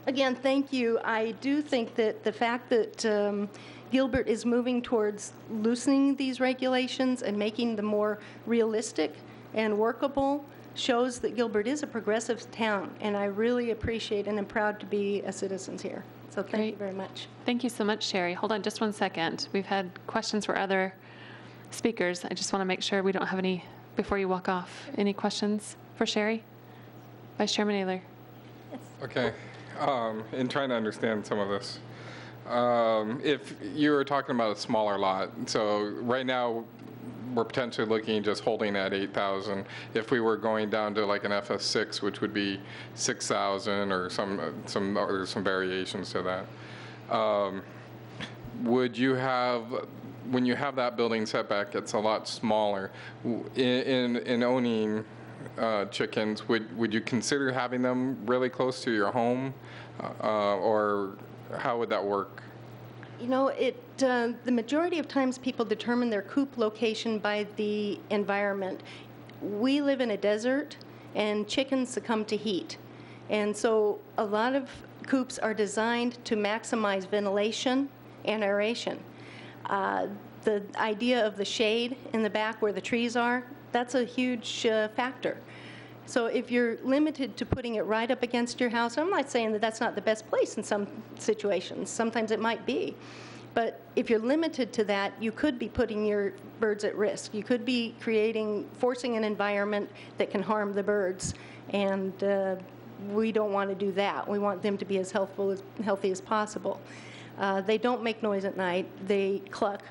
Again, thank you. I do think that the fact that Gilbert is moving towards loosening these regulations and making them more realistic and workable shows that Gilbert is a progressive town, and I really appreciate and am proud to be a citizen here. So thank you very much. Thank you so much, Sherry. Hold on just one second. We've had questions for other speakers. I just want to make sure we don't have any, before you walk off, any questions for Sherry? Vice Chairman Naylor. Okay. In trying to understand some of this, if you were talking about a smaller lot, so right now we're potentially looking just holding at 8,000. If we were going down to like an FS6, which would be 6,000 or some variations to that, would you have, when you have that building setback, it's a lot smaller. In owning chickens, would you consider having them really close to your home, or how would that work? You know, the majority of times people determine their coop location by the environment. We live in a desert, and chickens succumb to heat. And so a lot of coops are designed to maximize ventilation and aeration. The idea of the shade in the back where the trees are, that's a huge factor. So if you're limited to putting it right up against your house, I'm not saying that that's not the best place in some situations. Sometimes it might be. But if you're limited to that, you could be putting your birds at risk. You could be forcing an environment that can harm the birds. And we don't want to do that. We want them to be as healthy as possible. They don't make noise at night. They cluck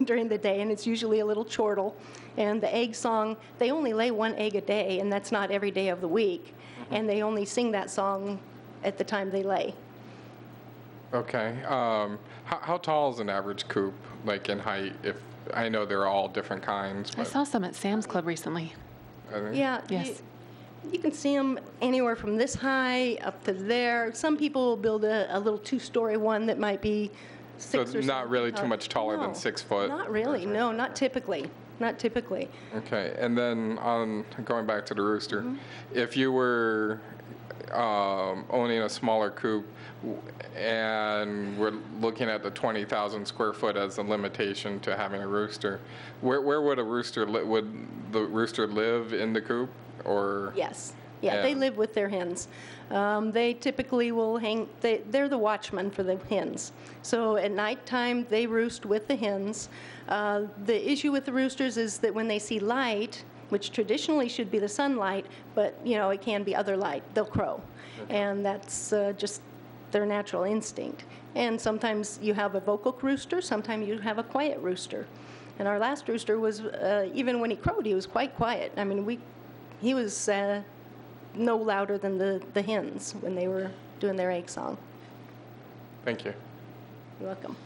during the day, and it's usually a little chortle. And the egg song, they only lay one egg a day, and that's not every day of the week. And they only sing that song at the time they lay. Okay. How tall is an average coop, like in height? If I know they're all different kinds. I saw some at Sam's Club recently. Yeah. Yes. You can see them anywhere from this high up to there. Some people will build a little two-story one that might be 6 or 7 not really feet too tall. much taller than 6 foot? Not really, no, not typically. Not typically. Okay, and then going back to the rooster, if you were owning a smaller coop and we're looking at the 20,000 square foot as a limitation to having a rooster, where would a rooster would the rooster live in the coop, or? Yes. Yeah, they live with their hens. They typically will hang, they're the watchmen for the hens. So at nighttime, they roost with the hens. The issue with the roosters is that when they see light, which traditionally should be the sunlight, but, you know, it can be other light, they'll crow. And that's just their natural instinct. And sometimes you have a vocal rooster, sometimes you have a quiet rooster. And our last rooster was, even when he crowed, he was quite quiet. I mean, he was no louder than the hens when they were doing their egg song. Thank you. You're welcome.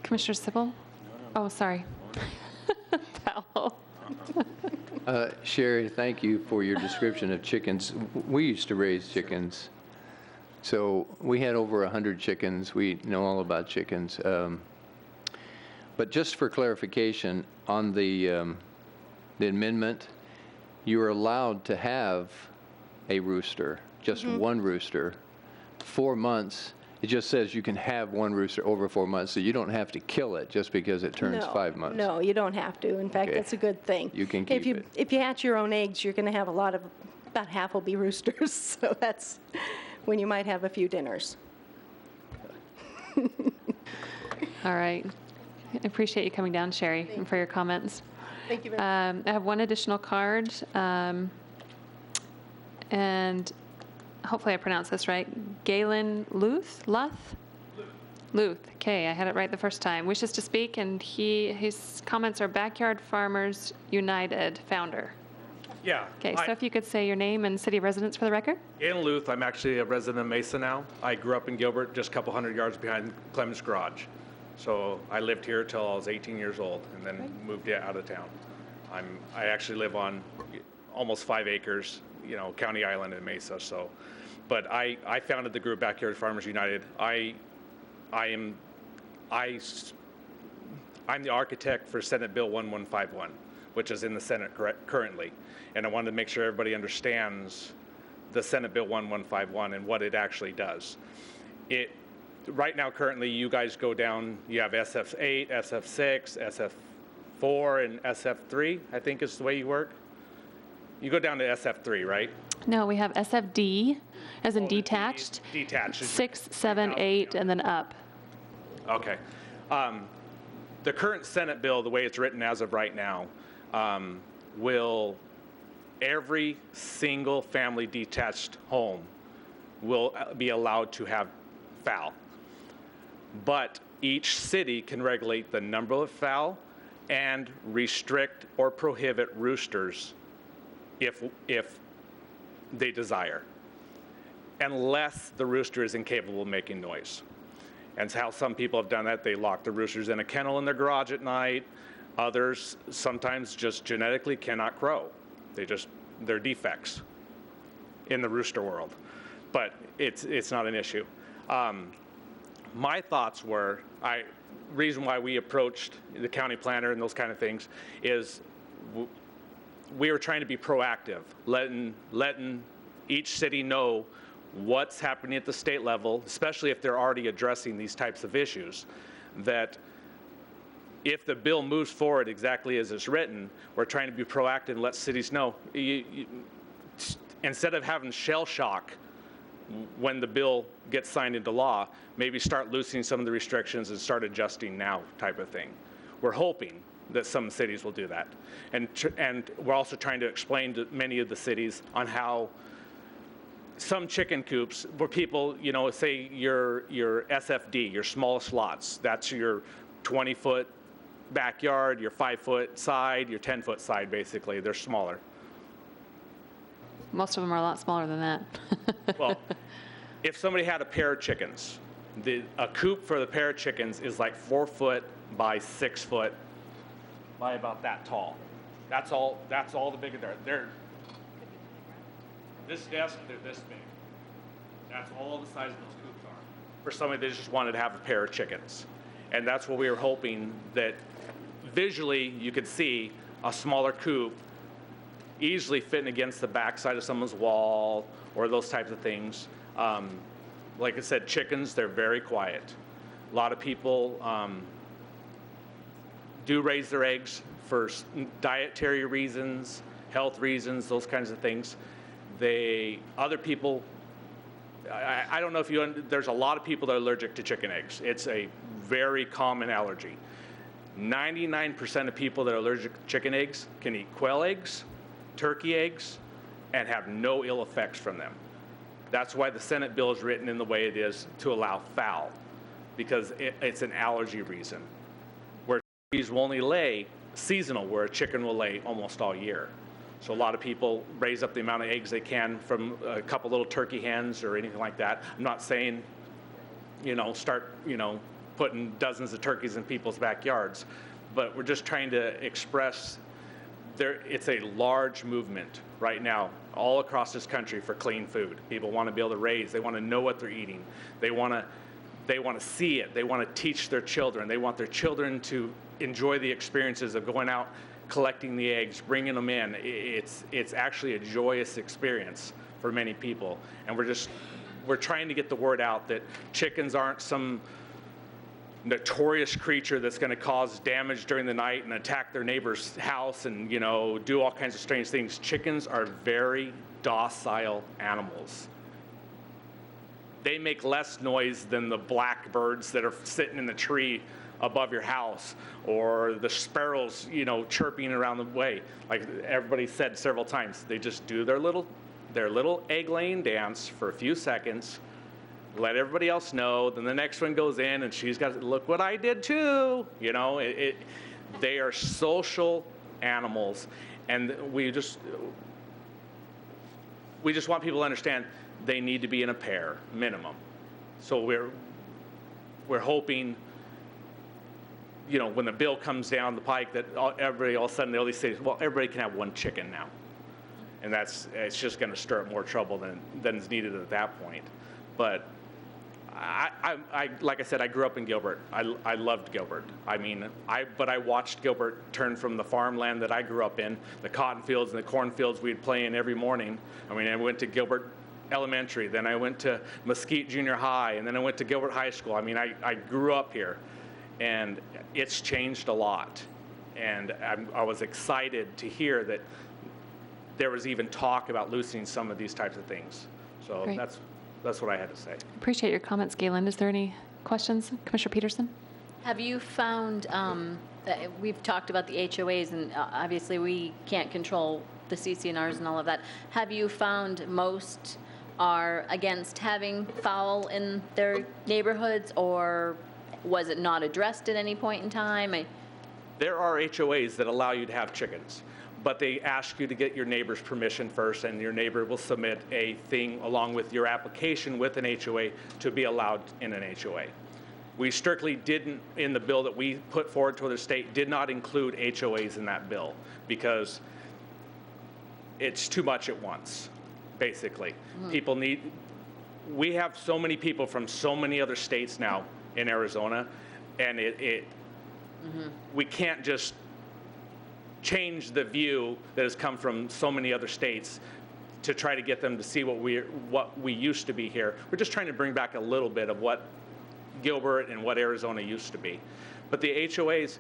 Commissioner Sibbel? Oh, sorry. Powell. Sherry, thank you for your description of chickens. We used to raise chickens. So we had over 100 chickens. We know all about chickens. But just for clarification, on the amendment, you are allowed to have a rooster, just one rooster, 4 months. It just says you can have one rooster over 4 months, so you don't have to kill it just because it turns 5 months. No, you don't have to. In fact, Okay. that's a good thing. You can keep it. If you hatch your own eggs, you're going to have about half will be roosters. So that's when you might have a few dinners. All right. I appreciate you coming down, Sherry, and for your comments. Thank you very much. I have one additional card, and hopefully I pronounced this right. Galen Luth? Luth. Okay, I had it right the first time. Wishes to speak, and his comments are Backyard Farmers United founder. Yeah. Okay, so if you could say your name and city of residence for the record. Galen Luth, I'm actually a resident of Mesa now. I grew up in Gilbert, just a couple hundred yards behind Clemens Garage. So I lived here till I was 18 years old and then moved out of town. I actually live on almost 5 acres, County Island in Mesa. So, but I founded the group Backyard Farmers United. I'm the architect for Senate Bill 1151, which is in the Senate currently. And I wanted to make sure everybody understands the Senate Bill 1151 and what it actually does. Right now, currently, you guys go down, you have SF8, SF6, SF4, and SF3, I think is the way you work. You go down to SF3, right? No, we have SFD, as in detached. Detached. 6, 7, 8, and then up. Okay. The current Senate bill, the way it's written as of right now, every single family detached home will be allowed to have fowl. But each city can regulate the number of fowl and restrict or prohibit roosters if they desire, unless the rooster is incapable of making noise. And how some people have done that, they lock the roosters in a kennel in their garage at night. Others sometimes just genetically cannot crow. They're defects in the rooster world. But it's not an issue. my thoughts were, reason why we approached the county planner and those kind of things is we were trying to be proactive, letting each city know what's happening at the state level, especially if they're already addressing these types of issues, that if the bill moves forward exactly as it's written, we're trying to be proactive and let cities know. Instead of having shell shock when the bill gets signed into law, maybe start loosening some of the restrictions and start adjusting now type of thing. We're hoping that some cities will do that. And we're also trying to explain to many of the cities on how some chicken coops where people, you know, say your SFD, your smallest lots, that's your 20-foot backyard, your 5-foot side, your 10-foot side, basically. They're smaller. Most of them are a lot smaller than that. Well, if somebody had a pair of chickens, a coop for the pair of chickens is like 4 foot by 6 foot by about that tall. That's all the bigger they're this desk, they're this big. That's all the size of those coops are. For somebody that just wanted to have a pair of chickens. And that's what we were hoping, that visually you could see a smaller coop easily fitting against the backside of someone's wall or those types of things. Like I said, chickens, they're very quiet. A lot of people do raise their eggs for dietary reasons, health reasons, those kinds of things. Other people, I don't know if there's a lot of people that are allergic to chicken eggs. It's a very common allergy. 99% of people that are allergic to chicken eggs can eat quail eggs, turkey eggs, and have no ill effects from them. That's why the Senate bill is written in the way it is to allow fowl, because it's an allergy reason. Where turkeys will only lay seasonal, where a chicken will lay almost all year. So a lot of people raise up the amount of eggs they can from a couple little turkey hens or anything like that. I'm not saying, start, putting dozens of turkeys in people's backyards, but we're just trying to express it's a large movement right now all across this country for clean food. People want to be able to raise, they want to know what they're eating. They want to see it. They want to teach their children. They want their children to enjoy the experiences of going out, collecting the eggs, bringing them in. It's actually a joyous experience for many people. And we're trying to get the word out that chickens aren't some notorious creature that's going to cause damage during the night and attack their neighbor's house and, do all kinds of strange things. Chickens are very docile animals. They make less noise than the blackbirds that are sitting in the tree above your house, or the sparrows, chirping around the way. Like everybody said several times, they just do their little egg-laying dance for a few seconds, let everybody else know, then the next one goes in and she's got, look what I did too. They are social animals, and we just want people to understand they need to be in a pair, minimum. So we're hoping, when the bill comes down the pike, that everybody all of a sudden all these cities, well, everybody can have one chicken now, and it's just going to stir up more trouble than is needed at that point. But like I said, I grew up in Gilbert. I loved Gilbert. But I watched Gilbert turn from the farmland that I grew up in, the cotton fields and the cornfields we'd play in every morning. I went to Gilbert Elementary, then I went to Mesquite Junior High, and then I went to Gilbert High School. I grew up here, and it's changed a lot. And I was excited to hear that there was even talk about loosening some of these types of things. So Great. That's what I had to say. Appreciate your comments, Galen. Is there any questions? Commissioner Peterson? Have you found, we've talked about the HOAs, and obviously we can't control the CC&Rs and all of that. Have you found most are against having fowl in their neighborhoods, or was it not addressed at any point in time? There are HOAs that allow you to have chickens, but they ask you to get your neighbor's permission first, and your neighbor will submit a thing along with your application with an HOA to be allowed in an HOA. We strictly didn't, in the bill that we put forward to the state, did not include HOAs in that bill because it's too much at once, basically. We have so many people from so many other states now in Arizona, and we can't just change the view that has come from so many other states to try to get them to see what we used to be here. We're just trying to bring back a little bit of what Gilbert and what Arizona used to be. But the HOAs,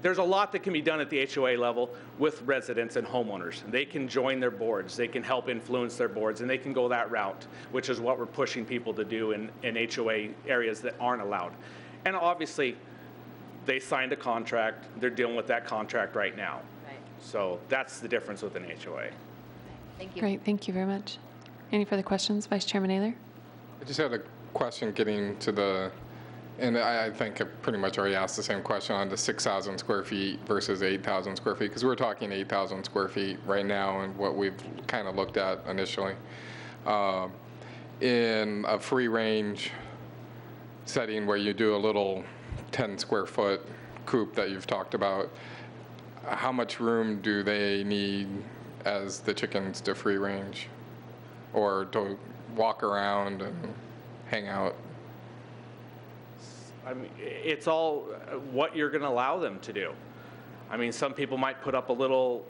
there's a lot that can be done at the HOA level with residents and homeowners. They can join their boards, they can help influence their boards, and they can go that route, which is what we're pushing people to do in HOA areas that aren't allowed. And obviously, they signed a contract, they're dealing with that contract right now. Right. So that's the difference with an HOA. Thank you. Great, thank you very much. Any further questions, Vice Chairman Naylor? I just had a question getting to the, and I think I pretty much already asked the same question on the 6,000 square feet versus 8,000 square feet, because we're talking 8,000 square feet right now and what we've kind of looked at initially. In a free range setting where you do a little 10 square foot coop that you've talked about, how much room do they need as the chickens to free range or to walk around and hang out? I mean, it's all what you're going to allow them to do. I mean, some people might put up a little,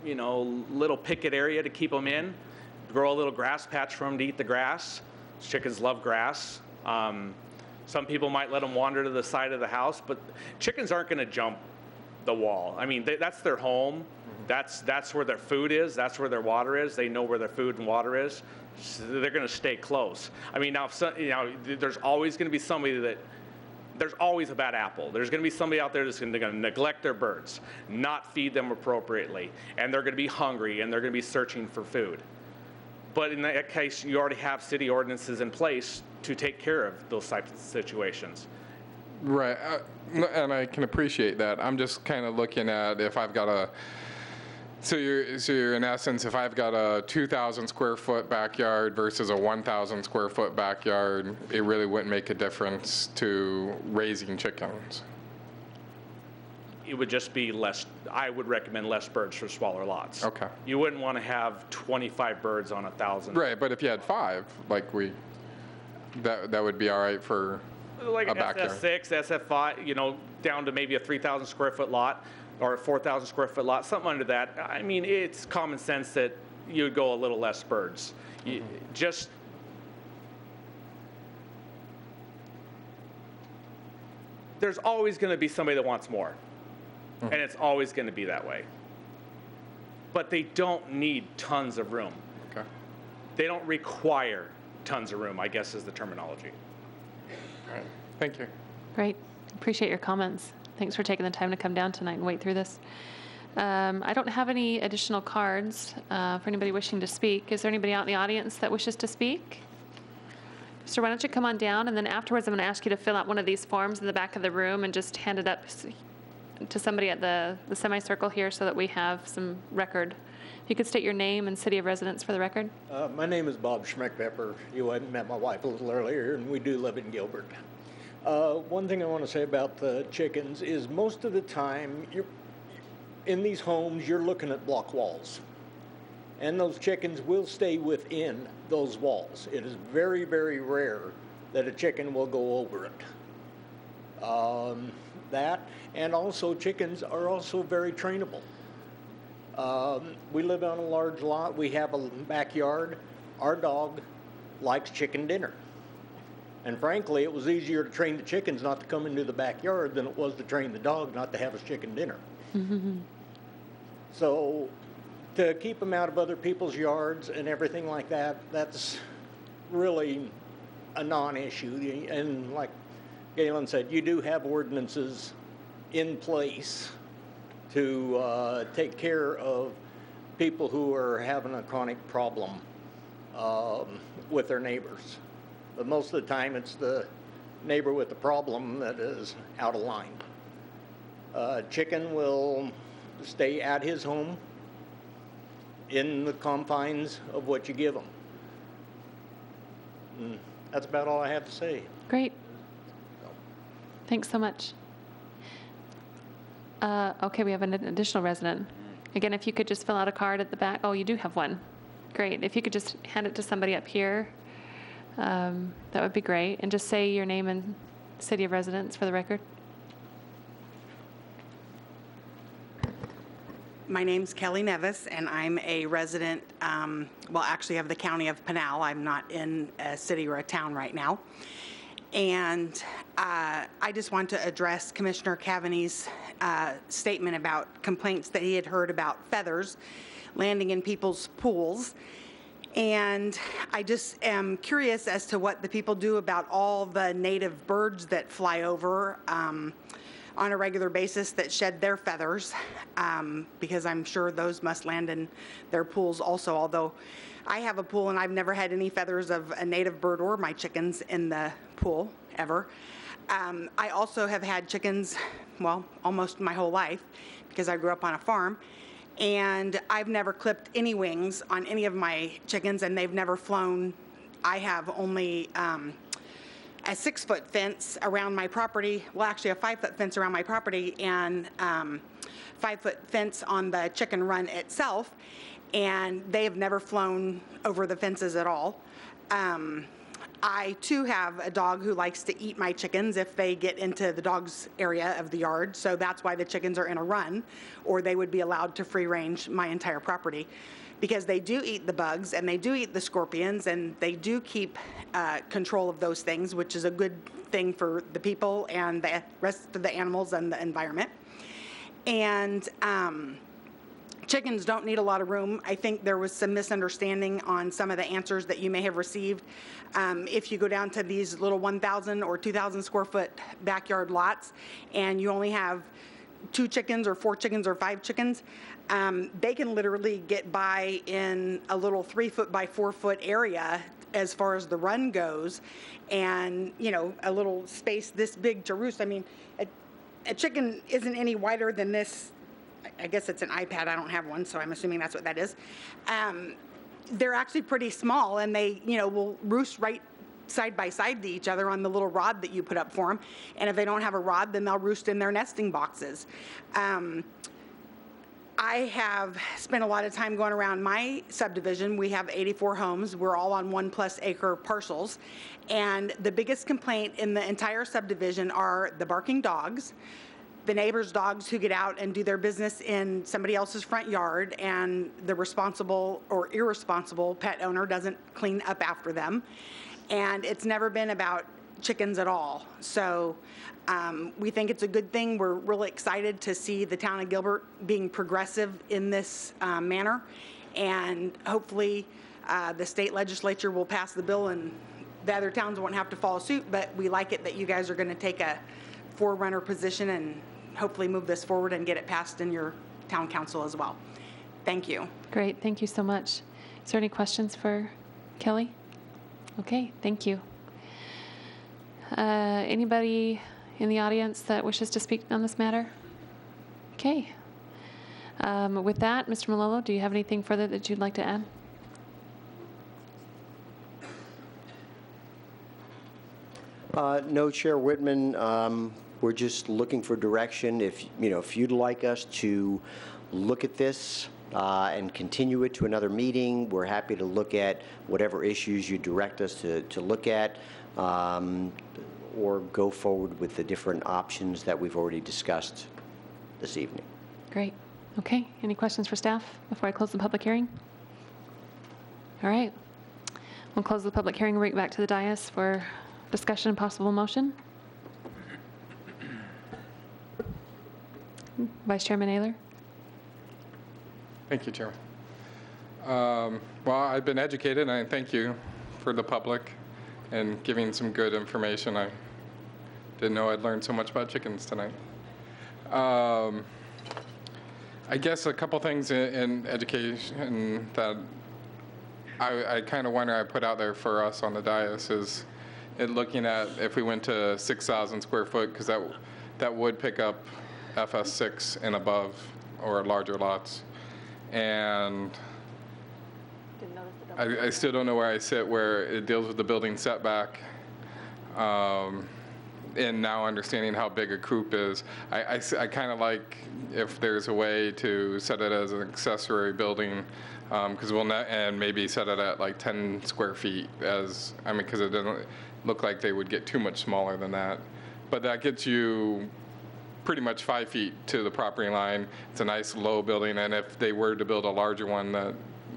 little picket area to keep them in, grow a little grass patch for them to eat the grass. Chickens love grass. Some people might let them wander to the side of the house, but chickens aren't going to jump the wall. I mean, that's their home. That's where their food is. That's where their water is. They know where their food and water is. So they're going to stay close. I mean, now, there's always going to be somebody there's always a bad apple. There's going to be somebody out there that's going to neglect their birds, not feed them appropriately, and they're going to be hungry, and they're going to be searching for food. But in that case, you already have city ordinances in place to take care of those types of situations. Right, and I can appreciate that. I'm just kind of looking at if I've got a, so you're in essence, if I've got a 2,000 square foot backyard versus a 1,000 square foot backyard, it really wouldn't make a difference to raising chickens. It would just be less, I would recommend less birds for smaller lots. Okay. You wouldn't want to have 25 birds on 1,000. Right, but if you had 5, like that would be all right for like a backyard. SF6, SF5, down to maybe a 3,000 square foot lot or a 4,000 square foot lot, something under that. I mean, it's common sense that you would go a little less birds. There's always going to be somebody that wants more, and it's always going to be that way. But they don't need tons of room. Okay. They don't require tons of room, I guess is the terminology. All right. Thank you. Great. Appreciate your comments. Thanks for taking the time to come down tonight and wait through this. I don't have any additional cards for anybody wishing to speak. Is there anybody out in the audience that wishes to speak? So why don't you come on down, and then afterwards I'm going to ask you to fill out one of these forms in the back of the room and just hand it up to somebody at the semicircle here so that we have some record. If you could state your name and city of residence for the record. My name is Bob Schmeckpepper. You hadn't met my wife a little earlier, and we do live in Gilbert. One thing I want to say about the chickens is most of the time, in these homes, you're looking at block walls. And those chickens will stay within those walls. It is very, very rare that a chicken will go over it. That, and also chickens are also very trainable. We live on a large lot. We have a backyard. Our dog likes chicken dinner. And frankly, it was easier to train the chickens not to come into the backyard than it was to train the dog not to have his chicken dinner. So to keep them out of other people's yards and everything like that, that's really a non-issue. And like Galen said, you do have ordinances in place to take care of people who are having a chronic problem with their neighbors. But most of the time, it's the neighbor with the problem that is out of line. Chicken will stay at his home in the confines of what you give them. And that's about all I have to say. Great. Thanks so much. Okay, we have an additional resident. Again, if you could just fill out a card at the back. Oh, you do have one. Great. If you could just hand it to somebody up here, that would be great. And just say your name and city of residence for the record. My name's Kelly Nevis, and I'm a resident, well, actually of the county of Pinal. I'm not in a city or a town right now. And I just want to address Commissioner Cavaney's statement about complaints that he had heard about feathers landing in people's pools. And I just am curious as to what the people do about all the native birds that fly over on a regular basis that shed their feathers, because I'm sure those must land in their pools also, although I have a pool and I've never had any feathers of a native bird or my chickens in the pool, ever. I also have had chickens, well, almost my whole life, because I grew up on a farm, and I've never clipped any wings on any of my chickens, and they've never flown. I have only a 6-foot fence around my property, well, actually a 5-foot fence around my property, and 5-foot fence on the chicken run itself, and they have never flown over the fences at all. I too have a dog who likes to eat my chickens if they get into the dog's area of the yard, so that's why the chickens are in a run, or they would be allowed to free range my entire property, because they do eat the bugs and they do eat the scorpions, and they do keep control of those things, which is a good thing for the people and the rest of the animals and the environment. And chickens don't need a lot of room. I think there was some misunderstanding on some of the answers that you may have received. If you go down to these little 1,000 or 2,000 square foot backyard lots and you only have 2 chickens or 4 chickens or 5 chickens, they can literally get by in a little 3-foot by 4-foot area as far as the run goes, and, you know, a little space this big to roost. I mean, a chicken isn't any wider than this. I guess it's an iPad. I don't have one, so I'm assuming that's what that is. They're actually pretty small, and they, you know, will roost right side by side to each other on the little rod that you put up for them. And if they don't have a rod, then they'll roost in their nesting boxes. I have spent a lot of time going around my subdivision. We have 84 homes. We're all on 1+ acre parcels. And the biggest complaint in the entire subdivision are the barking dogs, the neighbors' dogs who get out and do their business in somebody else's front yard, and the responsible or irresponsible pet owner doesn't clean up after them. And it's never been about chickens at all. So we think it's a good thing. We're really excited to see the town of Gilbert being progressive in this manner. And hopefully the state legislature will pass the bill and the other towns won't have to follow suit. But we like it that you guys are going to take a forerunner position and hopefully move this forward and get it passed in your town council as well. Thank you. Great. Thank you so much. Is there any questions for Kelly? Okay. Thank you. Anybody in the audience that wishes to speak on this matter? Okay. With that, Mr. Malolo, do you have anything further that you'd like to add? No, Chair Whitman. We're just looking for direction. If you'd like us to look at this and continue it to another meeting, we're happy to look at whatever issues you direct us to look at, or go forward with the different options that we've already discussed this evening. Great. Okay. Any questions for staff before I close the public hearing? All right. We'll close the public hearing and bring it back to the dais for discussion and possible motion. Vice Chairman Ayler. Thank you, Chairman. Well, I've been educated, and I thank you for the public and giving some good information. I didn't know I'd learned so much about chickens tonight. I guess a couple things in education that I kind of wonder I put out there for us on the dais is looking at if we went to 6,000 square foot, because that would pick up FS6 and above or larger lots. And I still don't know where I sit where it deals with the building setback. in now understanding how big a coop is, I kind of like if there's a way to set it as an accessory building, because and maybe set it at like 10 square feet because it doesn't look like they would get too much smaller than that. But that gets you pretty much 5 feet to the property line. It's a nice low building, and if they were to build a larger one,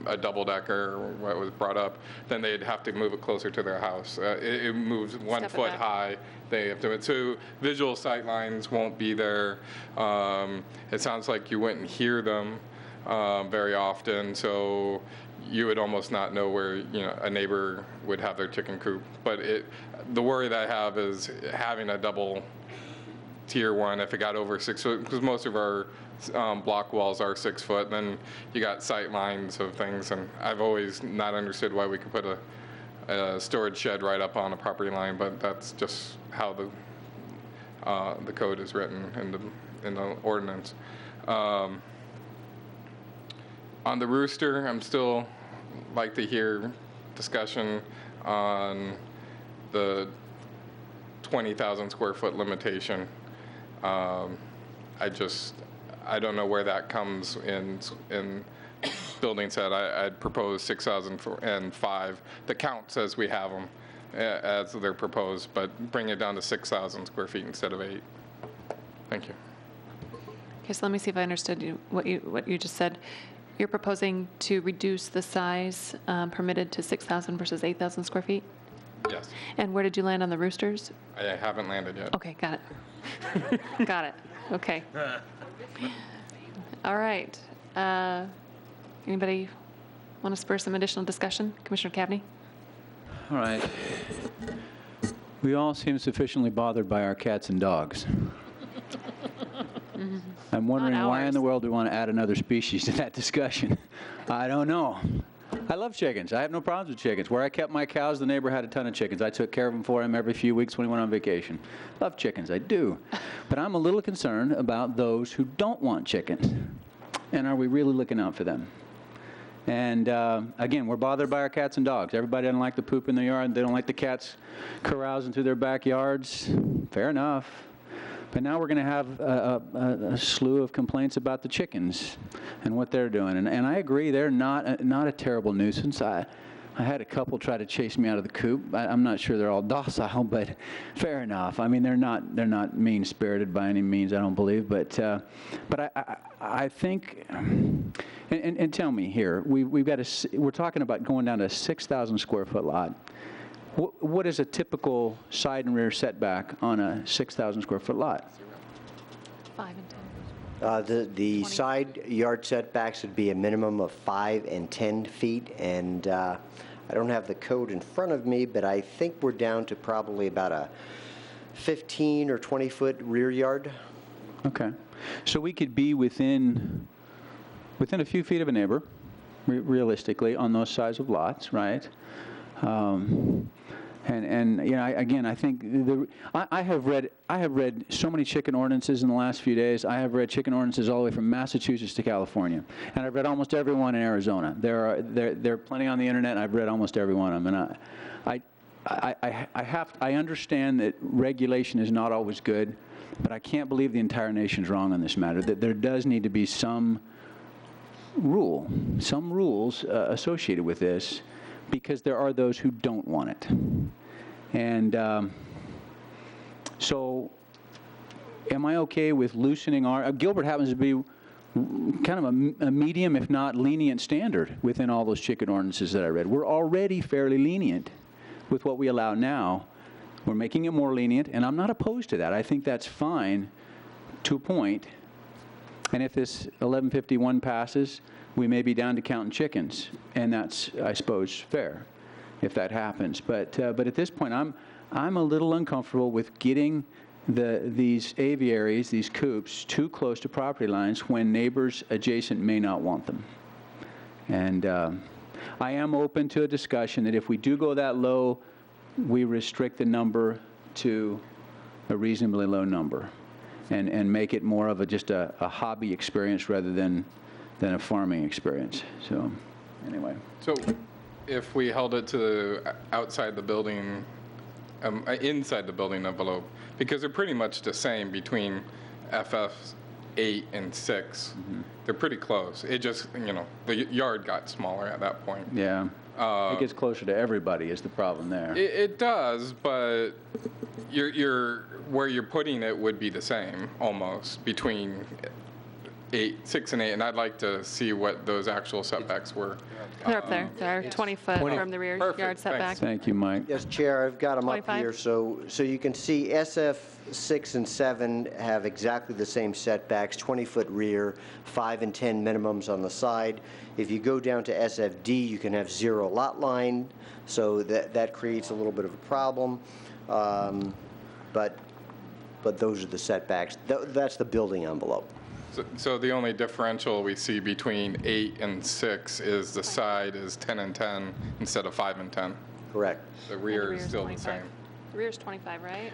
a double-decker or what was brought up, then they'd have to move it closer to their house. It moves 1 foot high. They have to, so visual sight lines won't be there. It sounds like you wouldn't hear them very often, so you would almost not know where a neighbor would have their chicken coop. But the worry that I have is having a double tier one, if it got over 6 foot, because most of our block walls are 6 foot, then you got sight lines of things, and I've always not understood why we could put a storage shed right up on a property line, but that's just how the code is written in the ordinance. On the rooster, I'm still like to hear discussion on the 20,000 square foot limitation. I don't know where that comes in building set. I'd propose 6,005. The count says we have them as they're proposed, but bring it down to 6,000 square feet instead of 8. Thank you. Okay, so let me see if I understood what you just said. You're proposing to reduce the size permitted to 6,000 versus 8,000 square feet? Yes. And where did you land on the roosters? I haven't landed yet. Okay, got it. Got it. Okay. All right. Anybody want to spur some additional discussion? Commissioner Cavney? All right. We all seem sufficiently bothered by our cats and dogs. I'm wondering why in the world we want to add another species to that discussion. I don't know. I love chickens. I have no problems with chickens. Where I kept my cows, the neighbor had a ton of chickens. I took care of them for him every few weeks when he went on vacation. Love chickens, I do. But I'm a little concerned about those who don't want chickens. And are we really looking out for them? And again, we're bothered by our cats and dogs. Everybody doesn't like the poop in their yard. They don't like the cats carousing through their backyards. Fair enough. But now we're going to have a slew of complaints about the chickens and what they're doing. And I agree, they're not a terrible nuisance. I had a couple try to chase me out of the coop. I'm not sure they're all docile, but fair enough. I mean, they're not mean-spirited by any means, I don't believe. But I think, and tell me here, we're talking about going down to a 6,000 square foot lot. What is a typical side and rear setback on a 6,000 square foot lot? 5 and 10. The side yard setbacks would be a minimum of 5 and 10 feet, and I don't have the code in front of me, but I think we're down to probably about a 15 or 20 foot rear yard. Okay. So we could be within a few feet of a neighbor, realistically, on those size of lots, right? And you know, again, I think I have read so many chicken ordinances in the last few days. I have read chicken ordinances all the way from Massachusetts to California, and I've read almost every one in Arizona. There are plenty on the internet, and I've read almost every one of them. And I understand that regulation is not always good, but I can't believe the entire nation's wrong on this matter. That there does need to be some rules associated with this, because there are those who don't want it. And so am I okay with loosening Gilbert happens to be kind of a medium, if not lenient standard within all those chicken ordinances that I read. We're already fairly lenient with what we allow now. We're making it more lenient, and I'm not opposed to that. I think that's fine to a point. And if this 1151 passes, we may be down to counting chickens, and that's, I suppose, fair if that happens. But at this point, I'm a little uncomfortable with getting these aviaries, these coops, too close to property lines when neighbors adjacent may not want them. And I am open to a discussion that if we do go that low, we restrict the number to a reasonably low number, and make it more of just a hobby experience rather than a farming experience. So anyway. So if we held it to outside the building inside the building envelope, because they're pretty much the same between FF 8 and 6. They're pretty close. It just, the yard got smaller at that point. Yeah. It gets closer to everybody is the problem there. It does, but where you're putting it would be the same almost between 6 and 8, and I'd like to see what those actual setbacks were. They're up there. They're 20 foot from the rear yard setback. Thank you, Mike. Yes, Chair, I've got them up 25? here. So you can see SF 6 and 7 have exactly the same setbacks, 20-foot rear, 5 and 10 minimums on the side. If you go down to SFD, you can have 0 lot line, so that creates a little bit of a problem. But those are the setbacks. That's the building envelope. So the only differential we see between 8 and 6 is the side is 10 and 10 instead of 5 and 10. Correct. The rear is still the same. The rear's 25, right?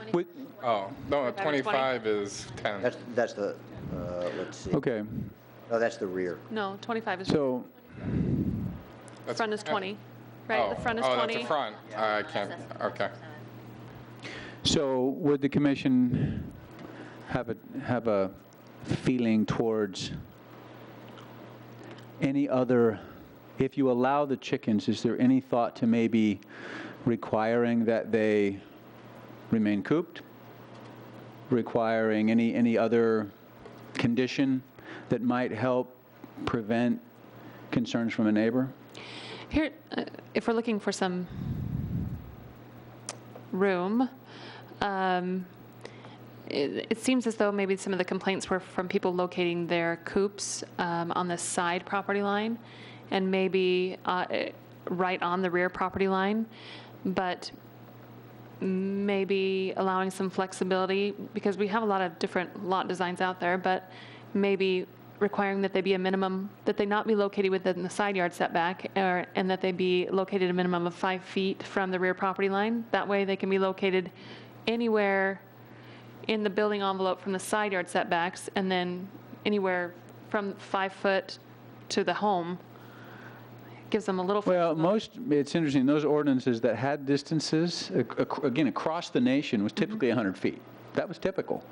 Oh, no, 25 is 25 is 10. That's the, let's see. Okay. No, that's the rear. No, 25 is, So, front is 20, right? The front is 20. Oh, that's the front. I can't, okay. so would the commission have a feeling towards any other, if you allow the chickens, is there any thought to maybe requiring that they remain cooped? Requiring any other condition that might help prevent concerns from a neighbor? Here, if we're looking for some room, it seems as though maybe some of the complaints were from people locating their coops on the side property line and maybe right on the rear property line, but maybe allowing some flexibility, because we have a lot of different lot designs out there, but maybe requiring that they be a minimum, that they not be located within the side yard setback, and that they be located a minimum of 5 feet from the rear property line. That way they can be located anywhere in the building envelope from the side yard setbacks, and then anywhere from 5 foot to the home. Gives them a little Well, it's interesting, those ordinances that had distances, again, across the nation was typically 100 feet. That was typical.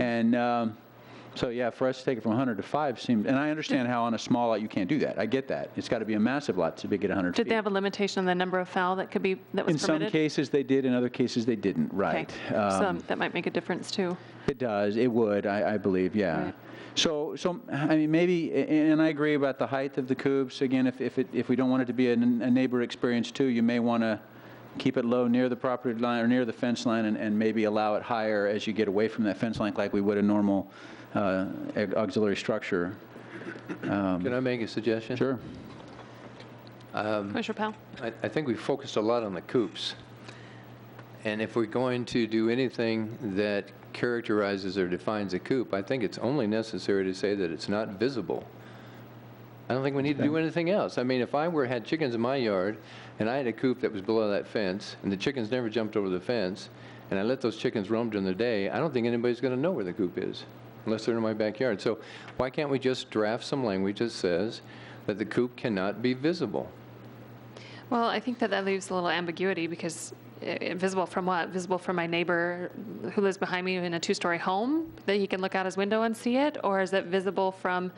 And so, yeah, for us to take it from 100 to 5 seemed, and I understand how on a small lot you can't do that. I get that. It's got to be a massive lot to be get 100 feet. Did they have a limitation on the number of fowl that was permitted? In some cases they did, in other cases they didn't, right. Okay. So that might make a difference too. It does, it would, I believe, yeah. Right. So, I mean, maybe, and I agree about the height of the coops. Again, if we don't want it to be a neighbor experience too, you may want to keep it low near the property line or near the fence line, and maybe allow it higher as you get away from that fence line, like we would a normal auxiliary structure. Can I make a suggestion? Sure. Commissioner Powell? I think we focused a lot on the coops. And if we're going to do anything that characterizes or defines a coop, I think it's only necessary to say that it's not visible. I don't think we need to do anything else. I mean, if I had chickens in my yard and I had a coop that was below that fence and the chickens never jumped over the fence and I let those chickens roam during the day, I don't think anybody's going to know where the coop is unless they're in my backyard. So why can't we just draft some language that says that the coop cannot be visible? Well, I think that leaves a little ambiguity, because visible from what? Visible from my neighbor who lives behind me in a 2-story home, that he can look out his window and see it? Or is it visible from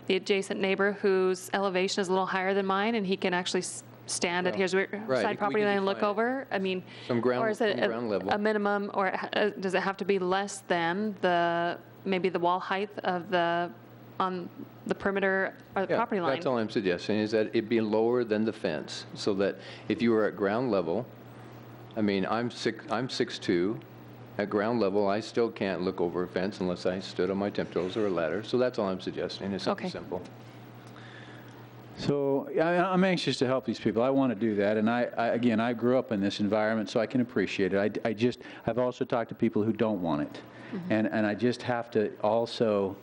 the adjacent neighbor whose elevation is a little higher than mine and he can actually stand at his side property line and look over? I mean, or is it a minimum, or does it have to be less than maybe the wall height of on the perimeter or the property line? That's all I'm suggesting, is that it be lower than the fence, so that if you were at ground level, I mean, I'm 6'2". At ground level, I still can't look over a fence unless I stood on my tiptoes or a ladder. So that's all I'm suggesting. It's something simple. So I'm anxious to help these people. I want to do that. And again, I grew up in this environment, so I can appreciate it. I've also talked to people who don't want it. Mm-hmm. And I just have to also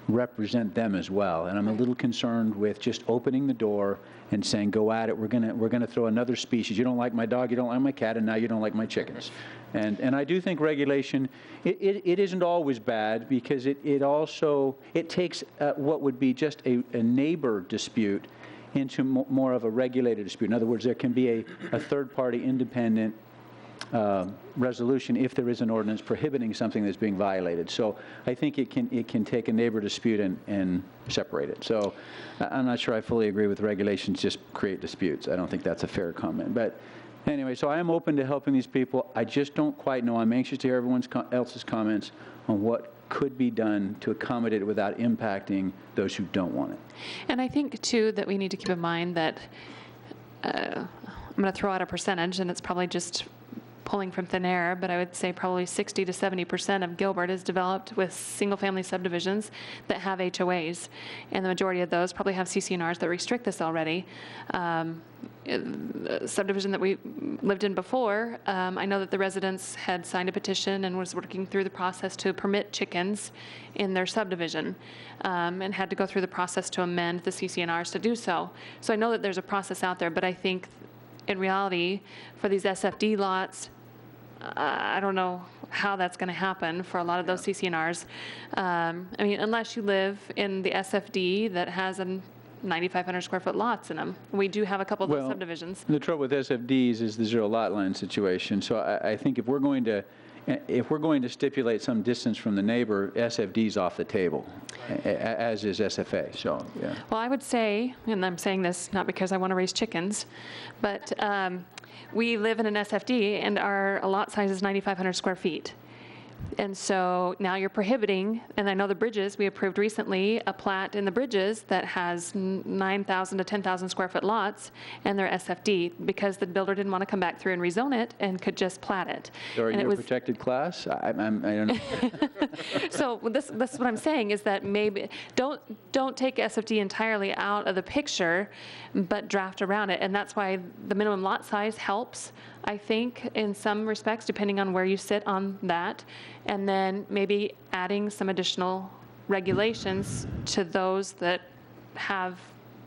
represent them as well. And I'm a little concerned with just opening the door and saying, go at it. We're gonna throw another species. You don't like my dog, you don't like my cat, and now you don't like my chickens. And I do think regulation, it isn't always bad, because it also takes what would be just a neighbor dispute into more of a regulated dispute. In other words, there can be a third-party independent resolution if there is an ordinance prohibiting something that's being violated. So I think it can take a neighbor dispute and separate it. So I'm not sure I fully agree with regulations just create disputes. I don't think that's a fair comment. But anyway, so I am open to helping these people. I just don't quite know. I'm anxious to hear everyone else's comments on what could be done to accommodate it without impacting those who don't want it. And I think, too, that we need to keep in mind that I'm going to throw out a percentage, and it's probably just pulling from thin air, but I would say probably 60 to 70% of Gilbert is developed with single-family subdivisions that have HOAs, and the majority of those probably have CC&Rs that restrict this already. Subdivision that we lived in before, I know that the residents had signed a petition and was working through the process to permit chickens in their subdivision, and had to go through the process to amend the CC&Rs to do so. So I know that there's a process out there, but I think in reality, for these SFD lots, I don't know how that's going to happen for a lot of those CC&Rs. I mean, unless you live in the SFD that has a 9,500 square foot lots in them. We do have a couple of those subdivisions. The trouble with SFDs is the zero lot line situation. So I think if we're going to stipulate some distance from the neighbor, SFD's off the table, as is SFA. So, yeah. Well, I would say, and I'm saying this not because I want to raise chickens, but we live in an SFD and our lot size is 9,500 square feet. And so now you're prohibiting, and I know the Bridges, we approved recently a plat in the Bridges that has 9,000 to 10,000 square foot lots, and they're SFD because the builder didn't want to come back through and rezone it and could just plat it. So are and you a protected class? I don't know. So this is what I'm saying is that maybe don't take SFD entirely out of the picture, but draft around it, and that's why the minimum lot size helps, I think, in some respects, depending on where you sit on that, and then maybe adding some additional regulations to those that have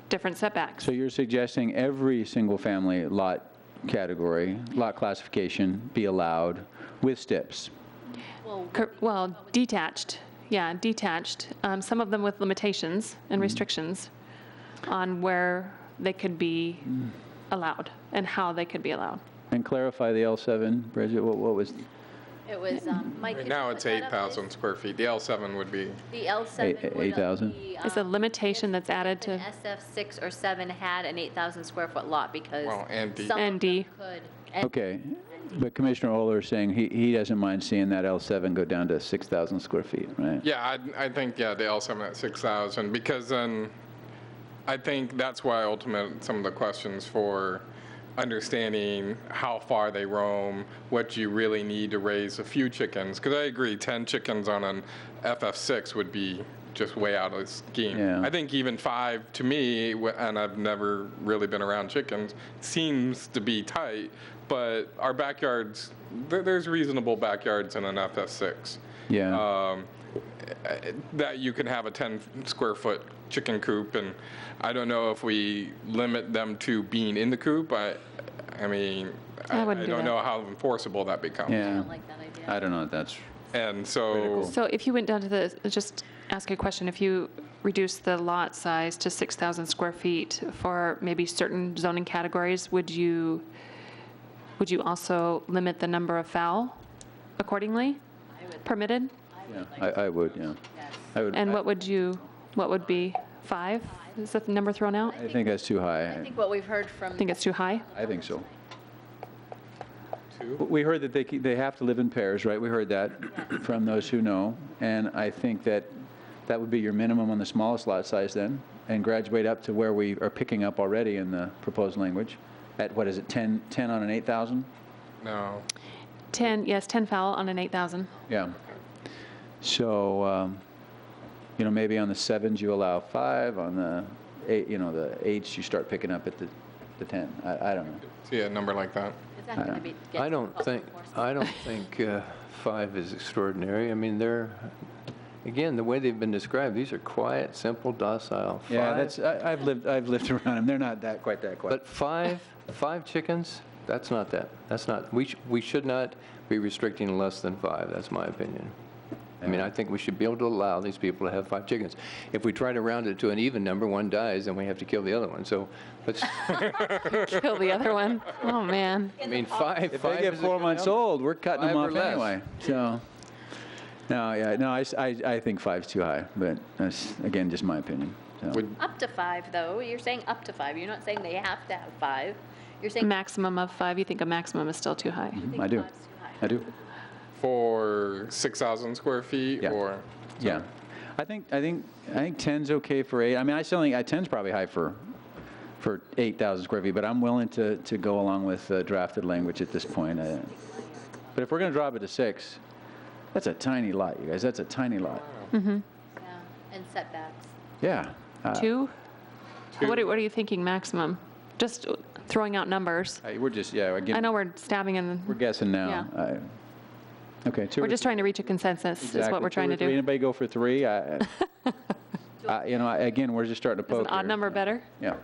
different setbacks. So you're suggesting every single-family lot category, lot classification, be allowed with steps? Well, detached. Yeah, detached. Some of them with limitations and restrictions on where they could be allowed and how they could be allowed. And clarify the L7, Bridget, what was? It was, Mike. Right now it's 8,000 square feet. The L7 would be. The L7 would 8,000? be, It's a limitation that's added to. SF6 or 7 had an 8,000 square foot lot because Well, and D. some of And D. them could. And Okay, but Commissioner Oler is saying he doesn't mind seeing that L7 go down to 6,000 square feet, right? Yeah, I think, the L7 at 6,000, because then I think that's why ultimate some of the questions for understanding how far they roam, what you really need to raise a few chickens. Because I agree, 10 chickens on an FF6 would be just way out of the scheme. Yeah. I think even 5, to me, and I've never really been around chickens, seems to be tight. But our backyards, there's reasonable backyards in an FF6. Yeah. That you can have a 10 square foot chicken coop, and I don't know if we limit them to being in the coop. I mean, I wouldn't do don't that. know how enforceable that becomes. Yeah. I don't like that idea. I don't know if that's, And so, Critical. So if you went down to just ask a question, if you reduce the lot size to 6,000 square feet for maybe certain zoning categories, would you also limit the number of fowl accordingly permitted? yeah, I would, yeah. I would. And what would be 5? Is that the number thrown out? I think that's too high. I think what we've heard from. I think it's too high. I think so. We heard that they have to live in pairs, right? We heard that from those who know. And I think that would be your minimum on the smallest lot size then, and graduate up to where we are picking up already in the proposed language. At, what is it, 10 on an 8,000? no. 10, yes, 10 fowl on an 8,000. Yeah. So, maybe on the 7s you allow 5, on the 8, the 8s you start picking up at the 10. I don't know. See a number like that. Is that going to be? I don't think 5 is extraordinary. I mean, again, the way they've been described, these are quiet, simple, docile. Yeah, I've lived around them. They're not quite that quiet. But 5 chickens, that's not, we should not be restricting less than 5, that's my opinion. I mean, I think we should be able to allow these people to have 5 chickens. If we try to round it to an even number, one dies, then we have to kill the other one. So let's, Kill the other one. Oh, man. I mean, 5 If they get is a 4 good months number. old, we're cutting them 5 or off less. anyway. So, no, yeah, no, I think 5's too high, but that's, again, just my opinion. So. Up to 5, though. You're saying up to 5. You're not saying they have to have 5. You're saying Maximum of 5. You think a maximum is still too high? I do. 5's too high. I do. For 6,000 square feet Yeah. or? Yeah. I think 10's okay for 8. I mean, I still think 10's probably high for 8,000 square feet, but I'm willing to go along with drafted language at this point. But if we're going to drop it to 6, that's a tiny lot, you guys. That's a tiny lot. Yeah, and setbacks. Yeah. 2? What are you thinking maximum? Just throwing out numbers. We're just, yeah, again. I know we're stabbing in. We're guessing now. Okay, 2 We're or just trying to reach a consensus, is exactly, what we're 2 trying or to 3. do. Anybody go for 3? You know, again, we're just starting to Is poke an odd here. number better? Yeah.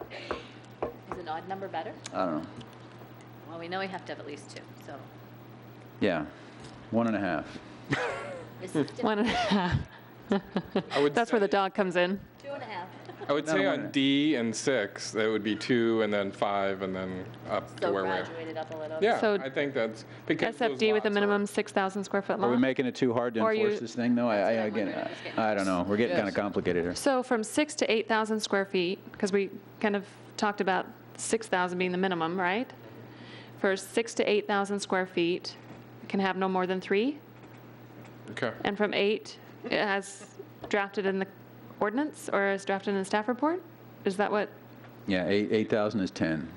Is an odd number better? I don't know. Well, we know we have to have at least 2, so. Yeah. 1.5. This is different. 1.5. I would That's where the dog comes in. 2.5. I would say on D and 6, that would be 2 and then 5 and then up to So where we're. graduated up a little. Yeah, So I think that's because those SFD with a lots minimum are- 6,000 square foot Are we lot? making it too hard to Or enforce you- this thing, though? I don't know. We're getting kind of complicated here. So from 6 to 8,000 square feet, because we kind of talked about 6,000 being the minimum, right? For 6 to 8,000 square feet, can have no more than 3? Okay. And from 8, as drafted in the ordinance or as drafted in the staff report? Is that what? Yeah, 8,000 is 10.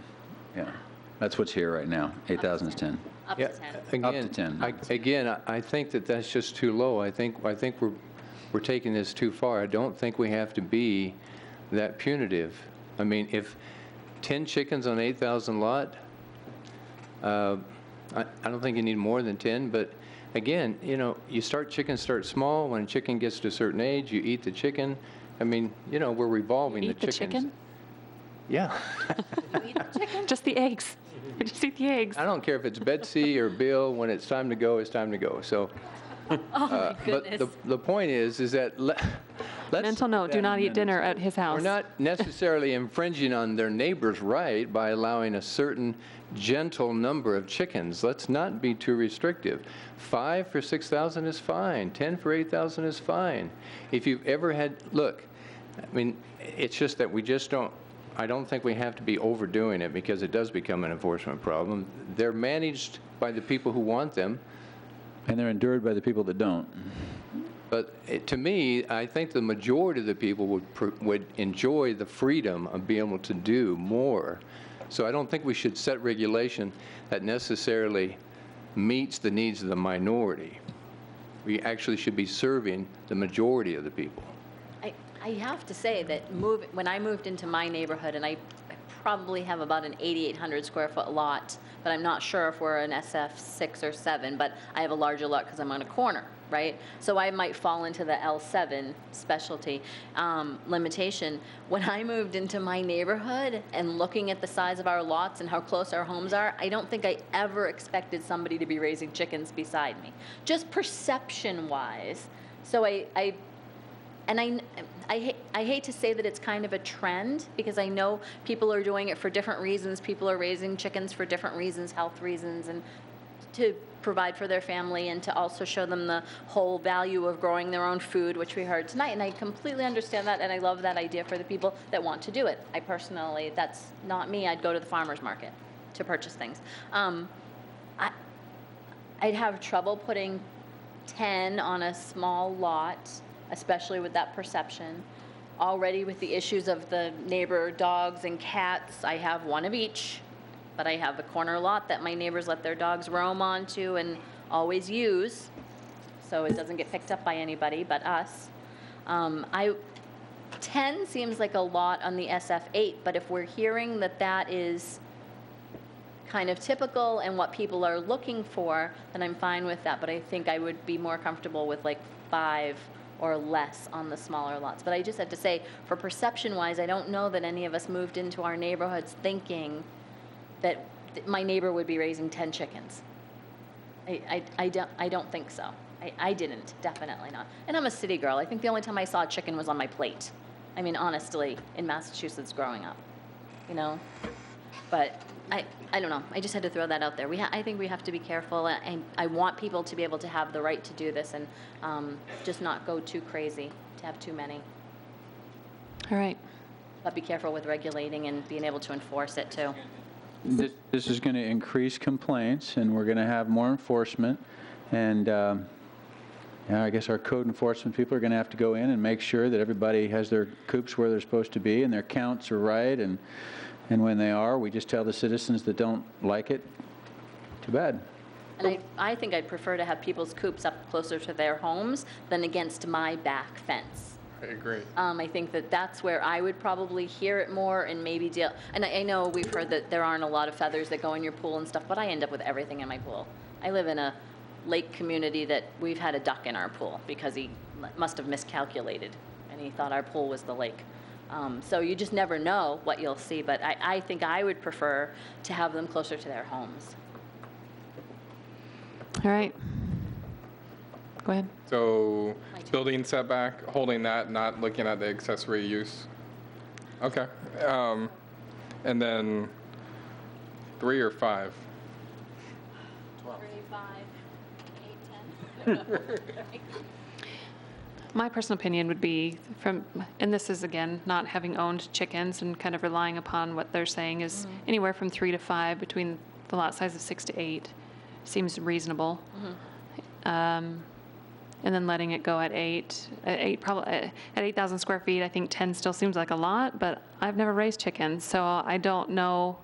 Yeah. That's what's here right now. 8,000 is 10. Up to 10. Again, Up to 10. Again, I think that that's just too low. I think we're taking this too far. I don't think we have to be that punitive. I mean, if 10 chickens on 8,000 lot, I don't think you need more than 10, but again, you know, chickens start small. When a chicken gets to a certain age, you eat the chicken. I mean, you know, we're revolving Eat the the chickens. chicken? Yeah. Just the eggs. Just eat the eggs. I don't care if it's Betsy or Bill. When it's time to go, it's time to go. So, Oh, my but goodness. the point is that let's Mental note, do not eat dinner at his house. We're not necessarily infringing on their neighbor's right by allowing a certain gentle number of chickens. Let's not be too restrictive. 5 for 6,000 is fine. 10 for 8,000 is fine. If you've ever had, look, I mean, it's just that we just don't, I don't think we have to be overdoing it because it does become an enforcement problem. They're managed by the people who want them. And they're endured by the people that don't. But to me, I think the majority of the people would enjoy the freedom of being able to do more. So I don't think we should set regulation that necessarily meets the needs of the minority. We actually should be serving the majority of the people. I have to say that when I moved into my neighborhood, and I probably have about an 8,800 square foot lot, but I'm not sure if we're an SF 6 or 7, but I have a larger lot because I'm on a corner, right? So I might fall into the L7 specialty limitation. When I moved into my neighborhood and looking at the size of our lots and how close our homes are, I don't think I ever expected somebody to be raising chickens beside me, just perception-wise. So I hate to say that it's kind of a trend because I know people are doing it for different reasons. People are raising chickens for different reasons, health reasons, and to provide for their family and to also show them the whole value of growing their own food, which we heard tonight. And I completely understand that, and I love that idea for the people that want to do it. I personally, that's not me. I'd go to the farmer's market to purchase things. I'd have trouble putting 10 on a small lot, especially with that perception. Already with the issues of the neighbor dogs and cats, I have one of each, but I have a corner lot that my neighbors let their dogs roam onto and always use, so it doesn't get picked up by anybody but us. 10 seems like a lot on the SF8, but if we're hearing that that is kind of typical and what people are looking for, then I'm fine with that, but I think I would be more comfortable with like 5 or less on the smaller lots. But I just have to say, for perception-wise, I don't know that any of us moved into our neighborhoods thinking that my neighbor would be raising 10 chickens. I don't think so. I didn't, definitely not. And I'm a city girl. I think the only time I saw a chicken was on my plate. I mean, honestly, in Massachusetts growing up, you know? But I don't know. I just had to throw that out there. I think we have to be careful. I want people to be able to have the right to do this and just not go too crazy, to have too many. All right. But be careful with regulating and being able to enforce it too. This is going to increase complaints, and we're going to have more enforcement. And yeah, I guess our code enforcement people are going to have to go in and make sure that everybody has their coops where they're supposed to be and their counts are right. And when they are, we just tell the citizens that don't like it, too bad. And I think I'd prefer to have people's coops up closer to their homes than against my back fence. I agree. I think that that's where I would probably hear it more and maybe deal. And I know we've heard that there aren't a lot of feathers that go in your pool and stuff, but I end up with everything in my pool. I live in a lake community that we've had a duck in our pool because he must have miscalculated and he thought our pool was the lake. So you just never know what you'll see, but I think I would prefer to have them closer to their homes. All right. Go ahead. So building setback, holding that, not looking at the accessory use. Okay. And then 3 or 5? 12. 3, 5, 8, 10. My personal opinion would be and this is again, not having owned chickens and kind of relying upon what they're saying is anywhere from 3 to 5 between the lot size of 6 to 8 seems reasonable. And then letting it go at 8, probably at 8,000 square feet, I think 10 still seems like a lot, but I've never raised chickens, so I don't know.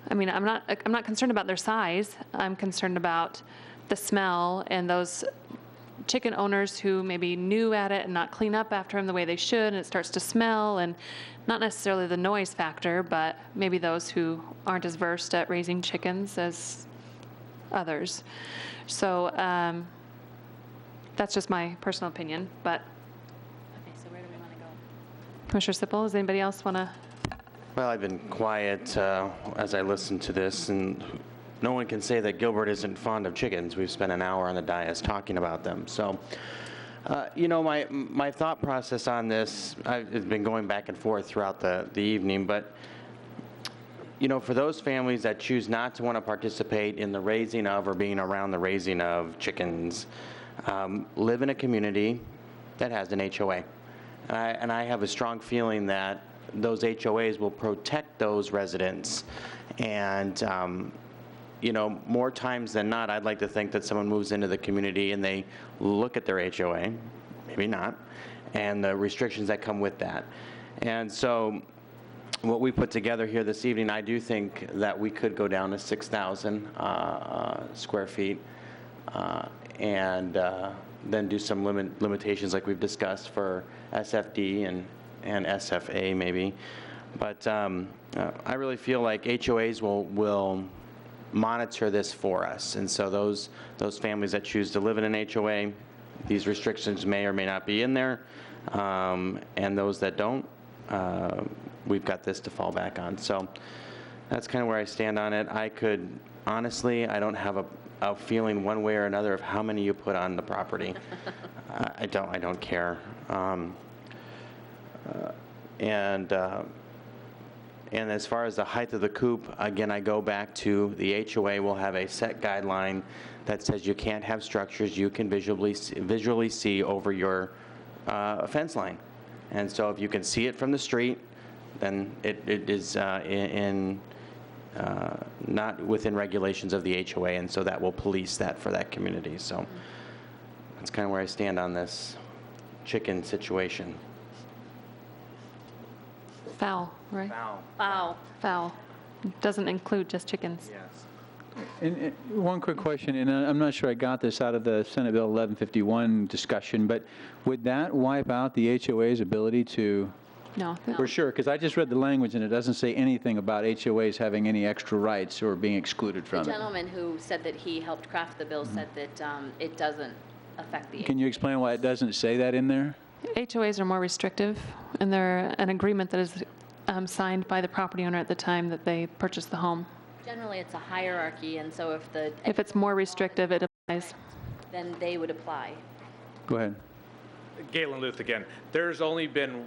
I mean, I'm not concerned about their size. I'm concerned about the smell and those chicken owners who maybe new at it and not clean up after them the way they should, and it starts to smell, and not necessarily the noise factor, but maybe those who aren't as versed at raising chickens as others. So that's just my personal opinion, but. Okay, so where do we want to go? Commissioner Sippel, does anybody else want to? Well, I've been quiet as I listen to this, and no one can say that Gilbert isn't fond of chickens. We've spent an hour on the dais talking about them. So, you know, my thought process on this, I've been going back and forth throughout the evening, but, you know, for those families that choose not to want to participate in the raising of or being around the raising of chickens, live in a community that has an HOA. And I have a strong feeling that those HOAs will protect those residents. And, you know, more times than not, I'd like to think that someone moves into the community and they look at their HOA, maybe not, and the restrictions that come with that. And so what we put together here this evening, I do think that we could go down to 6,000 square feet. And then do some limitations like we've discussed for SFD and SFA maybe. But I really feel like HOAs will monitor this for us. And so those families that choose to live in an HOA, these restrictions may or may not be in there. And those that don't, we've got this to fall back on. So that's kind of where I stand on it. Honestly, I don't have a feeling one way or another of how many you put on the property. I don't care. And as far as the height of the coop, again, I go back to the HOA will have a set guideline that says you can't have structures you can visually see over your fence line. And so if you can see it from the street, then it is not within regulations of the HOA, and so that will police that for that community. So that's kind of where I stand on this chicken situation. Fowl, right? Fowl. Fowl. Doesn't include just chickens. Yes. And one quick question, and I'm not sure I got this out of the Senate Bill 1151 discussion, but would that wipe out the HOA's ability to? No. For sure, because I just read the language and it doesn't say anything about HOAs having any extra rights or being excluded from The it. gentleman who said that he helped craft the bill said that it doesn't affect the. Can you explain why it doesn't say that in there? HOAs are more restrictive, and they're an agreement that is signed by the property owner at the time that they purchase the home. Generally, it's a hierarchy, and so if If it's more restrictive, it applies. then they would apply. Go ahead. Galen Luth again. There's only been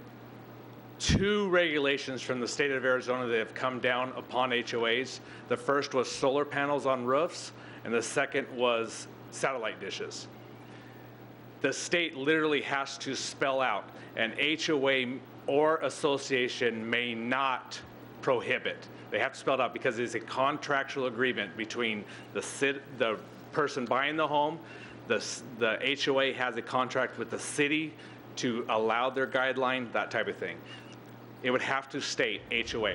2 regulations from the state of Arizona that have come down upon HOAs. The first was solar panels on roofs, and the second was satellite dishes. The state literally has to spell out an HOA or association may not prohibit. They have to spell it out because it's a contractual agreement between the person buying the home. The HOA has a contract with the city to allow their guideline, that type of thing. It would have to state HOA.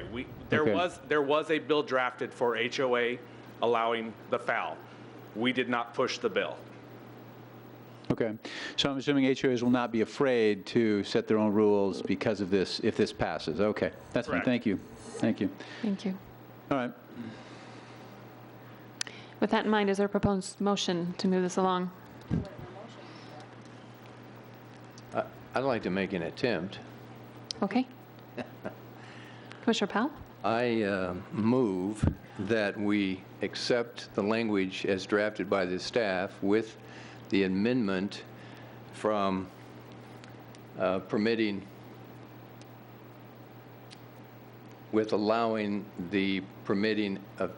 There was a bill drafted for HOA allowing the foul. We did not push the bill. Okay. So I'm assuming HOAs will not be afraid to set their own rules because of this, if this passes. Okay. That's fine. Correct. Thank you. Thank you. Thank you. All right. With that in mind, is there a proposed motion to move this along? I'd like to make an attempt. Okay. Commissioner Powell? I move that we accept the language as drafted by the staff with the amendment from allowing the permitting of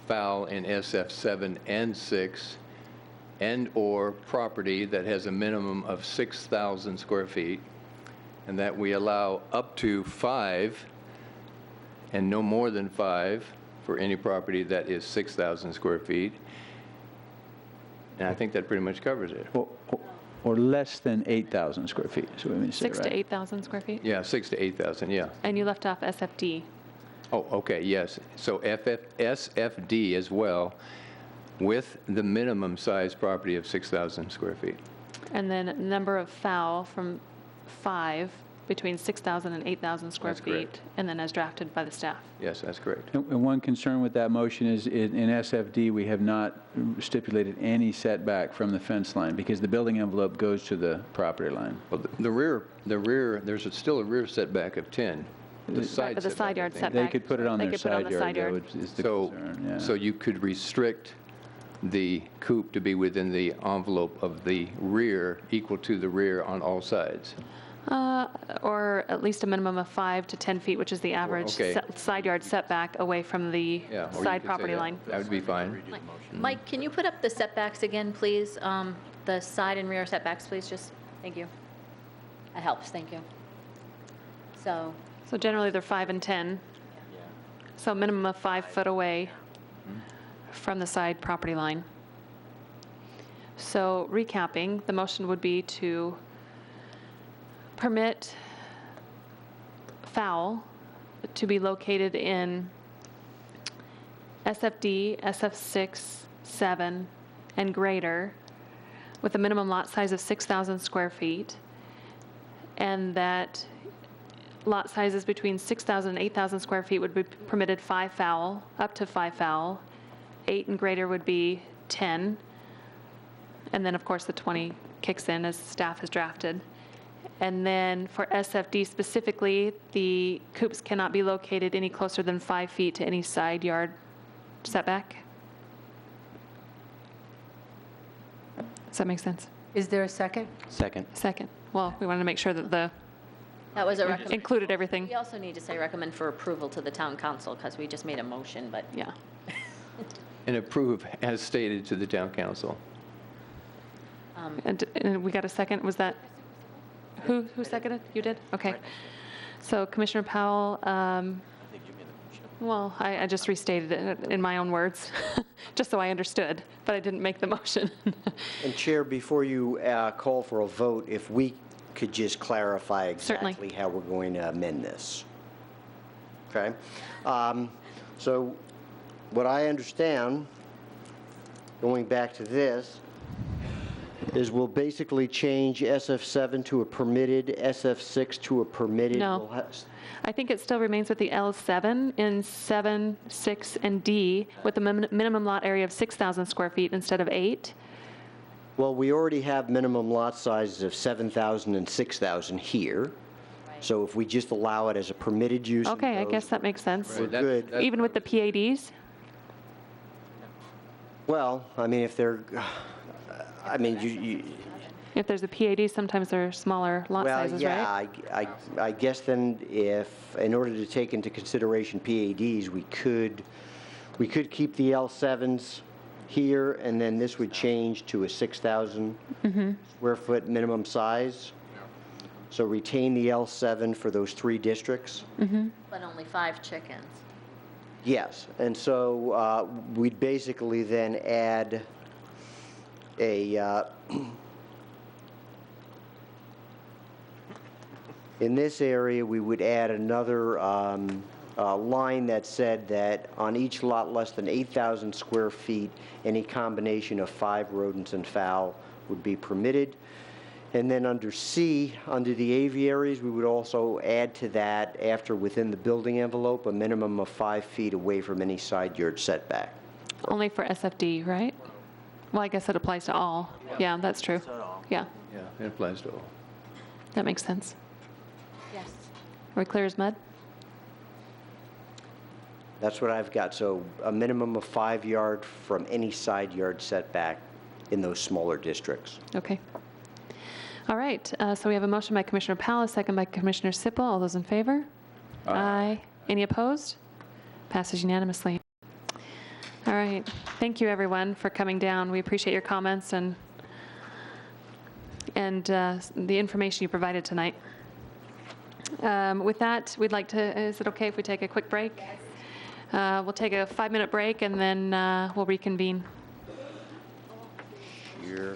foul in SF 7 and 6 and/or property that has a minimum of 6,000 square feet, and that we allow up to 5 and no more than 5 for any property that is 6,000 square feet. And I think that pretty much covers it. Or less than 8,000 square feet, is what we mean to say, 6 right? to 8,000 square feet? Yeah, 6,000 to 8,000, yeah. And you left off SFD. Oh, okay, yes. So SFD as well, with the minimum size property of 6,000 square feet. And then number of foul from 5 between 6,000 and 8,000 square That's feet. correct. And then as drafted by the staff. Yes, that's correct. And one concern with that motion is in SFD, we have not stipulated any setback from the fence line because the building envelope goes to the property line. Well, the rear, there's still a rear setback of 10. The Right, but the side yard I think. setback. They could put it on They their could put it on side the yard, side though, yard. which is the So, concern, yeah. so you could restrict the coop to be within the envelope of the rear, equal to the rear on all sides. Or at least a minimum of 5 to 10 feet, which is the average okay. side yard setback away from the Yeah, or you side could say property that. line. That would be fine. Mike, can you put up the setbacks again, please? The side and rear setbacks, please, just, thank you. That helps, thank you. So, So generally, they're 5 and 10. So a minimum of 5 foot away from the side property line. So recapping, the motion would be to permit foul to be located in SFD, SF6, 7, and greater, with a minimum lot size of 6,000 square feet, and that lot sizes between 6,000 and 8,000 square feet would be permitted 5 foul, up to 5 foul. 8 and greater would be 10. And then, of course, the 20 kicks in as staff has drafted. And then for SFD specifically, the coops cannot be located any closer than 5 feet to any side yard setback. Does that make sense? Is there a second? Second. Second. Well, we wanted to make sure that the that was a recommend. included everything. We also need to say recommend for approval to the town council, because we just made a motion, but. Yeah. And approve as stated to the town council. And we got a second. Was that, who seconded? You did? Okay. So Commissioner Powell, well, I just restated it in my own words, just so I understood, but I didn't make the motion. And Chair, before you call for a vote, if we could just clarify Certainly. exactly how we're going to amend this. Okay? So what I understand, going back to this, is we'll basically change SF7 to a permitted, SF6 to a permitted. No. We'll I think it still remains with the L7 in 7, 6, and D with a minimum lot area of 6,000 square feet instead of 8. Well, we already have minimum lot sizes of 7,000 and 6,000 here. So if we just allow it as a permitted use. in Okay, I those, guess that makes sense. We're good. Even with the PADs? Well, I mean, if they're, I mean, you If there's a PAD, sometimes they're smaller lot well, sizes, yeah, right? I guess then if, in order to take into consideration PADs, we could keep the L7s here, and then this would change to a 6,000 square foot minimum size. So retain the L7 for those 3 districts. But only 5 chickens. Yes, and so we'd basically then add a, in this area, we would add another line that said that on each lot less than 8,000 square feet, any combination of 5 rodents and fowl would be permitted. And then under C, under the aviaries, we would also add to that, after within the building envelope, a minimum of 5 feet away from any side yard setback. Only for SFD, right? Well, I guess it applies to all. Yeah, that's true. Yeah, Yeah, it applies to all. that makes sense. Yes. Are we clear as mud? That's what I've got. So a minimum of 5 yard from any side yard setback in those smaller districts. Okay. All right, so we have a motion by Commissioner Powell, a second by Commissioner Sippel. All those in favor? Aye. Any opposed? Passes unanimously. All right, thank you, everyone, for coming down. We appreciate your comments and the information you provided tonight. With that, we'd like to, is it okay if we take a quick break? We'll take a 5-minute break, and then we'll reconvene. Here.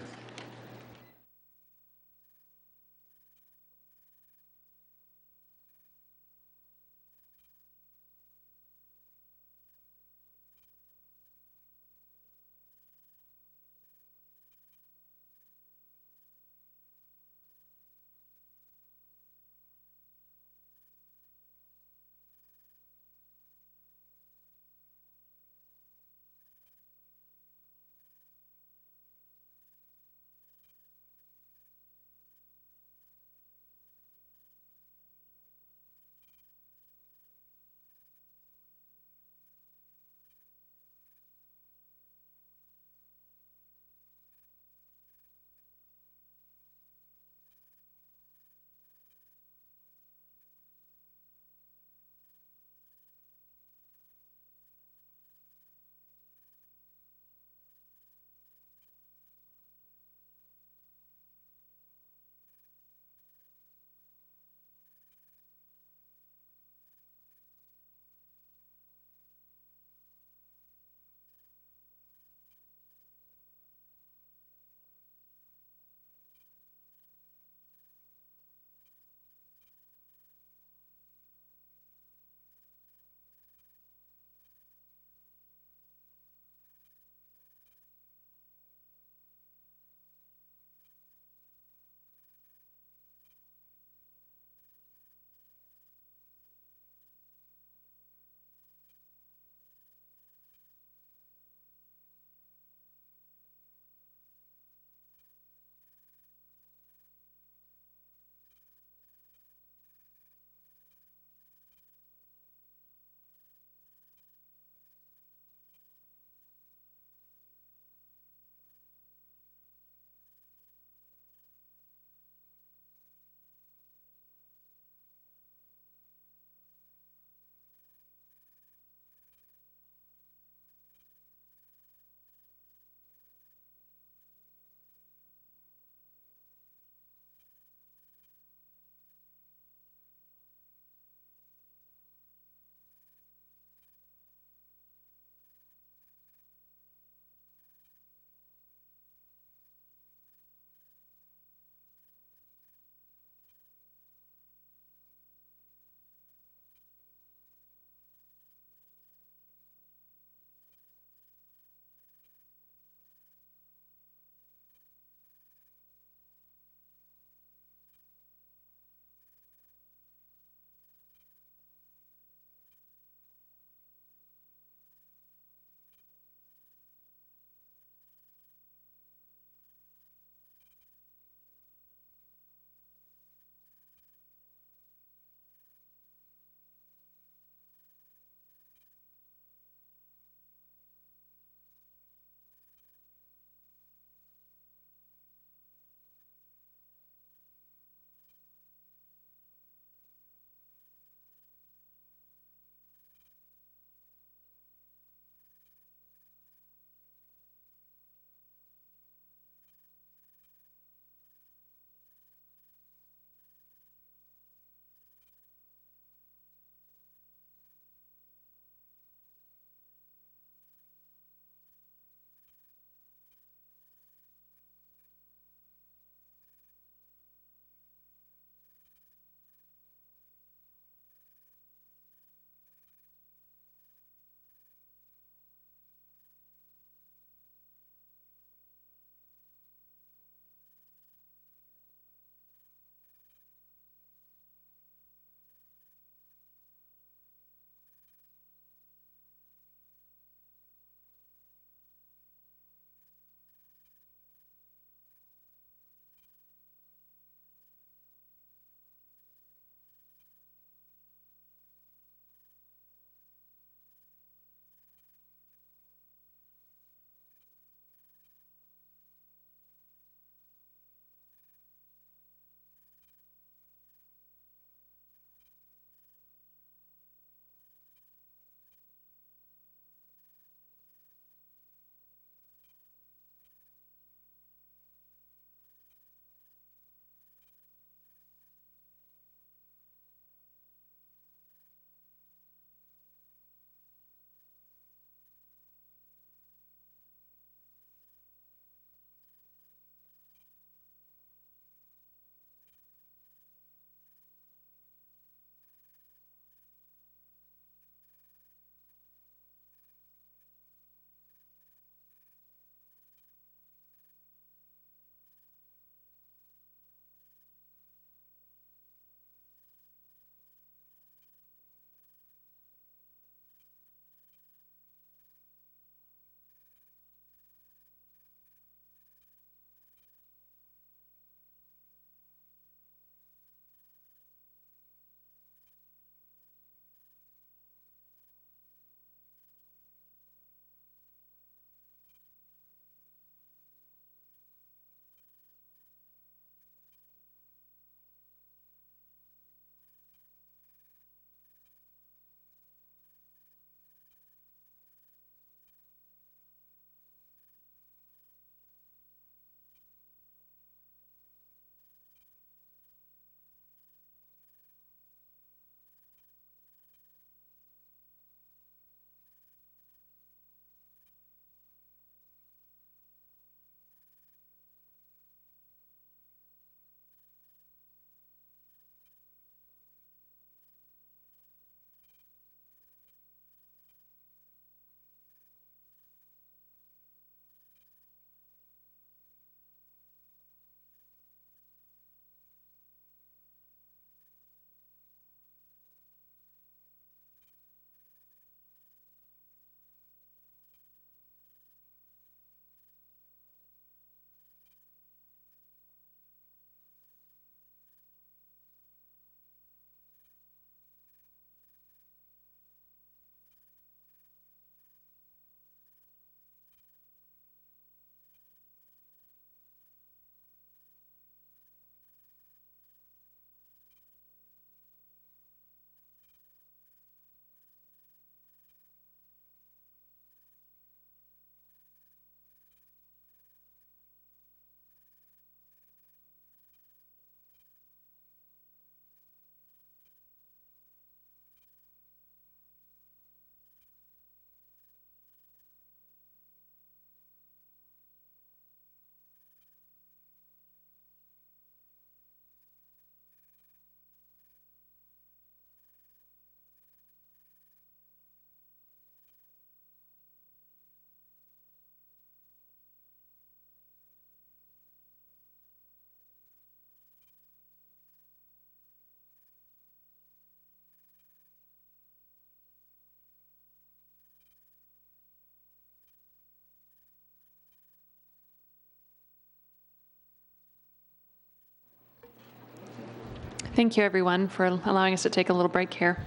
Thank you, everyone, for allowing us to take a little break here.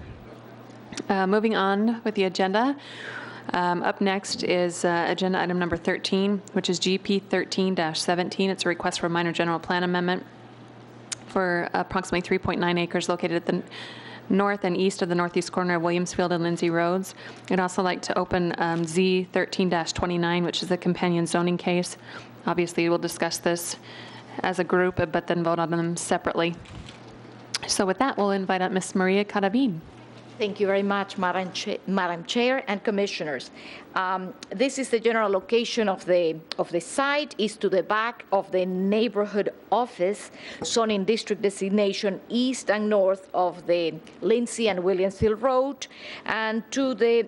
Moving on with the agenda. Up next is agenda item number 13, which is GP 13-17. It's a request for a minor general plan amendment for approximately 3.9 acres located at the north and east of the northeast corner of Williamsfield and Lindsay Roads. I'd also like to open Z 13-29, which is a companion zoning case. Obviously, we'll discuss this as a group, but then vote on them separately. So with that, we'll invite up Ms. Maria Carabin. Thank you very much, Madam Chair and Commissioners. This is the general location of the site. Is to the back of the neighborhood office, zoning district designation east and north of the Lindsay and Williamsfield Road. And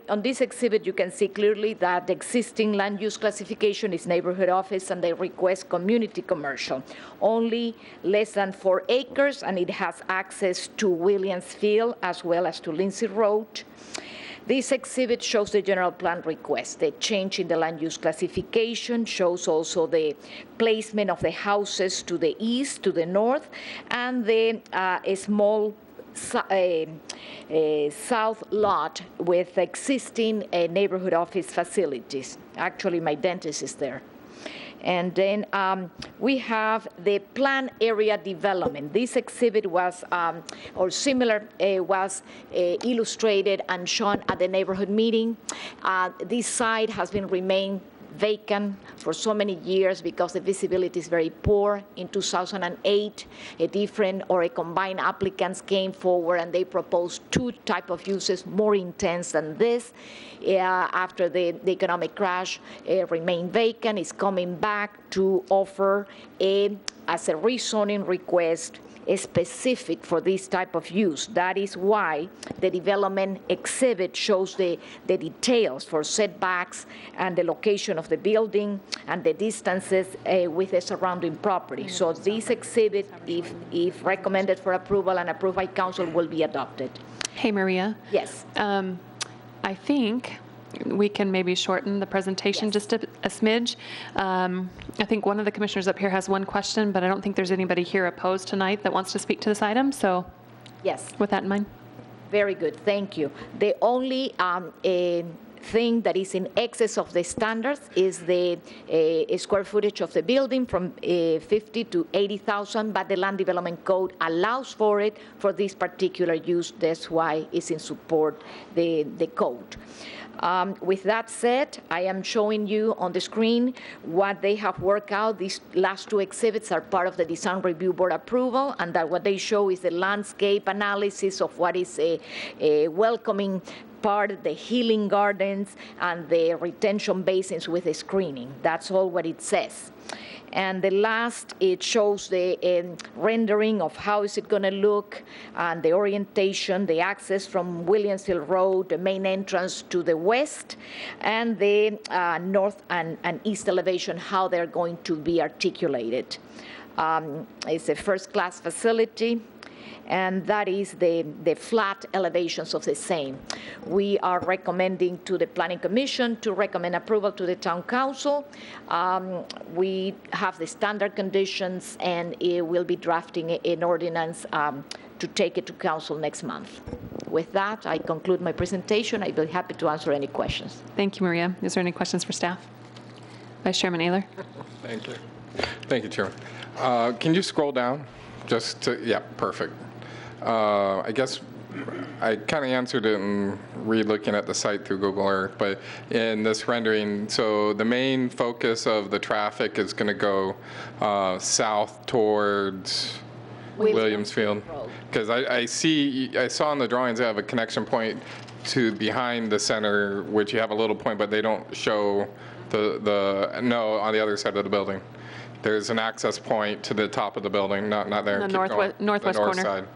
on this exhibit, you can see clearly that the existing land use classification is neighborhood office, and they request community commercial. Only less than 4 acres, and it has access to Williamsfield as well as to Lindsay Road. This exhibit shows the general plan request. The change in the land use classification shows also the placement of the houses to the east, to the north, and the small south lot with existing neighborhood office facilities. Actually, my dentist is there. And then we have the plan area development. This exhibit was, or similar, was illustrated and shown at the neighborhood meeting. This site has been remained vacant for so many years because the visibility is very poor. In 2008, a combined applicants came forward and they proposed 2 types of uses more intense than this. After the economic crash, remained vacant. It's coming back to offer as a rezoning request specific for this type of use. That is why the development exhibit shows the details for setbacks and the location of the building and the distances with the surrounding property. So this exhibit, if recommended for approval and approved by council, will be adopted. Hey, Maria. Yes. I think we can maybe shorten the presentation just a smidge. I think one of the commissioners up here has one question, but I don't think there's anybody here opposed tonight that wants to speak to this item. So yes, with that in mind. Very good, thank you. The only thing that is in excess of the standards is the square footage of the building from 50 to 80,000, but the land development code allows for it for this particular use. That's why it's in support the code. With that said, I am showing you on the screen what they have worked out. These last 2 exhibits are part of the Design Review Board approval, and that what they show is the landscape analysis of what is a welcoming part, the healing gardens, and the retention basins with the screening. That's all what it says. And the last, it shows the rendering of how is it going to look, and the orientation, the access from Williamsfield Road, the main entrance to the west, and the north and east elevation, how they're going to be articulated. It's a first-class facility, and that is the flat elevations of the same. We are recommending to the Planning Commission to recommend approval to the Town Council. We have the standard conditions, and it will be drafting an ordinance to take it to Council next month. With that, I conclude my presentation. I'd be happy to answer any questions. Thank you, Maria. Is there any questions for staff? Vice Chairman Ayler. Thank you. Thank you, Chairman. Can you scroll down? Just to, yeah, perfect. I guess I kind of answered it in re-looking at the site through Google Earth, but in this rendering, so the main focus of the traffic is going to go south towards Williamsfield. Because I saw in the drawings they have a connection point to behind the center, which you have a little point, but they don't show no, on the other side of the building. There's an access point to the top of the building, not there. The northwest the north corner. Side.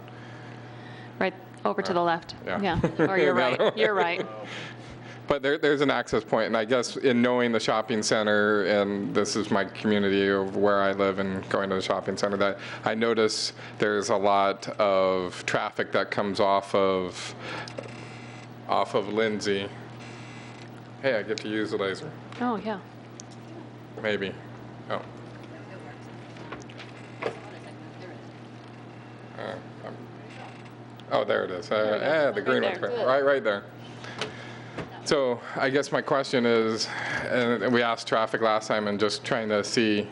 Right over to the left. Yeah. Or you're right. You're right. But there's an access point, and I guess in knowing the shopping center, and this is my community of where I live and going to the shopping center, that I notice there's a lot of traffic that comes off of Lindsay. Hey, I get to use the laser. Oh, yeah. Maybe. Oh. Oh, there it is. Yeah, the green one's right there. So I guess my question is, and we asked traffic last time and just trying to see,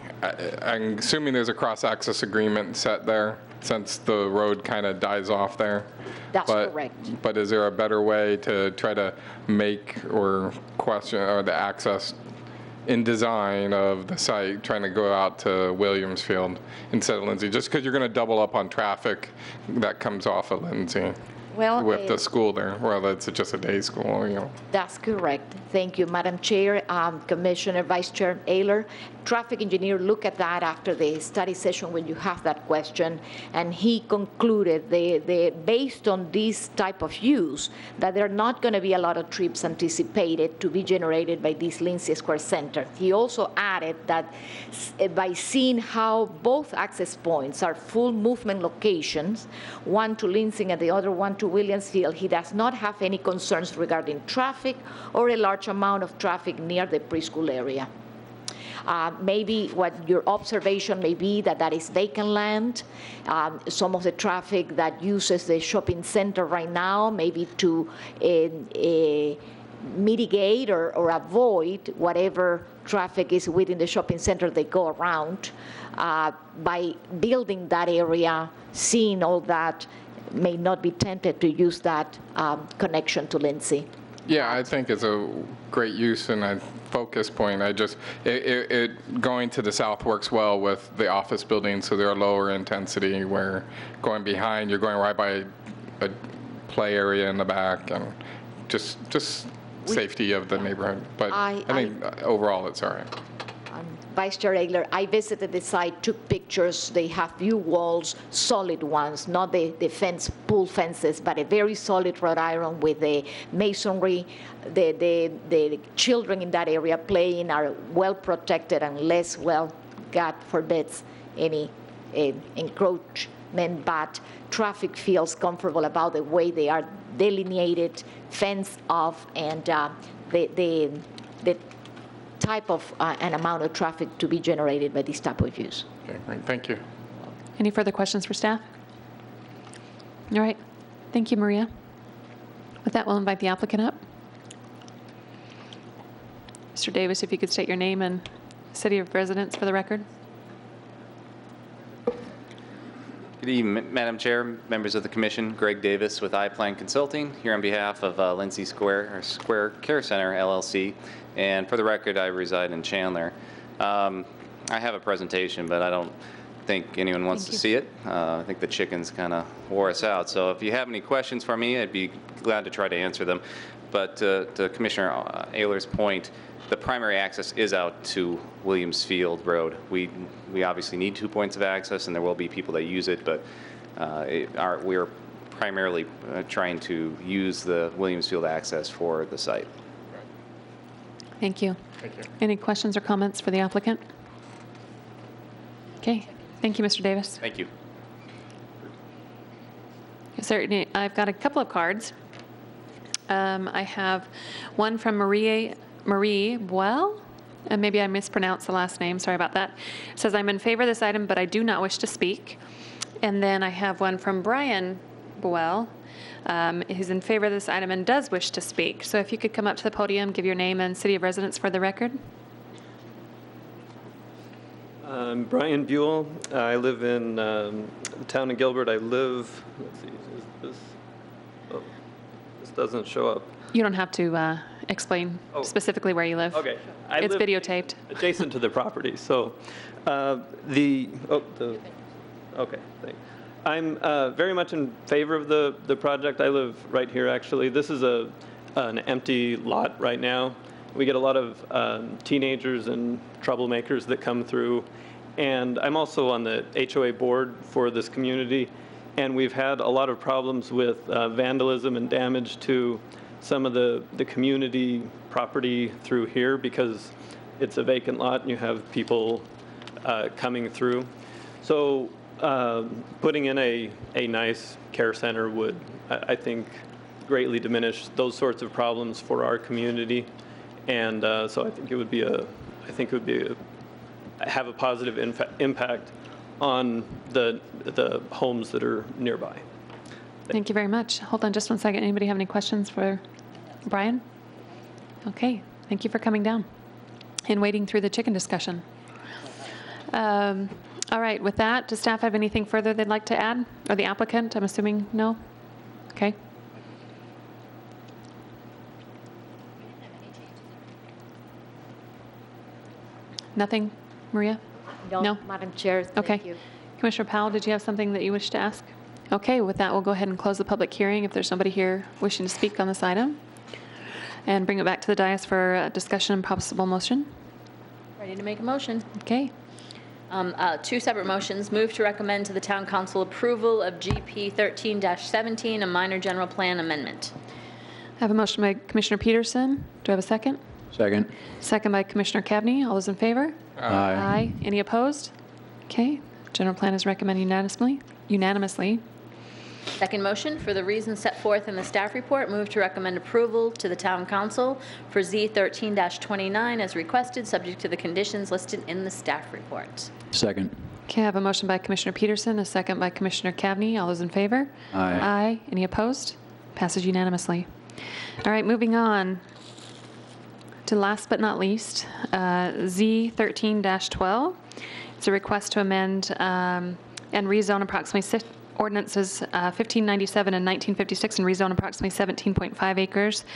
I'm assuming there's a cross-access agreement set there since the road kind of dies off there. That's correct. But is there a better way to try to make or question or the access in design of the site, trying to go out to Williams Field instead of Lindsay, just because you're going to double up on traffic that comes off of Lindsay? Well, with the school there, well, it's just a day school, you know. That's correct. Thank you, Madam Chair, Commissioner, Vice Chair Ayler. Traffic engineer looked at that after the study session when you have that question, and he concluded based on this type of use that there are not going to be a lot of trips anticipated to be generated by this Lindsay Square Center. He also added that by seeing how both access points are full movement locations, one to Lindsay and the other one to Williams Field, he does not have any concerns regarding traffic or a large amount of traffic near the preschool area. Maybe what your observation may be that is vacant land. Some of the traffic that uses the shopping center right now, maybe to mitigate or avoid whatever traffic is within the shopping center they go around. By building that area, seeing all that, may not be tempted to use that connection to Lindsay. Yeah, I think it's a great use and a focus point. It going to the south works well with the office buildings, so they're lower intensity, where going behind, you're going right by a play area in the back, and just safety of the neighborhood. But I think overall it's all right. Vice Chair Ayler, I visited the site, took pictures. They have view walls, solid ones, not the pull fences, but a very solid wrought iron with the masonry. The children in that area playing are well protected unless, well, God forbids any encroachment, but traffic feels comfortable about the way they are delineated, fenced off, and the type of an amount of traffic to be generated by this type of use. Okay, great. Thank you. Any further questions for staff? All right. Thank you, Maria. With that, we'll invite the applicant up. Mr. Davis, if you could state your name and city of residence for the record. Good evening, Madam Chair, members of the Commission. Greg Davis with iPlan Consulting, here on behalf of Lindsay Square Care Center, LLC. And for the record, I reside in Chandler. I have a presentation, but I don't think anyone wants to see it. I think the chickens kind of wore us out. So if you have any questions for me, I'd be glad to try to answer them. But to Commissioner Ayler's point, the primary access is out to Williams Field Road. We obviously need 2 points of access, and there will be people that use it, but we're primarily trying to use the Williams Field access for the site. Thank you. Thank you. Any questions or comments for the applicant? Okay. Thank you, Mr. Davis. Thank you. Is there any, I've got a couple of cards. I have one from Marie Boel, and maybe I mispronounced the last name. Sorry about that. It says, I'm in favor of this item, but I do not wish to speak. And then I have one from Brian Boel. Who's in favor of this item and does wish to speak. So if you could come up to the podium, give your name and city of residence for the record. Brian Buell. I live in the town of Gilbert. I live, let's see, this doesn't show up. You don't have to explain specifically where you live. Okay. It's videotaped. Adjacent to the property. So okay, thanks. I'm very much in favor of the project. I live right here, actually. This is an empty lot right now. We get a lot of teenagers and troublemakers that come through. And I'm also on the HOA board for this community. And we've had a lot of problems with vandalism and damage to some of the community property through here because it's a vacant lot and you have people coming through. So putting in a nice care center would, I think, greatly diminish those sorts of problems for our community. And so I think it would have a positive impact on the homes that are nearby. Thank you very much. Hold on just one second. Anybody have any questions for Brian? Okay, thank you for coming down and wading through the chicken discussion. All right, with that, does staff have anything further they'd like to add? Or the applicant, I'm assuming no? Okay. Nothing, Maria? No? Madam Chair, Okay. thank you. Commissioner Powell, did you have something that you wish to ask? Okay, with that, we'll go ahead and close the public hearing if there's somebody here wishing to speak on this item, and bring it back to the dais for discussion and possible motion. Ready to make a motion? Okay. Two separate motions. Move to recommend to the Town Council approval of GP 13-17, a minor general plan amendment. I have a motion by Commissioner Peterson. Do I have a second? Second. Second by Commissioner Kavney. All those in favor? Aye. Any opposed? Okay. General plan is recommended unanimously. Second motion, for the reasons set forth in the staff report, move to recommend approval to the Town Council for Z 13-29 as requested, subject to the conditions listed in the staff report. Second. Okay, I have a motion by Commissioner Peterson, a second by Commissioner Kavney. All those in favor? Aye. Aye. Any opposed? Passes unanimously. All right, moving on to last but not least, Z 13-12. It's a request to amend and rezone approximately ordinances 1597 and 1956 and rezone approximately 17.5 acres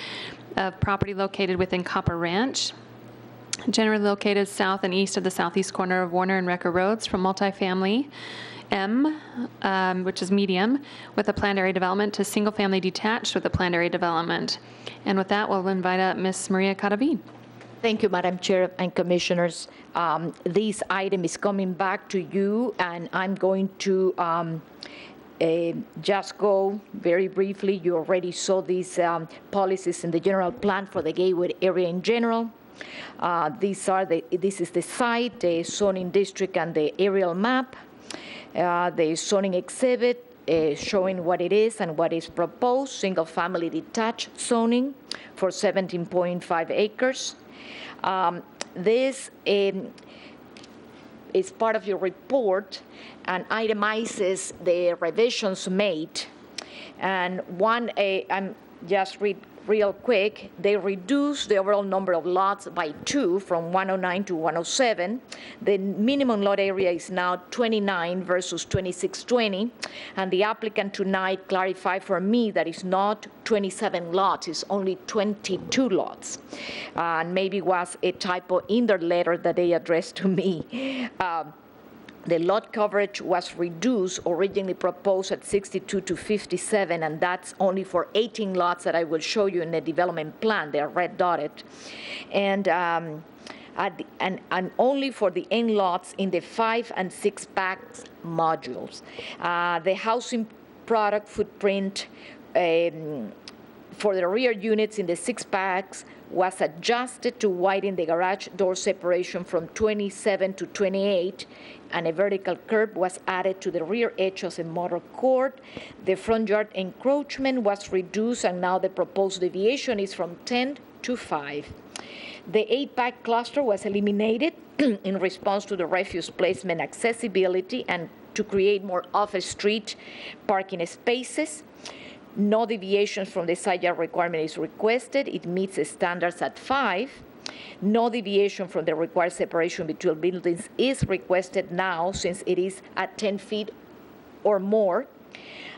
of property located within Copper Ranch, generally located south and east of the southeast corner of Warner and Recker Roads, from multifamily M, which is medium, with a planned area development, to single-family detached with a planned area development. And with that, we'll invite up Ms. Maria Cadavid. Thank you, Madam Chair and Commissioners. This item is coming back to you, and I'm going to just go very briefly. You already saw these policies in the general plan for the Gateway area in general. This is the site, the zoning district, and the aerial map. The zoning exhibit showing what it is and what is proposed, single-family detached zoning for 17.5 acres. This is part of your report and itemizes the revisions made. And one, I'm just read real quick, they reduced the overall number of lots by 2 from 109 to 107. The minimum lot area is now 29 versus 2620. And the applicant tonight clarified for me that it's not 27 lots, it's only 22 lots. And maybe was a typo in their letter that they addressed to me. The lot coverage was reduced, originally proposed at 62 to 57, and that's only for 18 lots that I will show you in the development plan. They are red dotted. And only for the end lots in the 5 and 6 packs modules. The housing product footprint for the rear units in the 6 packs was adjusted to widen the garage door separation from 27 to 28, and a vertical curb was added to the rear edge of the motor court. The front yard encroachment was reduced, and now the proposed deviation is from 10 to 5. The 8-pack cluster was eliminated in response to the refuse placement accessibility and to create more off-street parking spaces. No deviations from the side yard requirement is requested. It meets the standards at 5. No deviation from the required separation between buildings is requested now, since it is at 10 feet or more.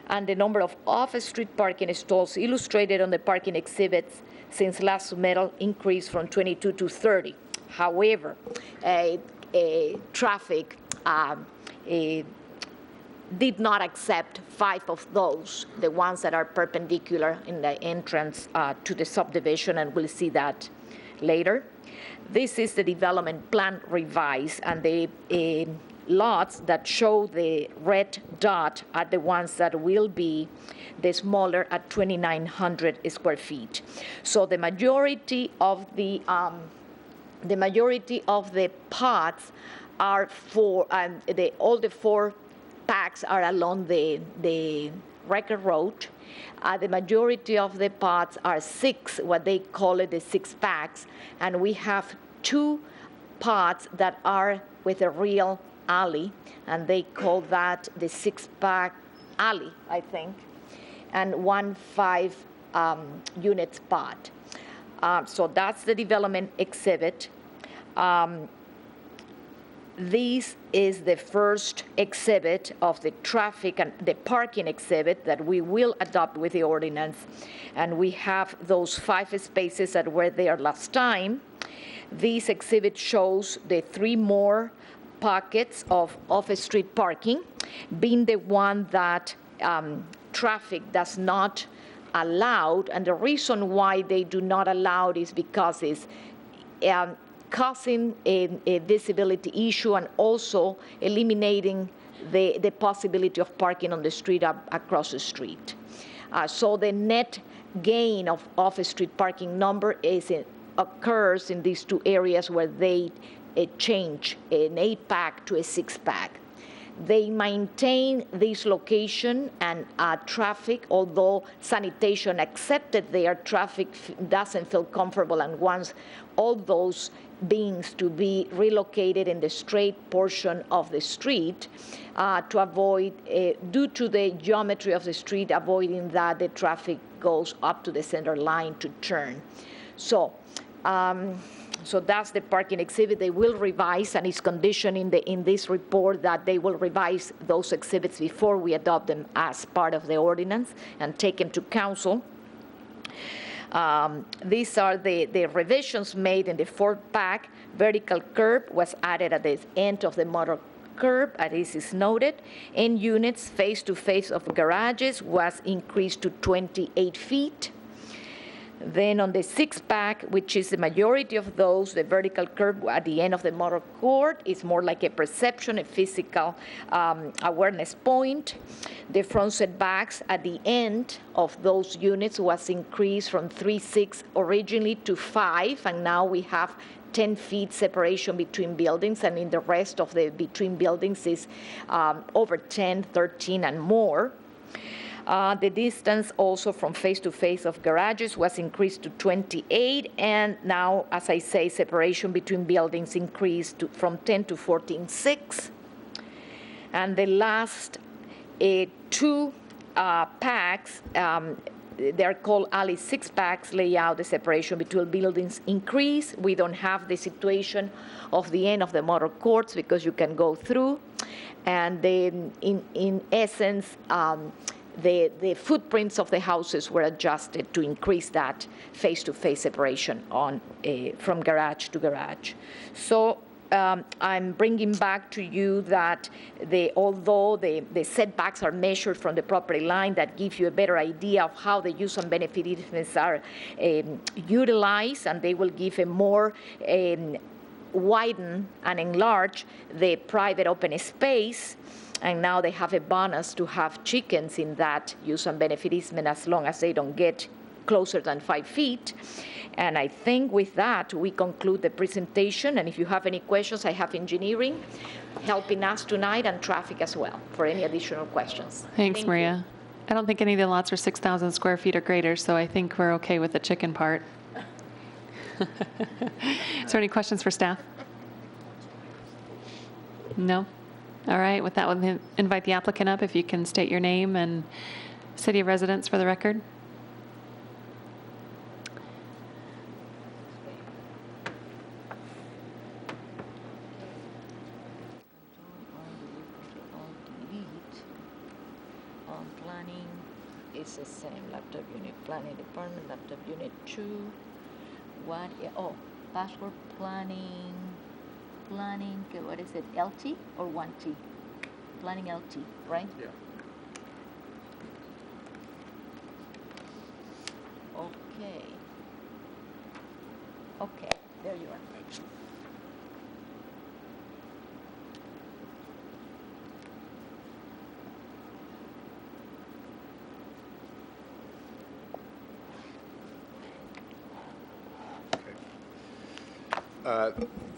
And the number of off-street parking stalls illustrated on the parking exhibits since last submittal increased from 22 to 30. However, traffic did not accept 5 of those, the ones that are perpendicular in the entrance to the subdivision, and we'll see that later. This is the development plan revised, and the lots that show the red dot are the ones that will be the smaller at 2,900 square feet. So the majority of the pods are for all the 4 packs are along the Recker Road. The majority of the pods are 6, what they call it, the 6 packs, and we have 2 pods that are with a real alley, and they call that the 6-pack alley, I think. and 1 5-unit spot. So that's the development exhibit. This is the first exhibit of the traffic and the parking exhibit that we will adopt with the ordinance. And we have those 5 spaces that were there last time. This exhibit shows the 3 more pockets of off-street parking, being the one that traffic does not allow. And the reason why they do not allow it is because it's causing a visibility issue and also eliminating the possibility of parking on the street across the street. So the net gain of off-street parking number occurs in these 2 areas where they change an 8-pack to a 6-pack. They maintain this location and traffic, although sanitation accepted their traffic doesn't feel comfortable and wants all those beings to be relocated in the straight portion of the street to avoid, due to the geometry of the street, avoiding that the traffic goes up to the center line to turn. So that's the parking exhibit. They will revise, and it's conditioned in this report that they will revise those exhibits before we adopt them as part of the ordinance and take them to council. These are the revisions made in the 4-pack. Vertical curb was added at the end of the motor curb, as is noted. End units face-to-face of garages was increased to 28 feet. Then on the 6-pack, which is the majority of those, the vertical curb at the end of the motor court is more like a perception, a physical awareness point. The front setbacks at the end of those units was increased from 3.6 originally to 5, and now we have 10 feet separation between buildings, and in the rest of the between buildings is over 10, 13, and more. The distance also from face-to-face of garages was increased to 28, and now, as I say, separation between buildings increased from 10 to 14.6. And the last 2 packs, they're called alley 6-packs layout, the separation between buildings increase. We don't have the situation of the end of the motor courts because you can go through. And then in essence, the footprints of the houses were adjusted to increase that face-to-face separation from garage to garage. So I'm bringing back to you that although the setbacks are measured from the property line, that gives you a better idea of how the use and benefit easements are utilized, and they will give a more widen and enlarge the private open space. And now they have a bonus to have chickens in that use and benefit easement as long as they don't get closer than 5 feet. And I think with that, we conclude the presentation. And if you have any questions, I have engineering helping us tonight and traffic as well for any additional questions. Thanks, Maria. I don't think any of the lots are 6,000 square feet or greater, so I think we're okay with the chicken part. Is there any questions for staff? No? All right, with that, we'll invite the applicant up. If you can state your name and city of residence for the record. Planning is the same, laptop unit, planning department, laptop unit 2. Password planning, what is it, LT or 1T? Planning LT, right? Yeah. Okay, there you are.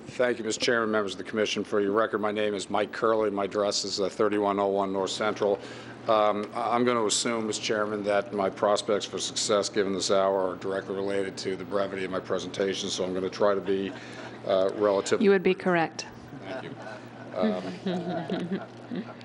Thank you, Mr. Chairman, members of the Commission. For your record, my name is Mike Curley. My address is 3101 North Central. I'm going to assume, Mr. Chairman, that my prospects for success given this hour are directly related to the brevity of my presentation, so I'm going to try to be relatively... You would be correct. Thank you.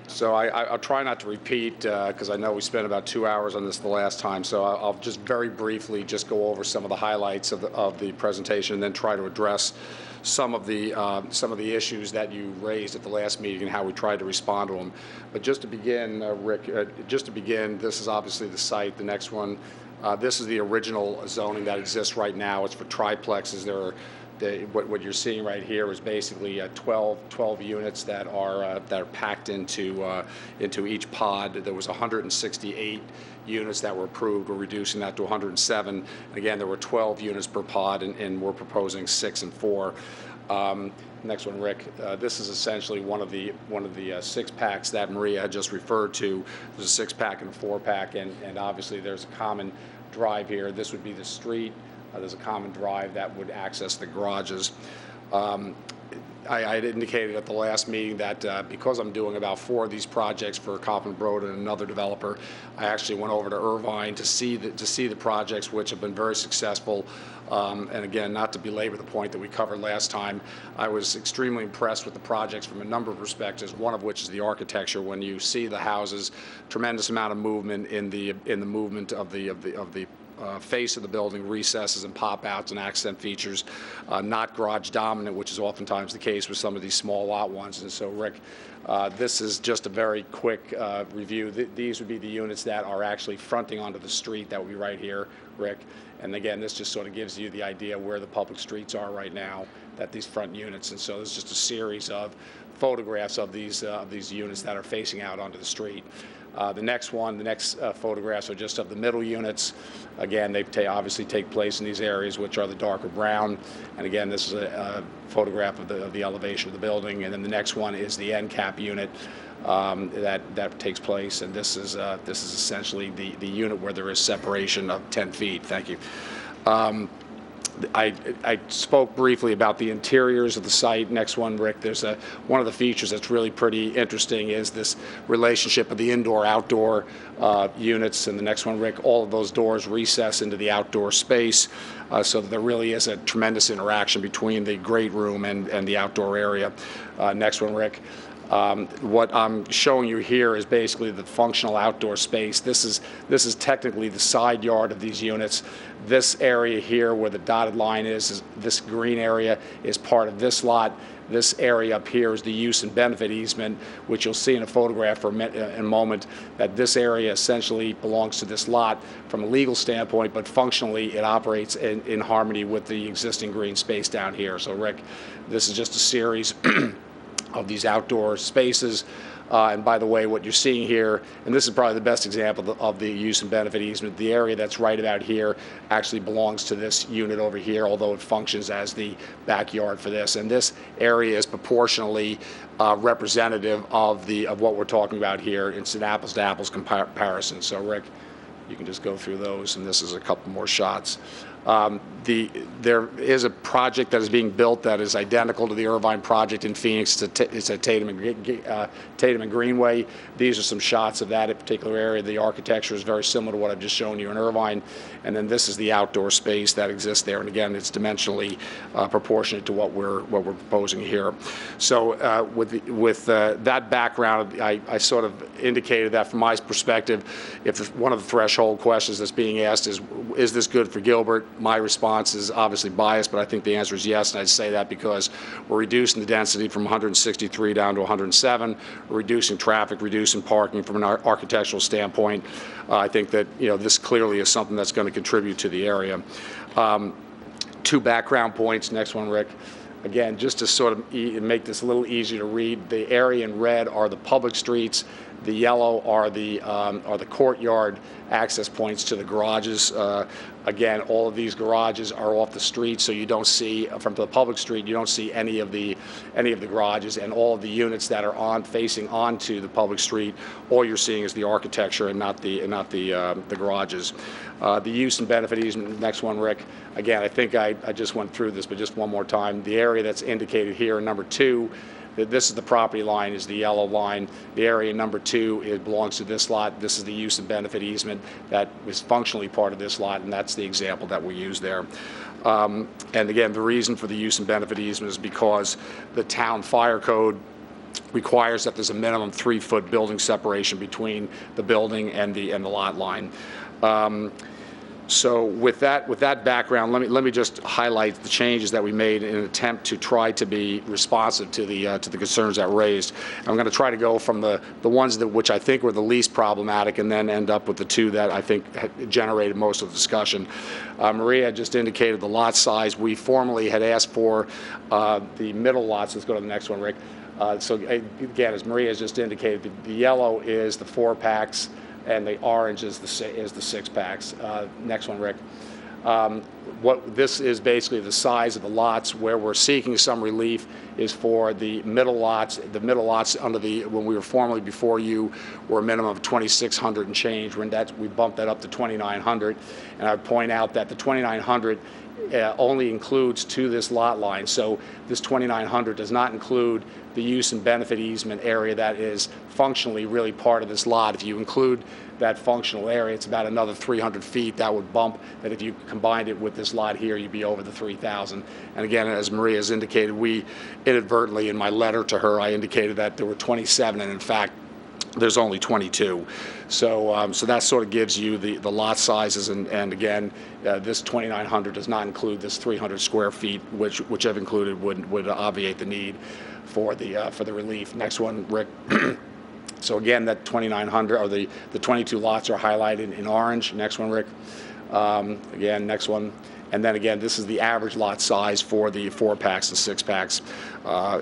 So I'll try not to repeat, because I know we spent about 2 hours on this the last time, so I'll just very briefly just go over some of the highlights of the presentation and then try to address some of the issues that you raised at the last meeting and how we tried to respond to them. But just to begin, Rick, this is obviously the site. The next one, this is the original zoning that exists right now. It's for triplexes. What you're seeing right here is basically 12 units that are packed into each pod. There was 168 units that were approved. We're reducing that to 107. Again, there were 12 units per pod, and we're proposing 6 and 4. Next one, Rick. This is essentially one of the 6-packs that Maria had just referred to. There's a 6-pack and a 4-pack, and obviously there's a common drive here. This would be the street. There's a common drive that would access the garages. I had indicated at the last meeting that because I'm doing about 4 of these projects for Coffin Broad and another developer, I actually went over to Irvine to see the projects, which have been very successful. And again, not to belabor the point that we covered last time, I was extremely impressed with the projects from a number of perspectives, one of which is the architecture. When you see the houses, tremendous amount of movement in the movement of the face of the building, recesses and pop-outs and accent features, not garage dominant, which is oftentimes the case with some of these small lot ones. And so, Rick, this is just a very quick review. These would be the units that are actually fronting onto the street. That would be right here, Rick. And again, this just sort of gives you the idea where the public streets are right now, that these front units. And so there's just a series of photographs of these units that are facing out onto the street. The next photographs are just of the middle units. Again, they obviously take place in these areas, which are the darker brown. And again, this is a photograph of the elevation of the building. And then the next one is the end cap unit that takes place. And this is essentially the unit where there is separation of 10 feet. Thank you. I spoke briefly about the interiors of the site. Next one, Rick, there's one of the features that's really pretty interesting is this relationship of the indoor-outdoor units. And the next one, Rick, all of those doors recess into the outdoor space, so that there really is a tremendous interaction between the great room and the outdoor area. Next one, Rick. What I'm showing you here is basically the functional outdoor space. This is technically the side yard of these units. This area here where the dotted line is this green area is part of this lot. This area up here is the use and benefit easement, which you'll see in a photograph in a moment, that this area essentially belongs to this lot from a legal standpoint, but functionally it operates in harmony with the existing green space down here. So, Rick, this is just a series of these outdoor spaces. And by the way, what you're seeing here, and this is probably the best example of the use and benefit easement, the area that's right about here actually belongs to this unit over here, although it functions as the backyard for this. And this area is proportionally representative of what we're talking about here. It's an apples-to-apples comparison. So, Rick, you can just go through those, and this is a couple more shots. There is a project that is being built that is identical to the Irvine project in Phoenix. It's at Tatum and Greenway. These are some shots of that particular area. The architecture is very similar to what I've just shown you in Irvine. And then this is the outdoor space that exists there. And again, it's dimensionally proportionate to what we're proposing here. So with that background, I sort of indicated that from my perspective, if one of the threshold questions that's being asked is this good for Gilbert? My response is obviously biased, but I think the answer is yes, and I'd say that because we're reducing the density from 163 down to 107. We're reducing traffic, reducing parking from an architectural standpoint. I think that this clearly is something that's going to contribute to the area. 2 background points. Next one, Rick. Again, just to sort of make this a little easier to read, the area in red are the public streets. The yellow are the courtyard access points to the garages. Again, all of these garages are off the street, so you don't see from the public street. You don't see any of the garages, and all of the units that are facing onto the public street. All you're seeing is the architecture and not the garages. The use and benefit easement. Next one, Rick. Again, I think I just went through this, but just one more time. The area that's indicated here in number 2. This is the property line, is the yellow line. The area number 2, it belongs to this lot. This is the use and benefit easement that is functionally part of this lot, and that's the example that we use there. And again, the reason for the use and benefit easement is because the town fire code requires that there's a minimum 3-foot building separation between the building and the lot line. So with that background, let me just highlight the changes that we made in an attempt to try to be responsive to the concerns that raised. I'm going to try to go from the ones which I think were the least problematic, and then end up with the two that I think generated most of the discussion. Maria just indicated the lot size. We formally had asked for the middle lots. Let's go to the next one, Rick. So again, as Maria has just indicated, the yellow is the 4-packs. And the orange is the 6-packs. Next one, Rick. What this is basically the size of the lots. Where we're seeking some relief is for the middle lots. The middle lots when we were formally before you were a minimum of 2,600 and change. We bumped that up to 2,900. And I would point out that the 2,900 only includes to this lot line. So this 2,900 does not include the use and benefit easement area that is functionally really part of this lot. If you include that functional area, it's about another 300 feet. That would bump that if you combined it with this lot here, you'd be over the 3,000. And again, as Maria has indicated, we inadvertently, in my letter to her, I indicated that there were 27, and in fact, there's only 22. So that sort of gives you the lot sizes, and again, this 2,900 does not include this 300 square feet, which I've included would obviate the need for the relief. Next one, Rick. So again, that 2,900, or the 22 lots are highlighted in orange. Next one, Rick. Again, next one. And then again, this is the average lot size for the 4-packs and 6-packs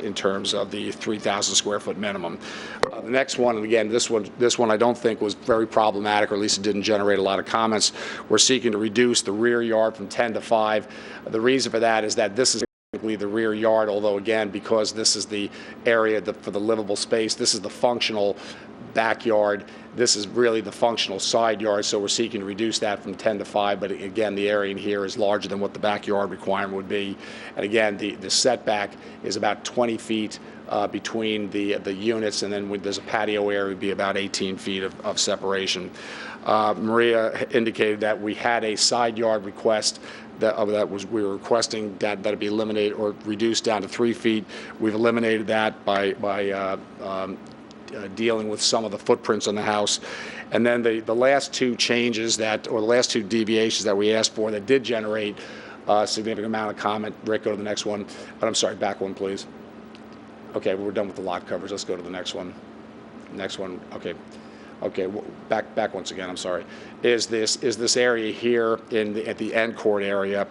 in terms of the 3,000 square foot minimum. The next one, and again, this one I don't think was very problematic, or at least it didn't generate a lot of comments. We're seeking to reduce the rear yard from 10 to 5. The reason for that is that this is technically the rear yard, although again, because this is the area for the livable space, this is the functional backyard. This is really the functional side yard, so we're seeking to reduce that from 10 to 5, but again, the area in here is larger than what the backyard requirement would be. And again, the setback is about 20 feet between the units, and then there's a patio area, would be about 18 feet of separation. Maria indicated that we had a side yard request we were requesting that it be eliminated or reduced down to 3 feet. We've eliminated that by dealing with some of the footprints on the house. And then the last two changes or the last two deviations that we asked for that did generate a significant amount of comment. Rick, go to the next one. But I'm sorry, back one, please. Okay, we're done with the lot coverage. Let's go to the next one. Next one. Okay. Okay, back once again. I'm sorry. Is this area here at the end court area?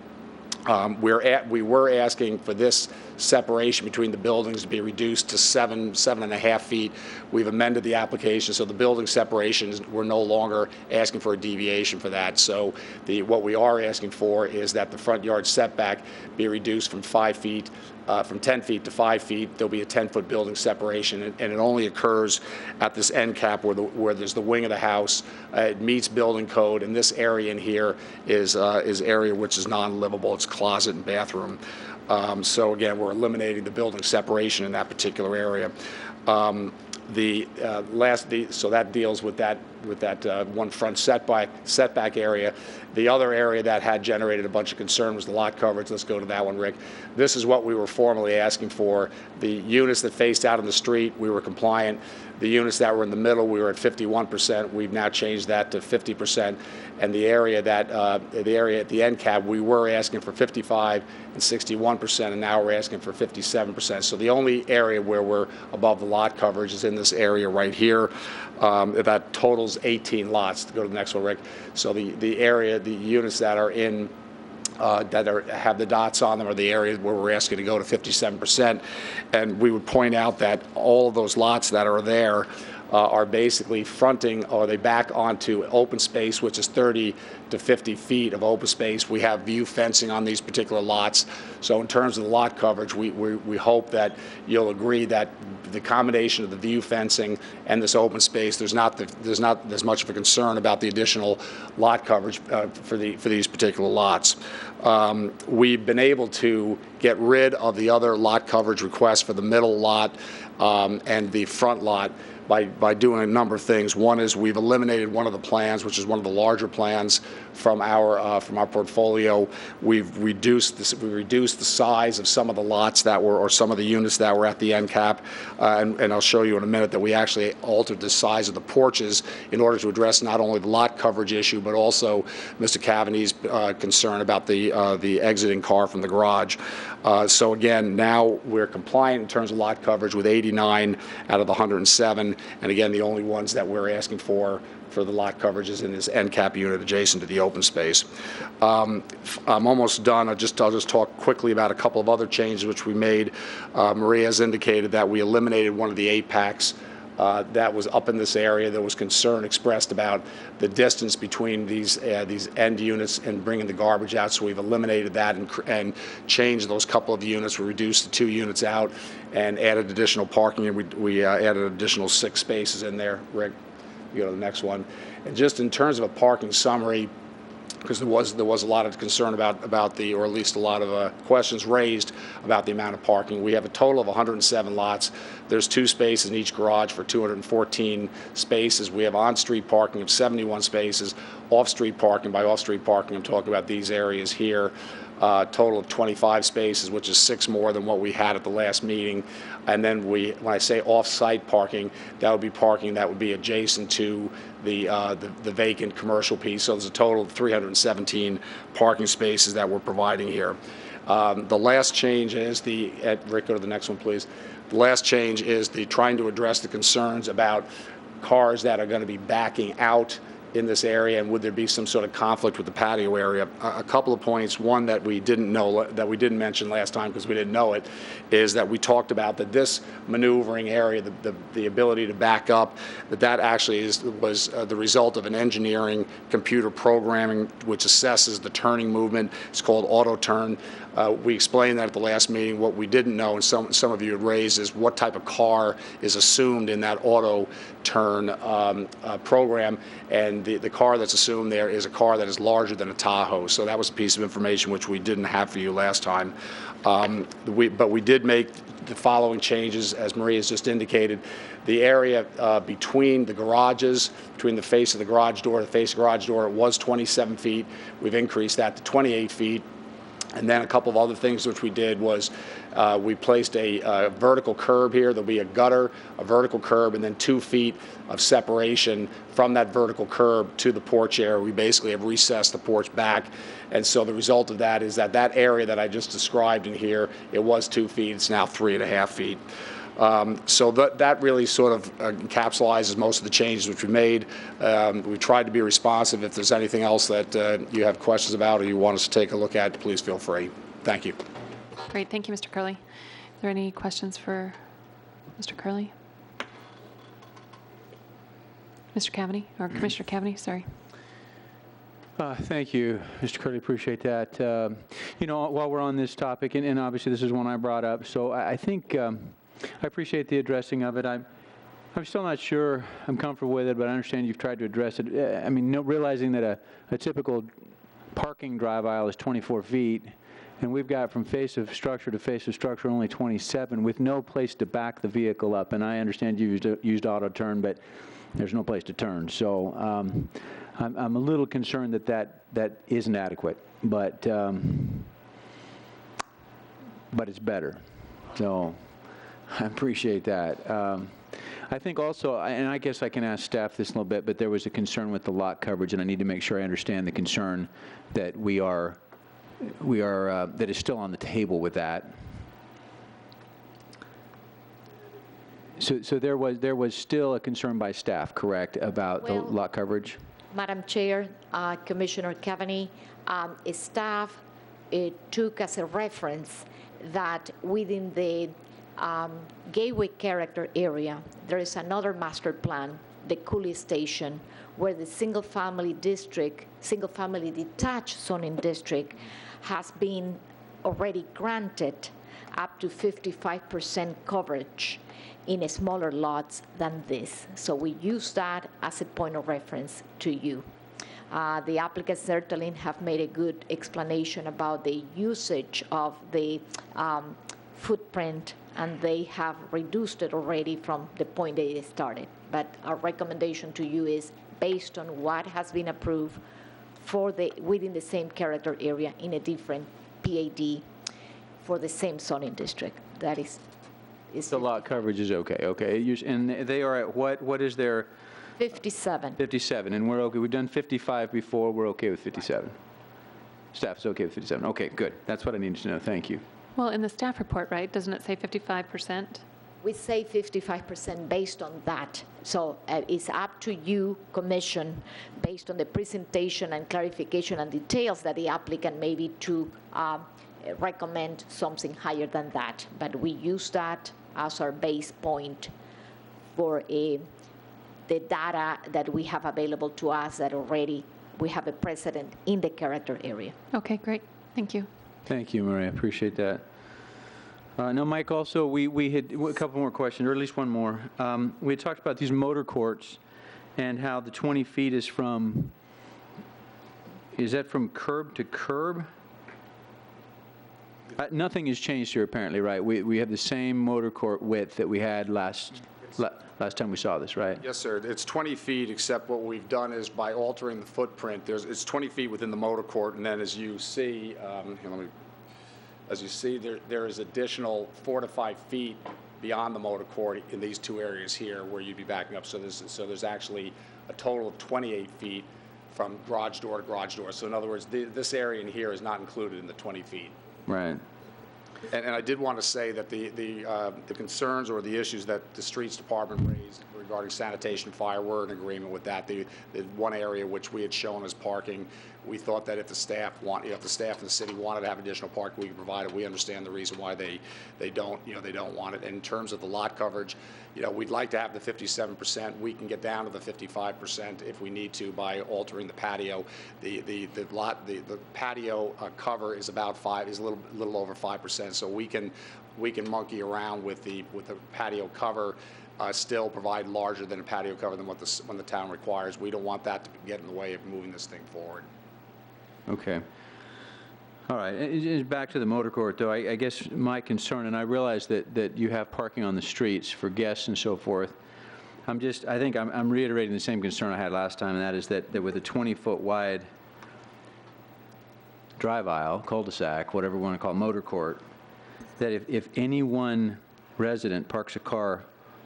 We were asking for this separation between the buildings to be reduced to 7.5 feet. We've amended the application, so the building separations, we're no longer asking for a deviation for that. So what we are asking for is that the front yard setback be reduced from 5 feet, from 10 feet to 5 feet. There'll be a 10-foot building separation, and it only occurs at this end cap where there's the wing of the house. It meets building code, and this area in here is area which is non-livable. It's closet and bathroom. So again, we're eliminating the building separation in that particular area. So that deals with that one front setback area. The other area that had generated a bunch of concern was the lot coverage. Let's go to that one, Rick. This is what we were formally asking for. The units that faced out on the street, we were compliant. The units that were in the middle, we were at 51%. We've now changed that to 50%. And the area at the end cap, we were asking for 55 and 61%, and now we're asking for 57%. So the only area where we're above the lot coverage is in this area right here. That totals 18 lots. Go to the next one, Rick. So the units that are in have the dots on them are the areas where we're asking to go to 57%. And we would point out that all of those lots that are there are basically fronting, or they back onto open space, which is 30 to 50 feet of open space. We have view fencing on these particular lots. So in terms of the lot coverage, we hope that you'll agree that the combination of the view fencing and this open space, there's not as much of a concern about the additional lot coverage for these particular lots. We've been able to get rid of the other lot coverage requests for the middle lot and the front lot by doing a number of things. One is we've eliminated one of the plans, which is one of the larger plans from our portfolio. We've reduced the size of some of the lots that were, or some of the units that were at the end cap, and I'll show you in a minute that we actually altered the size of the porches in order to address not only the lot coverage issue, but also Mr. Cavaney's concern about the exiting car from the garage. So again, now we're compliant in terms of lot coverage with 89 out of the 107, and again, the only ones that we're asking for the lot coverage is in this end cap unit adjacent to the open space. I'm almost done. I'll just talk quickly about a couple of other changes which we made. Maria has indicated that we eliminated one of the 8-packs that was up in this area. There was concern expressed about the distance between these end units and bringing the garbage out, so we've eliminated that and changed those couple of units. We reduced the 2 units out and added additional parking, and we added additional 6 spaces in there. Rick, you go to the next one. And just in terms of a parking summary, because there was a lot of concern about the, or at least a lot of questions raised about the amount of parking. We have a total of 107 lots. There's 2 spaces in each garage for 214 spaces. We have on-street parking of 71 spaces. Off-street parking, by off-street parking, I'm talking about these areas here. Total of 25 spaces, which is 6 more than what we had at the last meeting. And then when I say off-site parking, that would be parking that would be adjacent to the vacant commercial piece. So there's a total of 317 parking spaces that we're providing here. The last change is Rick, go to the next one, please. The last change is trying to address the concerns about cars that are going to be backing out in this area, and would there be some sort of conflict with the patio area? A couple of points. One that we didn't mention last time because we didn't know it, is that we talked about that this maneuvering area, the ability to back up, that actually was the result of an engineering computer programming which assesses the turning movement. It's called auto turn. We explained that at the last meeting. What we didn't know, and some of you had raised, is what type of car is assumed in that auto turn program, and the car that's assumed there is a car that is larger than a Tahoe. So that was a piece of information which we didn't have for you last time. But we did make the following changes, as Maria has just indicated. The area between the garages, between the face of the garage door, the face of the garage door, it was 27 feet. We've increased that to 28 feet. And then a couple of other things which we did was we placed a vertical curb here. There'll be a gutter, a vertical curb, and then 2 feet of separation from that vertical curb to the porch area. We basically have recessed the porch back. And so the result of that is that area that I just described in here, it was 2 feet. It's now 3.5 feet. So that really sort of encapsulates most of the changes which we made. We tried to be responsive. If there's anything else that you have questions about or you want us to take a look at, please feel free. Thank you. Great. Thank you, Mr. Curley. Are there any questions for Mr. Curley? Mr. Cavaney, or Commissioner Cavaney, sorry. Thank you, Mr. Curley. Appreciate that. While we're on this topic, and obviously this is one I brought up, so I think I appreciate the addressing of it. I'm still not sure I'm comfortable with it, but I understand you've tried to address it. I mean, realizing that a typical parking drive aisle is 24 feet, and we've got from face of structure to face of structure only 27, with no place to back the vehicle up. And I understand you used auto turn, but there's no place to turn. So I'm a little concerned that isn't adequate, but it's better. So I appreciate that. I think also, and I guess I can ask staff this a little bit, but there was a concern with the lot coverage, and I need to make sure I understand the concern that that is still on the table with that. So there was still a concern by staff, correct, about the lot coverage? Madam Chair, Commissioner Cavaney, staff took as a reference that within the Gateway Character area, there is another master plan, the Cooley Station, where the single-family detached zoning district has been already granted up to 55% coverage in smaller lots than this. So we use that as a point of reference to you. The applicants certainly have made a good explanation about the usage of the footprint, and they have reduced it already from the point they started. but our recommendation to you is based on what has been approved within the same character area in a different PAD for the same zoning district. That is The lot coverage is okay, okay. And they are at what is their? 57. 57, and we're okay. We've done 55 before, we're okay with 57. Staff's okay with 57. Okay, good. That's what I needed to know. Thank you. Well, in the staff report, right, doesn't it say 55%? We say 55% based on that. So it's up to you, Commission, based on the presentation and clarification and details that the applicant maybe to recommend something higher than that. But we use that as our base point for the data that we have available to us that already we have a precedent in the character area. Okay, great. Thank you. Thank you, Maria. Appreciate that. No, Mike, also, we had a couple more questions, or at least one more. We had talked about these motor courts and how the 20 feet is that from curb to curb? Nothing has changed here, apparently, right? We have the same motor court width that we had last time we saw this, right? Yes, sir. It's 20 feet, except what we've done is by altering the footprint, it's 20 feet within the motor court, and then as you see, there is additional 4 to 5 feet beyond the motor court in these two areas here where you'd be backing up. So there's actually a total of 28 feet from garage door to garage door. So in other words, this area in here is not included in the 20 feet. Right. And I did want to say that the concerns or the issues that the Streets Department raised regarding sanitation, fire, we're in agreement with that. The one area which we had shown as parking, we thought that if the staff in the city wanted to have additional parking, we could provide it. We understand the reason why they don't want it. And in terms of the lot coverage, we'd like to have the 57%. We can get down to the 55% if we need to by altering the patio. The patio cover is about a little over 5%. So we can monkey around with the patio cover. Still provide larger than a patio cover than what the town requires. We don't want that to get in the way of moving this thing forward. Okay. All right. Back to the motor court, though. I guess my concern, and I realize that you have parking on the streets for guests and so forth. I think I'm reiterating the same concern I had last time, and that is that with a 20-foot wide drive aisle, cul-de-sac, whatever we want to call it, motor court, that if any one resident parks a car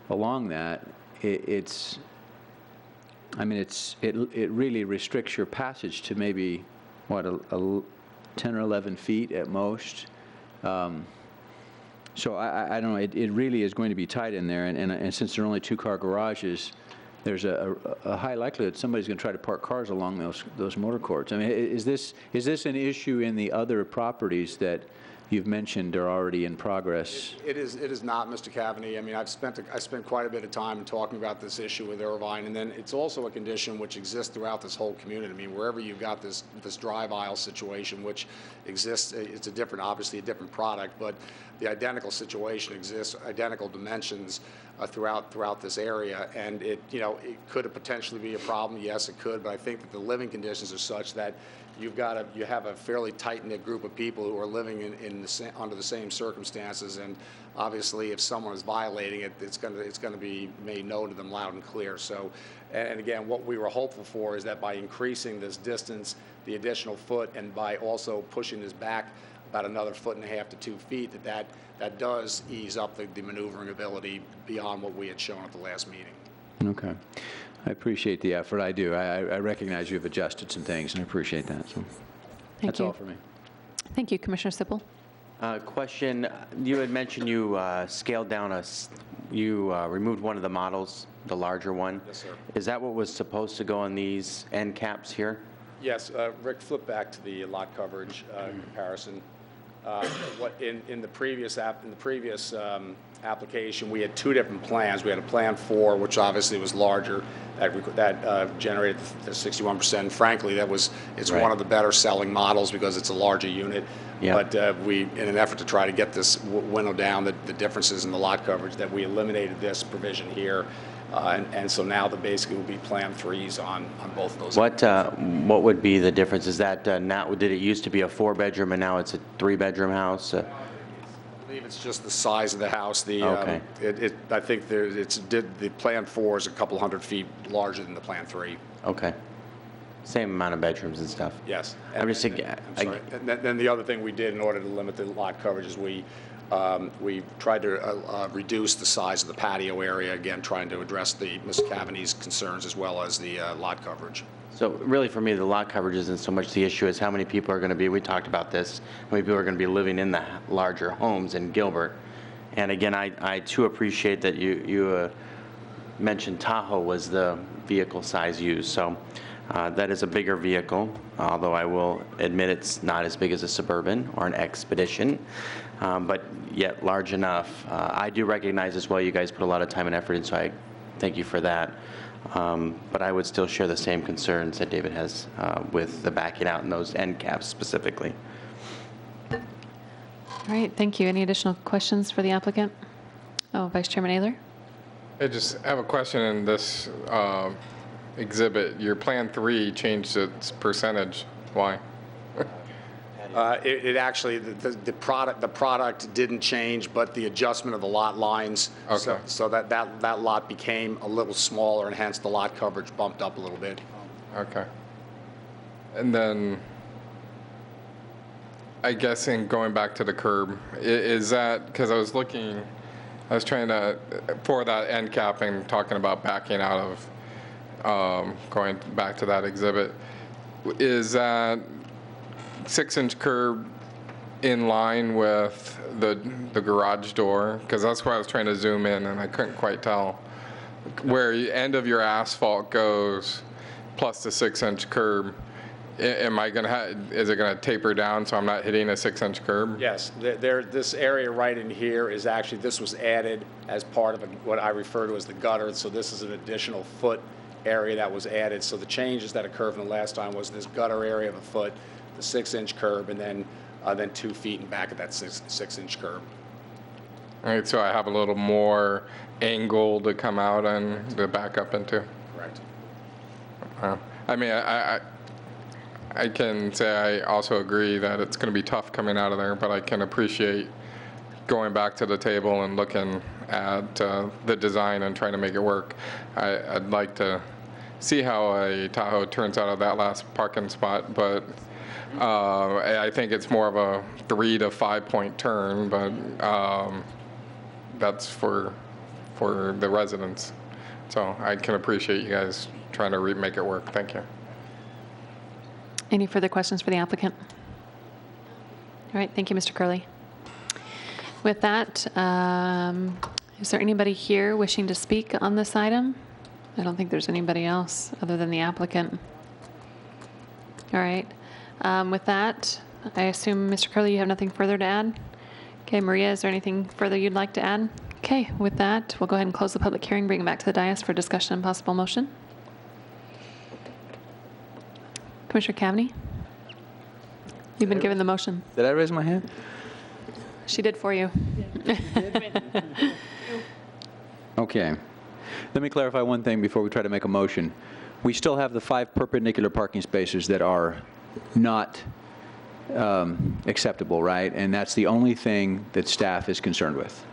along that, it really restricts your passage to maybe, what, 10 or 11 feet at most. So I don't know, it really is going to be tight in there, and since there are only two-car garages, there's a high likelihood somebody's going to try to park cars along those motor courts. I mean, is this an issue in the other properties that you've mentioned are already in progress? It is not, Mr. Cavaney. I mean, I spent quite a bit of time talking about this issue with Irvine, and then it's also a condition which exists throughout this whole community. I mean, wherever you've got this drive aisle situation, which exists, it's obviously a different product, but the identical situation exists, identical dimensions throughout this area, and it could potentially be a problem. Yes, it could, but I think that the living conditions are such that you have a fairly tight-knit group of people who are living under the same circumstances, and obviously if someone is violating it, it's going to be made known to them loud and clear. So, and again, what we were hopeful for is that by increasing this distance, the additional foot, and by also pushing this back about another 1.5 to 2 feet, that does ease up the maneuvering ability beyond what we had shown at the last meeting. Okay. I appreciate the effort. I do. I recognize you've adjusted some things, and I appreciate that. So that's all for me. Thank you, Commissioner Sippel. Question, you had mentioned you scaled down you removed one of the models, the larger one. Yes, sir. Is that what was supposed to go on these end caps here? Yes, Rick, flip back to the lot coverage comparison. In the previous application, we had two different plans. We had a plan 4, which obviously was larger, that generated the 61%. Frankly, it's one of the better selling models because it's a larger unit. Yep. But we, in an effort to try to get this winnow down, the differences in the lot coverage, that we eliminated this provision here. And so now basically will be Plan 3s on both of those. What would be the difference? Is that now, did it used to be a 4-bedroom and now it's a 3-bedroom house? believe it's just the size of the house. Okay. I think the Plan 4 is a couple hundred feet larger than the Plan 3. Okay. Same amount of bedrooms and stuff? Yes. I'm just thinking, I'm sorry. And then the other thing we did in order to limit the lot coverage is we tried to reduce the size of the patio area, again, trying to address Ms. Cavaney's concerns as well as the lot coverage. so really for me, the lot coverage isn't so much the issue as how many people are going to be, we talked about this, how many people are going to be living in the larger homes in Gilbert. And again, I too appreciate that you mentioned Tahoe was the vehicle size used. So that is a bigger vehicle, although I will admit it's not as big as a Suburban or an Expedition, but yet large enough. I do recognize as well you guys put a lot of time and effort in, so I thank you for that. But I would still share the same concerns that David has with the backing out and those end caps specifically. All right, thank you. Any additional questions for the applicant? Oh, Vice Chairman Ayler? I just have a question in this exhibit. Your Plan 3 changed its percentage. Why? It actually, the product didn't change, but the adjustment of the lot lines. Okay. So that lot became a little smaller, and hence the lot coverage bumped up a little bit. Okay. And then, I guess in going back to the curb, is that, because I was trying to, for that end capping, talking about backing out of, going back to that exhibit, is that 6-inch curb in line with the garage door? Because that's where I was trying to zoom in and I couldn't quite tell where the end of your asphalt goes plus the 6-inch curb. Am I going to is it going to taper down so I'm not hitting a 6-inch curb? Yes, this area right in here is actually, this was added as part of what I refer to as the gutter. So this is an additional foot area that was added. So the changes that occurred from the last time was this gutter area of a foot, the 6-inch curb, and then 2 feet in back of that 6-inch curb. All right, so I have a little more angle to come out and to back up into? Correct. I mean, I can say I also agree that it's going to be tough coming out of there, but I can appreciate going back to the table and looking at the design and trying to make it work. I'd like to see how a Tahoe turns out of that last parking spot, but I think it's more of a 3 to 5 point turn, but that's for the residents. So I can appreciate you guys trying to make it work. Thank you. Any further questions for the applicant? All right, thank you, Mr. Curley. With that, is there anybody here wishing to speak on this item? I don't think there's anybody else other than the applicant. All right. With that, I assume, Mr. Curley, you have nothing further to add? Okay, Maria, is there anything further you'd like to add? Okay, with that, we'll go ahead and close the public hearing, bring it back to the dais for discussion and possible motion. Commissioner Cavaney? You've been given the motion. Did I raise my hand? She did for you. Okay. Let me clarify one thing before we try to make a motion. We still have the 5 perpendicular parking spaces that are not acceptable, right? And that's the only thing that staff is concerned with.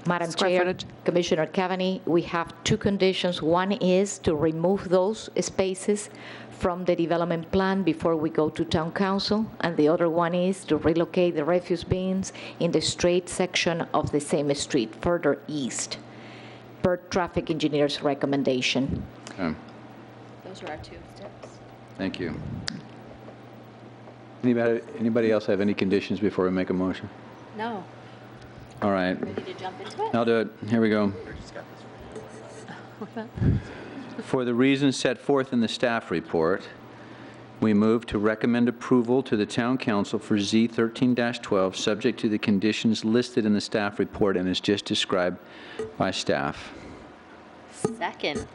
Madam Square Chair, footage. Commissioner Cavaney, we have 2 conditions. One is to remove those spaces from the development plan before we go to town council, and the other one is to relocate the refuse bins in the straight section of the same street further east, per traffic engineer's recommendation. Okay. Those are our 2 steps. Thank you. Anybody else have any conditions before we make a motion? No. All right. Ready to jump into it? I'll do it. Here we go. What's that? For the reasons set forth in the staff report, we move to recommend approval to the town council for Z13-12, subject to the conditions listed in the staff report and as just described by staff. Second.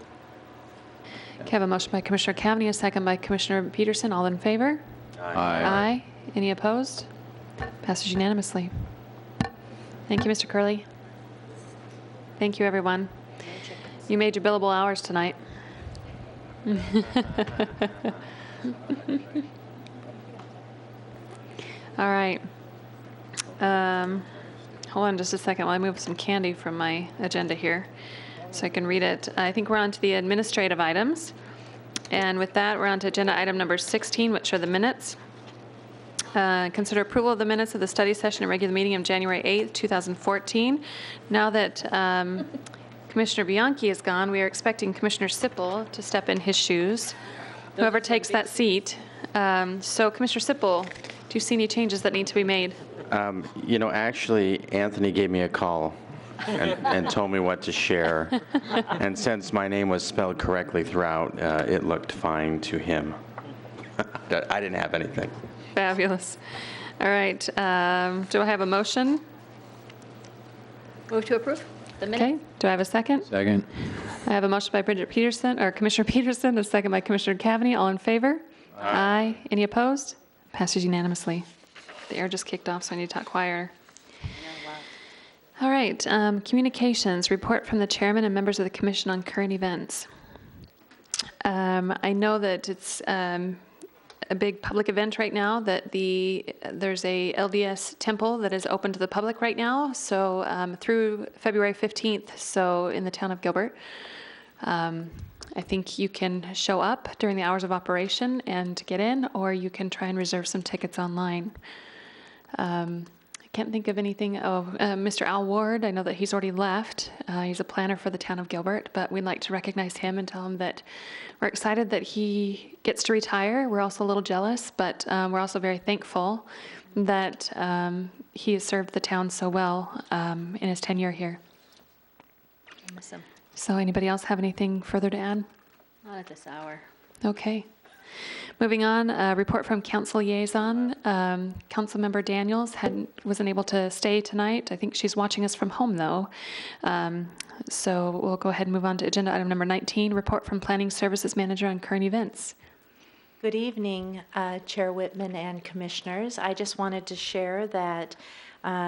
Okay, I have a motion by Commissioner Cavaney, a second by Commissioner Peterson. All in favor? Aye. Aye. Any opposed? Passes unanimously. Thank you, Mr. Curley. Thank you, everyone. You made your billable hours tonight. All right. Hold on just a second while I move some candy from my agenda here so I can read it. I think we're on to the administrative items. And with that, we're on to agenda item number 16, which are the minutes. Consider approval of the minutes of the study session and regular meeting of January 8th, 2014. Now that Commissioner Bianchi is gone, we are expecting Commissioner Sippel to step in his shoes. Whoever takes that seat. So Commissioner Sippel, do you see any changes that need to be made? Actually, Anthony gave me a call and told me what to share. And since my name was spelled correctly throughout, it looked fine to him. I didn't have anything. Fabulous. All right. Do I have a motion? Move to approve the minutes. Okay. Do I have a second? Second. I have a motion by Bridget Peterson, or Commissioner Peterson, a second by Commissioner Cavaney. All in favor? Aye. Any opposed? Passes unanimously. The air just kicked off, so I need to talk quieter. All right. Communications, report from the chairman and members of the commission on current events. I know that it's a big public event right now, that there's a LDS temple that is open to the public right now, so through February 15th, so in the town of Gilbert. I think you can show up during the hours of operation and get in, or you can try and reserve some tickets online. I can't think of anything. Mr. Al Ward, I know that he's already left. He's a planner for the town of Gilbert, but we'd like to recognize him and tell him that we're excited that he gets to retire. We're also a little jealous, but we're also very thankful that he has served the town so well in his tenure here. Awesome. So anybody else have anything further to add? Not at this hour. Okay. Moving on, report from council liaison. Councilmember Daniels wasn't able to stay tonight. I think she's watching us from home, though. So we'll go ahead and move on to agenda item number 19, report from Planning Services Manager on current events. Good evening, Chair Whitman and Commissioners. I just wanted to share that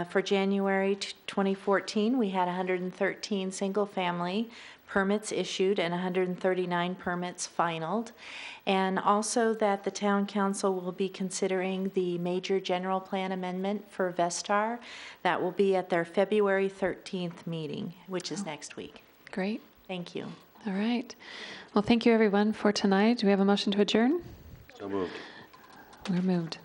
for January 2014, we had 113 single-family permits issued and 139 permits finaled, and also that the Town Council will be considering the major general plan amendment for Vestar. That will be at their February 13th meeting, which is next week. Great. Thank you. All right. Well, thank you, everyone, for tonight. Do we have a motion to adjourn? So moved. We're moved.